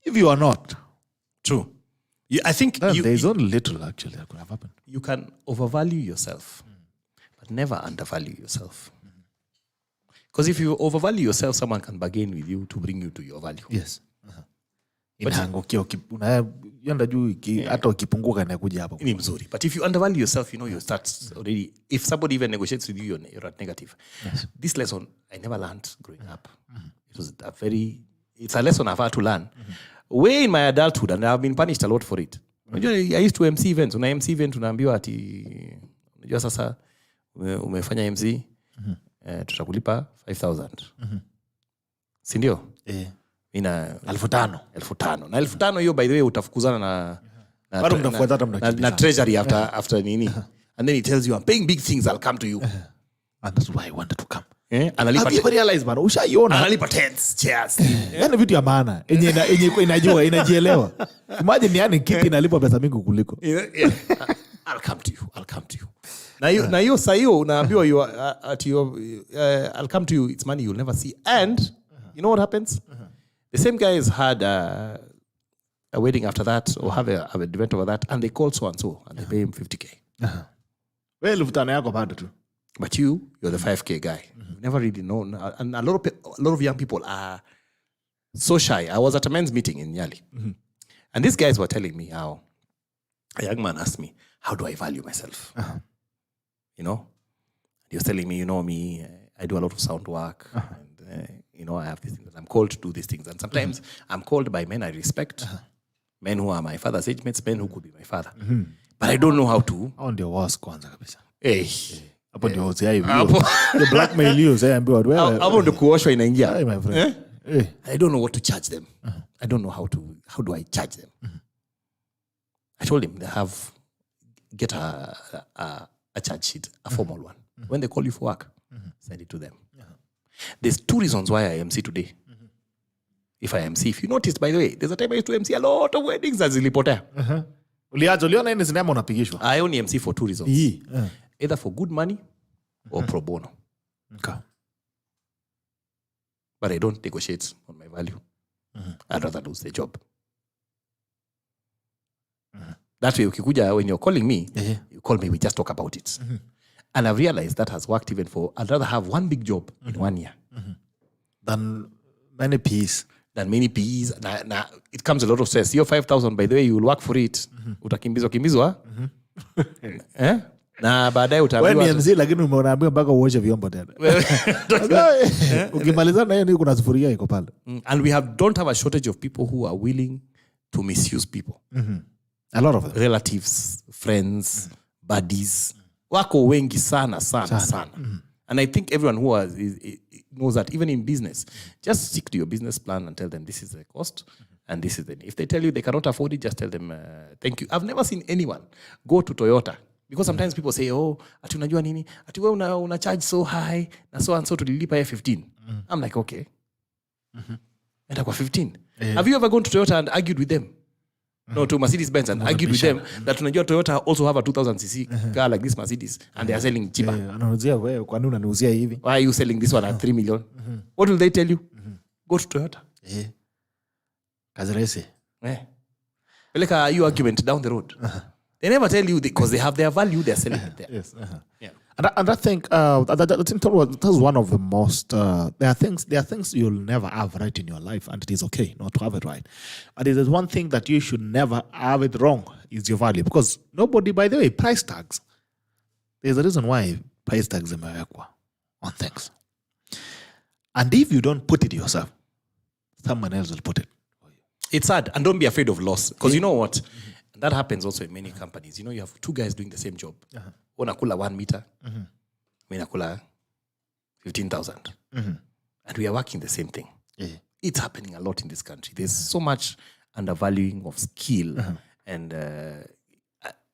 A: If you are not,
B: I think
A: there's only little actually that could have happened.
B: You can overvalue yourself, but never undervalue yourself. Because if you overvalue yourself, someone can bargain with you to bring you to your value.
A: Yes. But
B: if you undervalue yourself, you start already. If somebody even negotiates with you, you're at negative.
A: Yes.
B: This lesson I never learned growing up. It was it's a lesson I've had to learn way in my adulthood, and I've been punished a lot for it. I used to MC events. Una MC event unaambiwa ati unajua sasa umefanya MC tutakulipa 5,000. Si ndio? Ina
A: 5,000.
B: 5,000. Na 5,000 hiyo by the way utafukuzana na treasury after nini. And then he tells you I'm paying big things, I'll come to you.
A: And that's why I wanted to come.
B: Analipa.
A: Have you realized man? Ushaiona.
B: Analipa tents, chairs.
A: Yaani vitu ya maana. Yenye inajua, inajielewa. Imagine yani kiti inalipa pesa mingi kuliko.
B: I'll come to you. Na hiyo saa hiyo unaambiwa you at your I'll come to you, it's money you'll never see. And you know what happens? The same guys had a wedding after that or have an event over that and they call so and so and they pay him 50K.
A: Well, 5,000 yako bado tu.
B: But you're the 5K guy. You've never really known. And a lot of young people are so shy. I was at a men's meeting in Nyali. And these guys were telling me how a young man asked me, how do I value myself? You know? He was telling me, you know me, I do a lot of sound work. And, you know, I have these things. I'm called to do these things. And sometimes I'm called by men I respect. Men who are my father's age mates, men who could be my father. But I don't know how to.
A: Hao ndio wasi kwanza kabisa.
B: Hapo
A: ndio hozi hivi. The blackmail you say ambiwa wewe.
B: Hapo ndio kuoshwa inaingia.
A: Hey my friend.
B: I don't know what to charge them. I don't know how do I charge them. I told him get a charge sheet, a formal one. When they call you for work, send it to them. There's 2 reasons why I MC today. If you noticed, by the way, there's a time I used to MC a lot of weddings as zilipotea.
A: Uliona nini sinema unapigishwa?
B: I only MC for 2 reasons. Either for good money or pro bono.
A: Okay.
B: But I don't negotiate on my value. I'd rather lose the job. That way, ukikuja, when you're calling me, you call me, we just talk about it. And I've realized that has worked even for, I'd rather have one big job in 1 year.
A: Than many peas.
B: Now, it comes a lot of stress. Your 5,000, by the way, you will work for it. Utakimbizwa. Na baadaye utaambiwa.
A: Wewe ni MC lakini umeambiwa mpaka uoshe vyombo tena. Ukimaliza na hiyo ni kuna sufuria iko pale.
B: And we don't have a shortage of people who are willing to misuse people.
A: A lot of them.
B: Relatives, friends, buddies. Wako wengi sana. And I think everyone who knows that even in business, just stick to your business plan and tell them this is the cost and this is the. If they tell you they cannot afford it, just tell them thank you. I've never seen anyone go to Toyota because sometimes people say, oh, ati unajua nini? Ati wewe una charge so high na so and so tulilipa ya 15. I'm like, okay. Enda kwa 15. Have you ever gone to Toyota and argued with them? No, to Mercedes-Benz and argued with them that unajua Toyota also have a 2000cc car like this Mercedes and they are selling cheaper.
A: Anauzia wewe kwa nini unaniuzia hivi?
B: Why are you selling this one at 3 million? What will they tell you? Go to Toyota.
A: Kazi rahisi.
B: Peleka your argument down the road. They never tell you because they have their value, they're selling it there.
A: Yes. Yeah. And I think that's one of the most. There are things you'll never have right in your life, and it is okay not to have it right. But there's one thing that you should never have it wrong is your value, because nobody, by the way, price tags. There's a reason why price tags are on things, and if you don't put it yourself, someone else will put it for you.
B: It's sad, and don't be afraid of loss, because you know what. That happens also in many companies. You know, you have 2 guys doing the same job. Unakula 1 meter. Mimi nakula 15,000. And we are working the same thing. It's happening a lot in this country. There's so much undervaluing of skill. And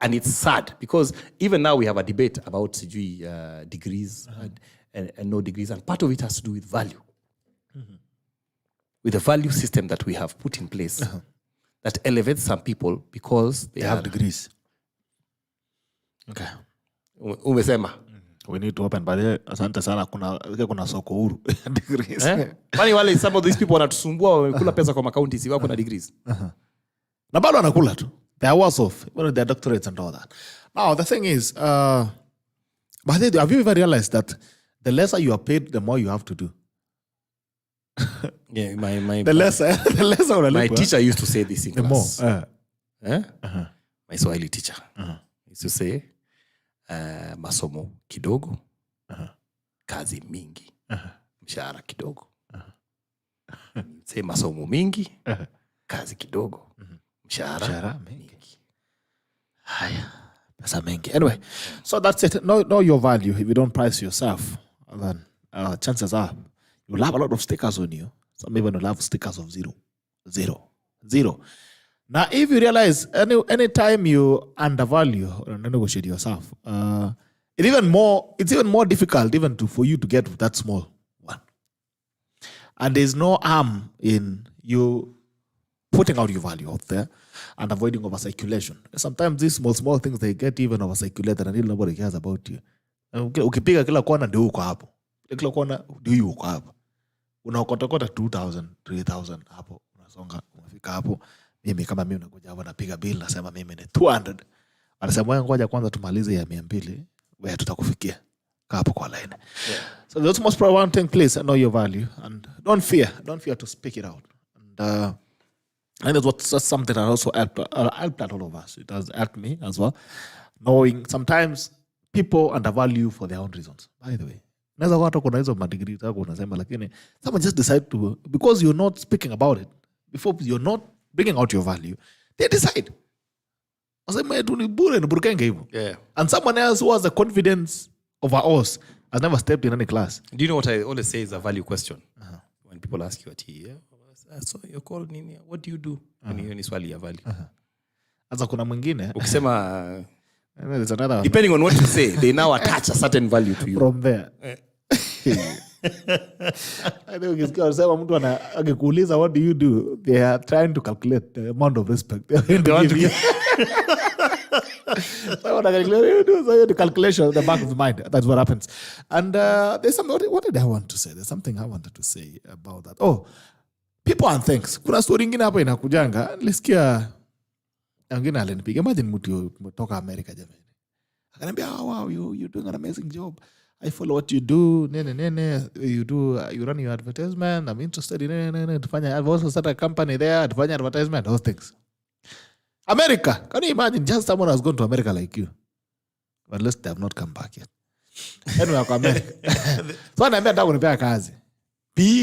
B: it's sad because even now we have a debate about degrees and no degrees. And part of it has to do with value. With the value system that we have put in place. That elevates some people because they
A: have degrees. Okay.
B: Umesema.
A: We need to open, but asante sana kuna soko huru degrees.
B: Kwani wale some of these people wanatusumbua wamekula pesa kwa makaunti si wako na degrees.
A: Na bado wanakula tu. They are worse off. Even their doctorates and all that. Now the thing is, but have you ever realized that the lesser you are paid, the more you have to do?
B: Yeah,
A: the lesser
B: my teacher used to say this in class.
A: More.
B: My Swahili teacher used to say, masomo kidogo, kazi mingi, mshahara kidogo. Say masomo mingi, kazi kidogo, mshahara mingi.
A: Pesa mengi. Anyway, so that's it. Know your value. If you don't price yourself, then chances are you'll have a lot of stickers on you. Some even will have stickers of zero. Now, if you realize anytime you undervalue or negotiate yourself, it's even more difficult even for you to get that small one. And there's no harm in you putting out your value out there and avoiding overcirculation. Sometimes these small things, they get even overcirculated and nobody cares about you. Ukipiga kila kona ndio uko hapo. Kila kona ndio uko hapo. Unaokota 2,000, 3,000 hapo. Unasonga, unafika hapo. Mimi kama mimi nakuja hapo napiga bill nasema mimi ni 200. Anasema wewe ngoja kwanza tumalize ya 200. Wewe tutakufikia. Kaa hapo kwa line. Yeah. So the most important thing, please know your value and don't fear to speak it out. And that's something that also helped all of us. It has helped me as well. Knowing sometimes people undervalue for their own reasons. By the way, naweza watu kuna hizo madegree zako unasema lakini someone just decide to, because you're not speaking about it, before you're not bringing out your value, they decide. Wasema tu ni bure burukenge hivyo. Yeah. And someone else who has the confidence over us has never stepped in any class.
B: Do you know what I always say is a value question? When people ask you so you're called nini? What do you do? Hiyo ni swali ya value.
A: Sasa kuna mwingine
B: ukisema depending on what you say, they now attach a certain value to you.
A: From there. I think ukisikia unasema mtu akikuuliza what do you do, they are trying to calculate the amount of respect they want to give. So the calculation at the back of the mind. That's what happens. And there's something. What did I want to say? There's something I wanted to say about that. Oh, people and things. Kuna story ingine hapa inakujanga. Nilisikia wengine alinipiga. Imagine mtu kutoka America jamani. Akaniambia, "Oh, wow, you're doing an amazing job. I follow what you do. You run your advertisement. I'm interested in I've also started a company there. Tufanya advertisement, those things." America. Can you imagine just someone has gone to America like you? But unless they have not come back yet. Anyway, wako America. So ananiambia nataka kunipea kazi.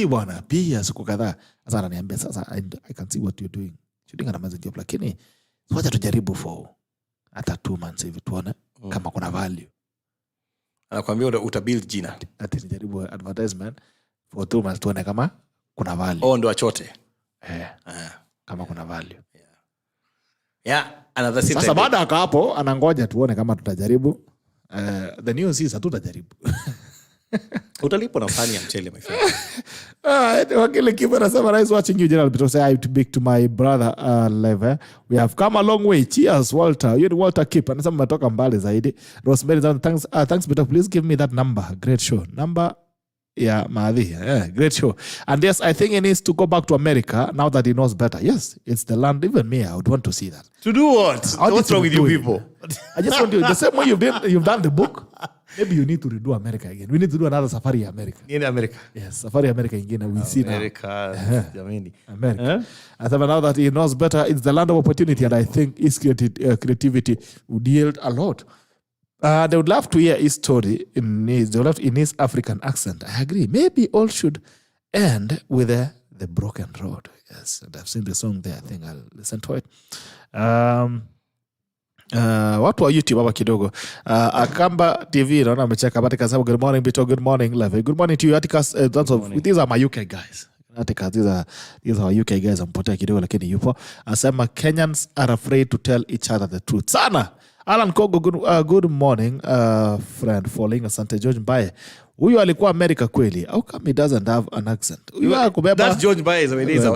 A: Bwana, ya siku kadhaa. Sasa ananiambia sasa I can see what you're doing. You're doing an amazing job. Lakini wacha tujaribu for hata 2 months hivi tuone kama kuna value.
B: Anakuambia utabuild jina.
A: Ati nijaribu advertisement for 2 months tuone kama kuna value.
B: Ndo achote.
A: Kama kuna value.
B: Yeah, another thing.
A: Sasa baada ya hapo anangoja tuone kama tutajaribu. The news is hatutajaribu.
B: Utalipo na fani ya mchele my friend.
A: Wakili Kiba anasema nice watching you General Peter. Say I to big to my brother Levi. We have come a long way. Cheers Walter. You Walter Kip anasema umetoka mbali zaidi. Rosemary thanks Peter, please give me that number. Great show. Number Madhi. Yeah, great show. And yes, I think he needs to go back to America now that he knows better. Yes, it's the land. Even me, I would want to see that.
B: To do what? What's wrong with you people?
A: I just want you, the same way you've done the book, maybe you need to redo America again. We need to do another Safari America.
B: In America?
A: Yes, Safari America again. We see now.
B: America.
A: America. I think now that he knows better, it's the land of opportunity, and I think his creativity would yield a lot. They would love to hear his story in his African accent. I agree. Maybe all should end with the broken road. Yes, and I've seen the song there. I think I'll listen to it. Watu wa YouTube hapa kidogo. Akamba TV naona amecheka but kasema good morning Bito, good morning Levi. Good morning to you Atticus. These are my UK guys. Atticus, these are UK guys. Ampotea kidogo lakini yupo. Asema Kenyans are afraid to tell each other the truth. Sana. Alan Kogo, good morning, friend falling. Asante George Mbaye. Huyu alikuwa America kweli. How come he doesn't have an accent?
B: That's George Mbaye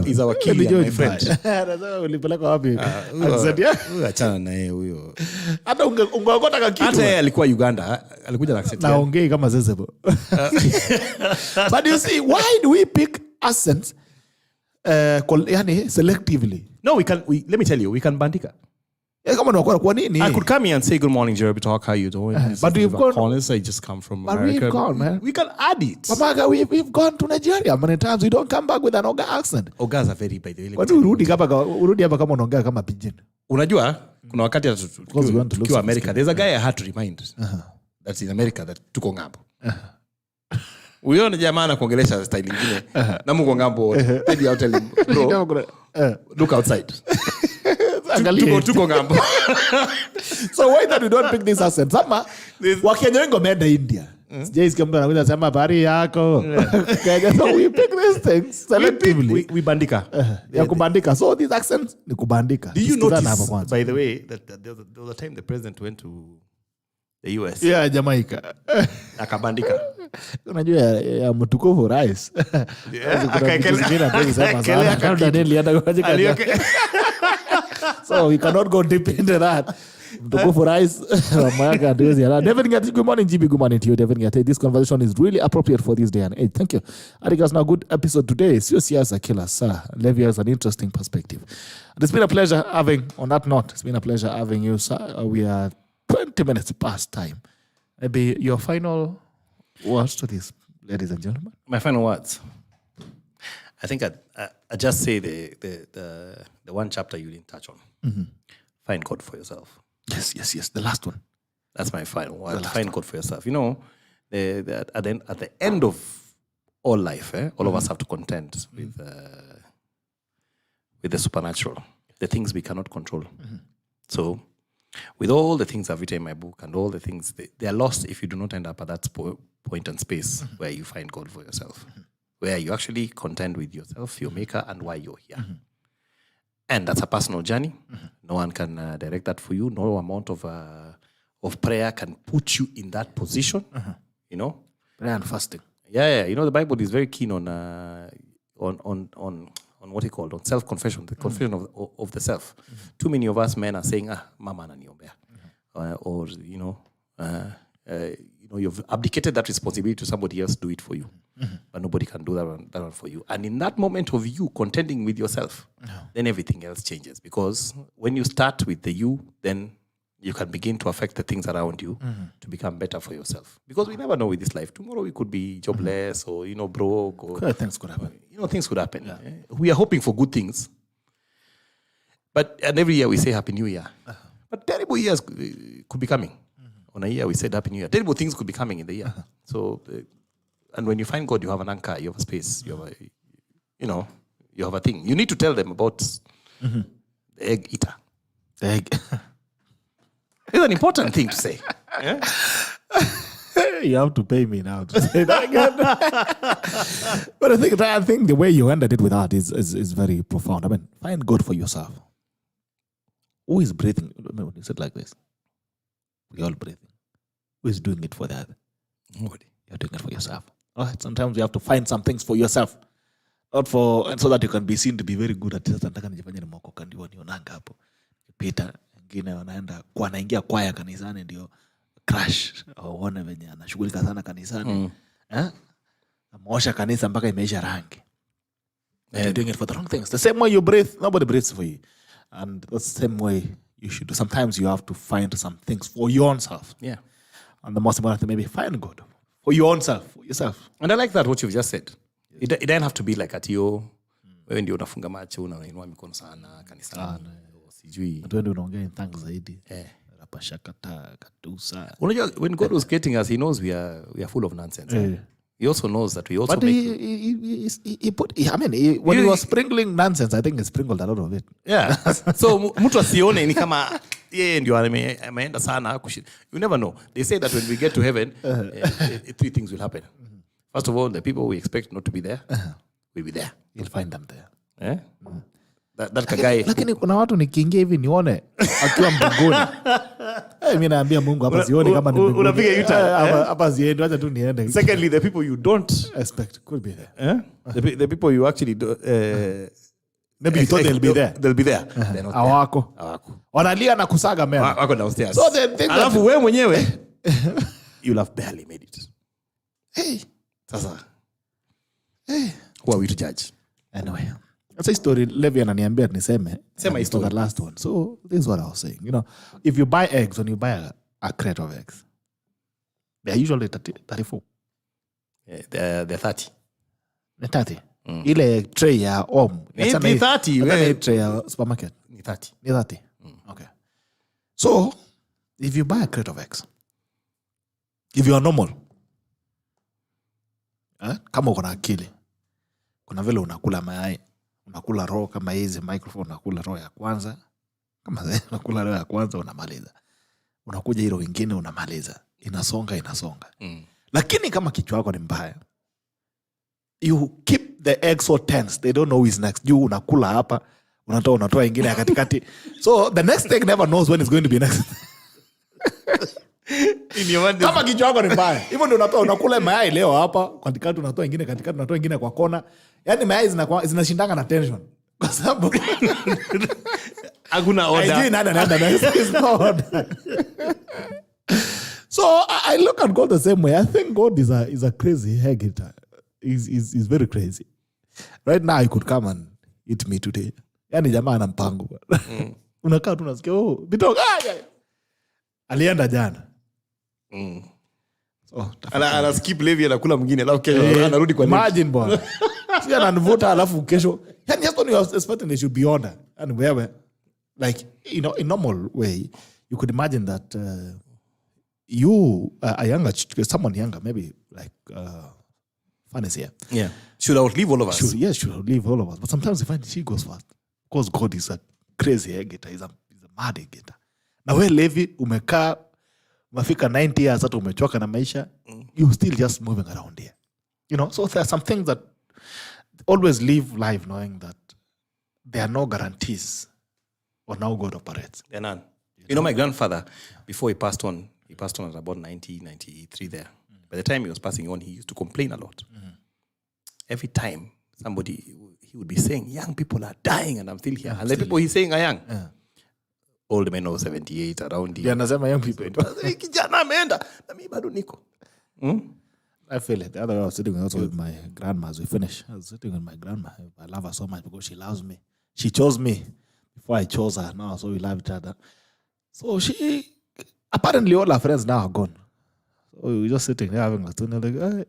B: is our king, my friend.
A: Ulipeleka wapi? Accent ya?
B: Achana na yeye huyo.
A: Hata ungekota kitu.
B: Hata yeye alikuwa Uganda, alikuja na accent.
A: Naongei kama Zezebo. But you see, why do we pick accents selectively?
B: No, let me tell you, we can bandika.
A: I
B: could come here and say good morning, Jeremy Talk. How you doing?
A: But we've gone.
B: Honest, I just come from America.
A: We've gone, man.
B: We can add it.
A: Mamaga, we've gone to Nigeria many times. We don't come back with an Oga accent.
B: Ogas are very by the way.
A: Watu urudi hapa kama unaongea kama pidgin.
B: Unajua kuna wakati tukiwa America, there's a guy I had to remind. That's in America that tuko ngambo. Uyo ni jamaa anakuongelesha style nyingine. Na mko ngambo. Tell him, bro. Look outside. tuko ngambo.
A: So why that we don't pick these accents? Sama Wakenya wengi wameenda India. Sijaisikia mtu anakuja sema bari yako. Kenya, so we pick these things selectively.
B: We bandika.
A: Ya kubandika. So these accents ni kubandika.
B: Do you notice, by the way, that there was a time the president went to the US?
A: Yeah, Jamaica.
B: Akabandika.
A: Unajua ya mtukufu rais. So we cannot go deep into that. Mtukufu rais. Good morning, GB. Good morning to you. Definitely. This conversation is really appropriate for this day and age. Thank you. I think it's now a good episode today. COCS are killer, sir. Levi has an interesting perspective. And it's been a pleasure having, on that note, it's been a pleasure having you, sir. We are 20 minutes past time. Maybe your final words to this, ladies and gentlemen.
B: My final words. I think I just say the one chapter you didn't touch on. Mm-hmm. Find God for yourself.
A: Yes. The last one.
B: That's my final word. Find God for yourself. You know, at the end of all life, all of us have to contend with the supernatural, the things we cannot control. Mm-hmm. So, with all the things I've written in my book and all the things, they are lost if you do not end up at that point and space where you find God for yourself, where you actually contend with yourself, your maker, and why you're here. Mm-hmm. And that's a personal journey. Mm-hmm. No one can direct that for you. No amount of prayer can put you in that position. Mm-hmm. You know,
A: prayer and fasting.
B: Yeah. You know, the Bible is very keen on what he called on self-confession, the confession of the self. Mm-hmm. Too many of us men are saying, mama ananiombea, or you've abdicated that responsibility to somebody else. Do it for you, but nobody can do that one for you. And in that moment of you contending with yourself, then everything else changes, because when you start with the you, then you can begin to affect the things around you to become better for yourself. Because we never know with this life. Tomorrow we could be jobless or, broke. Or,
A: things could happen.
B: Things could happen. Yeah. We are hoping for good things. And every year we say Happy New Year. But terrible years could be coming. On a year we said Happy New Year. Terrible things could be coming in the year. So, and when you find God, you have an anchor, you have a space, you have you have a thing. You need to tell them about the egg eater.
A: The egg.
B: It's an important thing to say. Yeah?
A: You have to pay me now to say that again. But I think the way you ended it with that is very profound. I mean, find God for yourself. Who is breathing? When you said like this, we're all breathing. Who is doing it for the other?
B: Nobody.
A: You're doing it for yourself. All right. Sometimes you have to find some things for yourself. Not for, and so that you can be seen to be very good at it. Peter. Wengine wanaenda wanaingia kwaya kanisani ndio crash au one venye anashughulika sana kanisani. Ameosha kanisa mpaka imeisha rangi. You're doing it for the wrong things. The same way you breathe, nobody breathes for you. And that's the same way you should do. Sometimes you have to find some things for your own self.
B: Yeah.
A: And the most important thing, maybe find God for your own self, for yourself.
B: And I like that what you've just said. Yes. It doesn't have to be like at you. Wewe ndio unafunga macho unainua mikono sana kanisani. Sijui.
A: Ndio unaongea in thanks zaidi. Rapashakata katusa.
B: Unajua, when God was creating us, he knows we are full of nonsense. He also knows that we also
A: but he put, when he was sprinkling nonsense, I think he sprinkled a lot of it.
B: Yeah. So mtu asione ni kama yeye ndio ameenda sana. You never know. They say that when we get to heaven, three things will happen. First of all, the people we expect not to be there will be there.
A: You'll find them there.
B: Yeah? That guy.
A: Lakini kuna watu nikiingia hivi nione akiwa mbinguni. Mimi naambia Mungu hapa sioni kama ni mbinguni.
B: Unapiga U-turn.
A: Hapa siende, acha tu niende.
B: Secondly, the people you don't
A: expect could be there.
B: The people you actually do,
A: maybe you thought they'll be there.
B: They'll be there. They're not
A: Hawako. Wanalia na kusaga meno.
B: Wako downstairs.
A: So they think
B: alafu wewe mwenyewe you'll have barely made it. Sasa. Who are we to judge?
A: Anyway. That's a story Levi ananiambia niseme.
B: Sema story.
A: The last one. So this is what I was saying. If you buy eggs, when you buy a crate of eggs, they're usually 34.
B: Yeah, they're 30.
A: They're 30. Ile tray ya home.
B: Ni 30.
A: Ile tray ya supermarket.
B: Ni 30.
A: Ni 30. Okay. So, if you buy a crate of eggs, if you are normal, kama uko na akili, kuna vile unakula mayai, unakula raw kama hizi microphone, unakula raw ya kwanza, kama unakula leo ya kwanza unamaliza, unakuja hilo wengine unamaliza, inasonga. Lakini kama kichwa yako ni mbaya, you keep the eggs so tense, they don't know who is next. Juu unakula hapa, unatoa ingine ya katikati. So the next egg never knows when it's going to be next. Kama kichwa yako ni mbaya, hivyo ndio unakula mayai leo hapa, katikati unatoa ingine, katikati unatoa ingine kwa kona. Yaani mayai zinashindana na tension. Kwa sababu
B: hakuna
A: order. So I look at God the same way. I think God is a crazy egg eater. He's very crazy. Right now he could come and eat me today. Yaani jamaa ana mpango. Unakaa tu unasikia bitoka alienda jana.
B: So ana skip Levi anakula mwingine alafu kesho anarudi kwa Levi.
A: Imagine bwana. Si ananivuta alafu kesho. Yaani just when you are expecting they should be order. And wherever, like, you know, in normal way, you could imagine that you a younger, someone younger, maybe like Fan is here.
B: Yeah. Should outlive all of us.
A: Should outlive all of us. But sometimes you find she goes fast. Because God is a crazy egg eater. He's a mad egg eater. Na we Levi, umekaa, umefika 90 years, hata umechoka na maisha, you still just moving around here. You know, so there are some things that always live life knowing that there are no guarantees on how God operates.
B: There are none. You know, my grandfather, before he passed on at about 93 there. By the time he was passing on, he used to complain a lot. Every time he would be saying, young people are dying and I'm still here. And the people he's saying are young.
A: Yeah.
B: Old men of 78 around here.
A: Yeah, nasema young people.
B: Kijana ameenda. Na mimi bado niko.
A: I feel it. The other day I was sitting also with my grandma as we finish. I was sitting with my grandma. I love her so much because she loves me. She chose me before I chose her. Now, so we love each other. So apparently all her friends now are gone. So we were just sitting there having a tune. Like,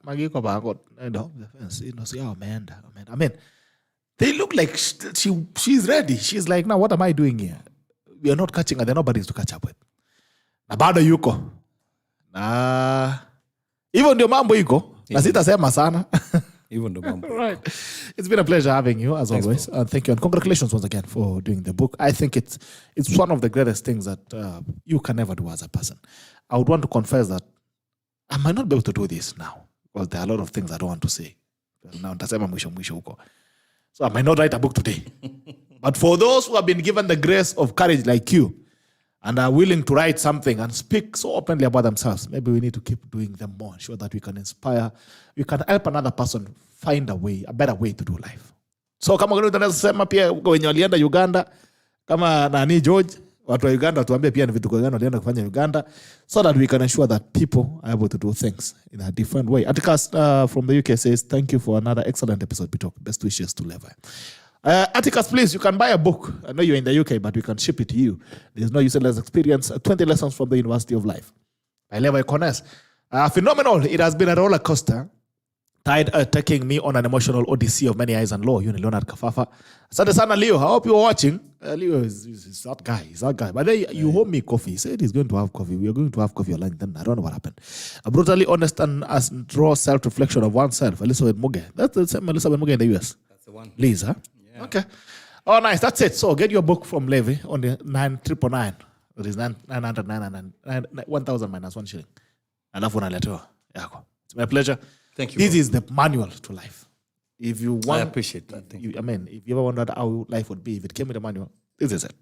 A: magiko bago. See how Amanda. I mean, they look like she's ready. She's like, now what am I doing here? We are not catching her. There are nobody's to catch up with. Na bado yuko. Na hivyo ndio mambo iko. Na sitasema sana.
B: Hivyo ndio mambo.
A: Right. It's been a pleasure having you as
B: Thanks,
A: always. Thank you and congratulations once again for doing the book. I think it's one of the greatest things that you can ever do as a person. I would want to confess that I might not be able to do this now because there are a lot of things I don't want to say. Now nitasema mwisho huko. So I might not write a book today. But for those who have been given the grace of courage like you and are willing to write something and speak so openly about themselves, maybe we need to keep doing them more, ensure that we can inspire, we can help another person find a better way to do life. So kama unaweza sema pia wenye walienda Uganda, kama nani George, watu wa Uganda tuambie pia ni vitu gani walienda kufanya Uganda, so that we can ensure that people are able to do things in a different way. Atticus from the UK says, thank you for another excellent episode, Bitok. Best wishes to Levi. Atticus, please, you can buy a book. I know you're in the UK, but we can ship it to you. There's no useless experience. 20 lessons from the University of Life by LEVI KONES. Phenomenal. It has been a roller coaster, taking me on an emotional odyssey of many highs and lows. You know, Leonard Kafafa. Asante sana, Leo. I hope you're watching. Leo is that guy. He's that guy. But then you owe me coffee. He said he's going to have coffee. We are going to have coffee or lunch. Then I don't know what happened. A brutally honest and raw self-reflection of oneself. Elizabeth Muge. That's the same Elizabeth Muge in the US. That's the one. Liz, huh? Yeah. Okay. Oh, nice. That's it. So get your book from Levi on the 999. It is 1,000 minus 1 shilling. Alafu unaletewa yako. It's my pleasure.
B: Thank you.
A: This is the manual to life. If you want,
B: I appreciate that. Thank you.
A: I mean, if you ever wondered how life would be if it came with a manual, this is it.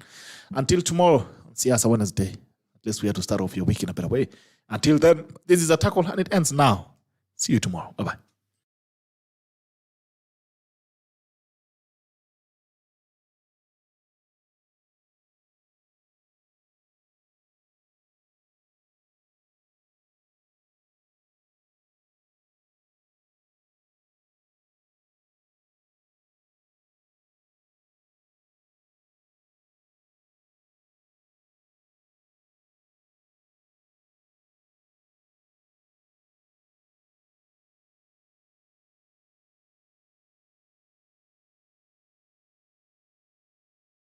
A: Until tomorrow, see us on Wednesday. At least we have to start off your week in a better way. Until then, this is a tackle and it ends now. See you tomorrow. Bye-bye.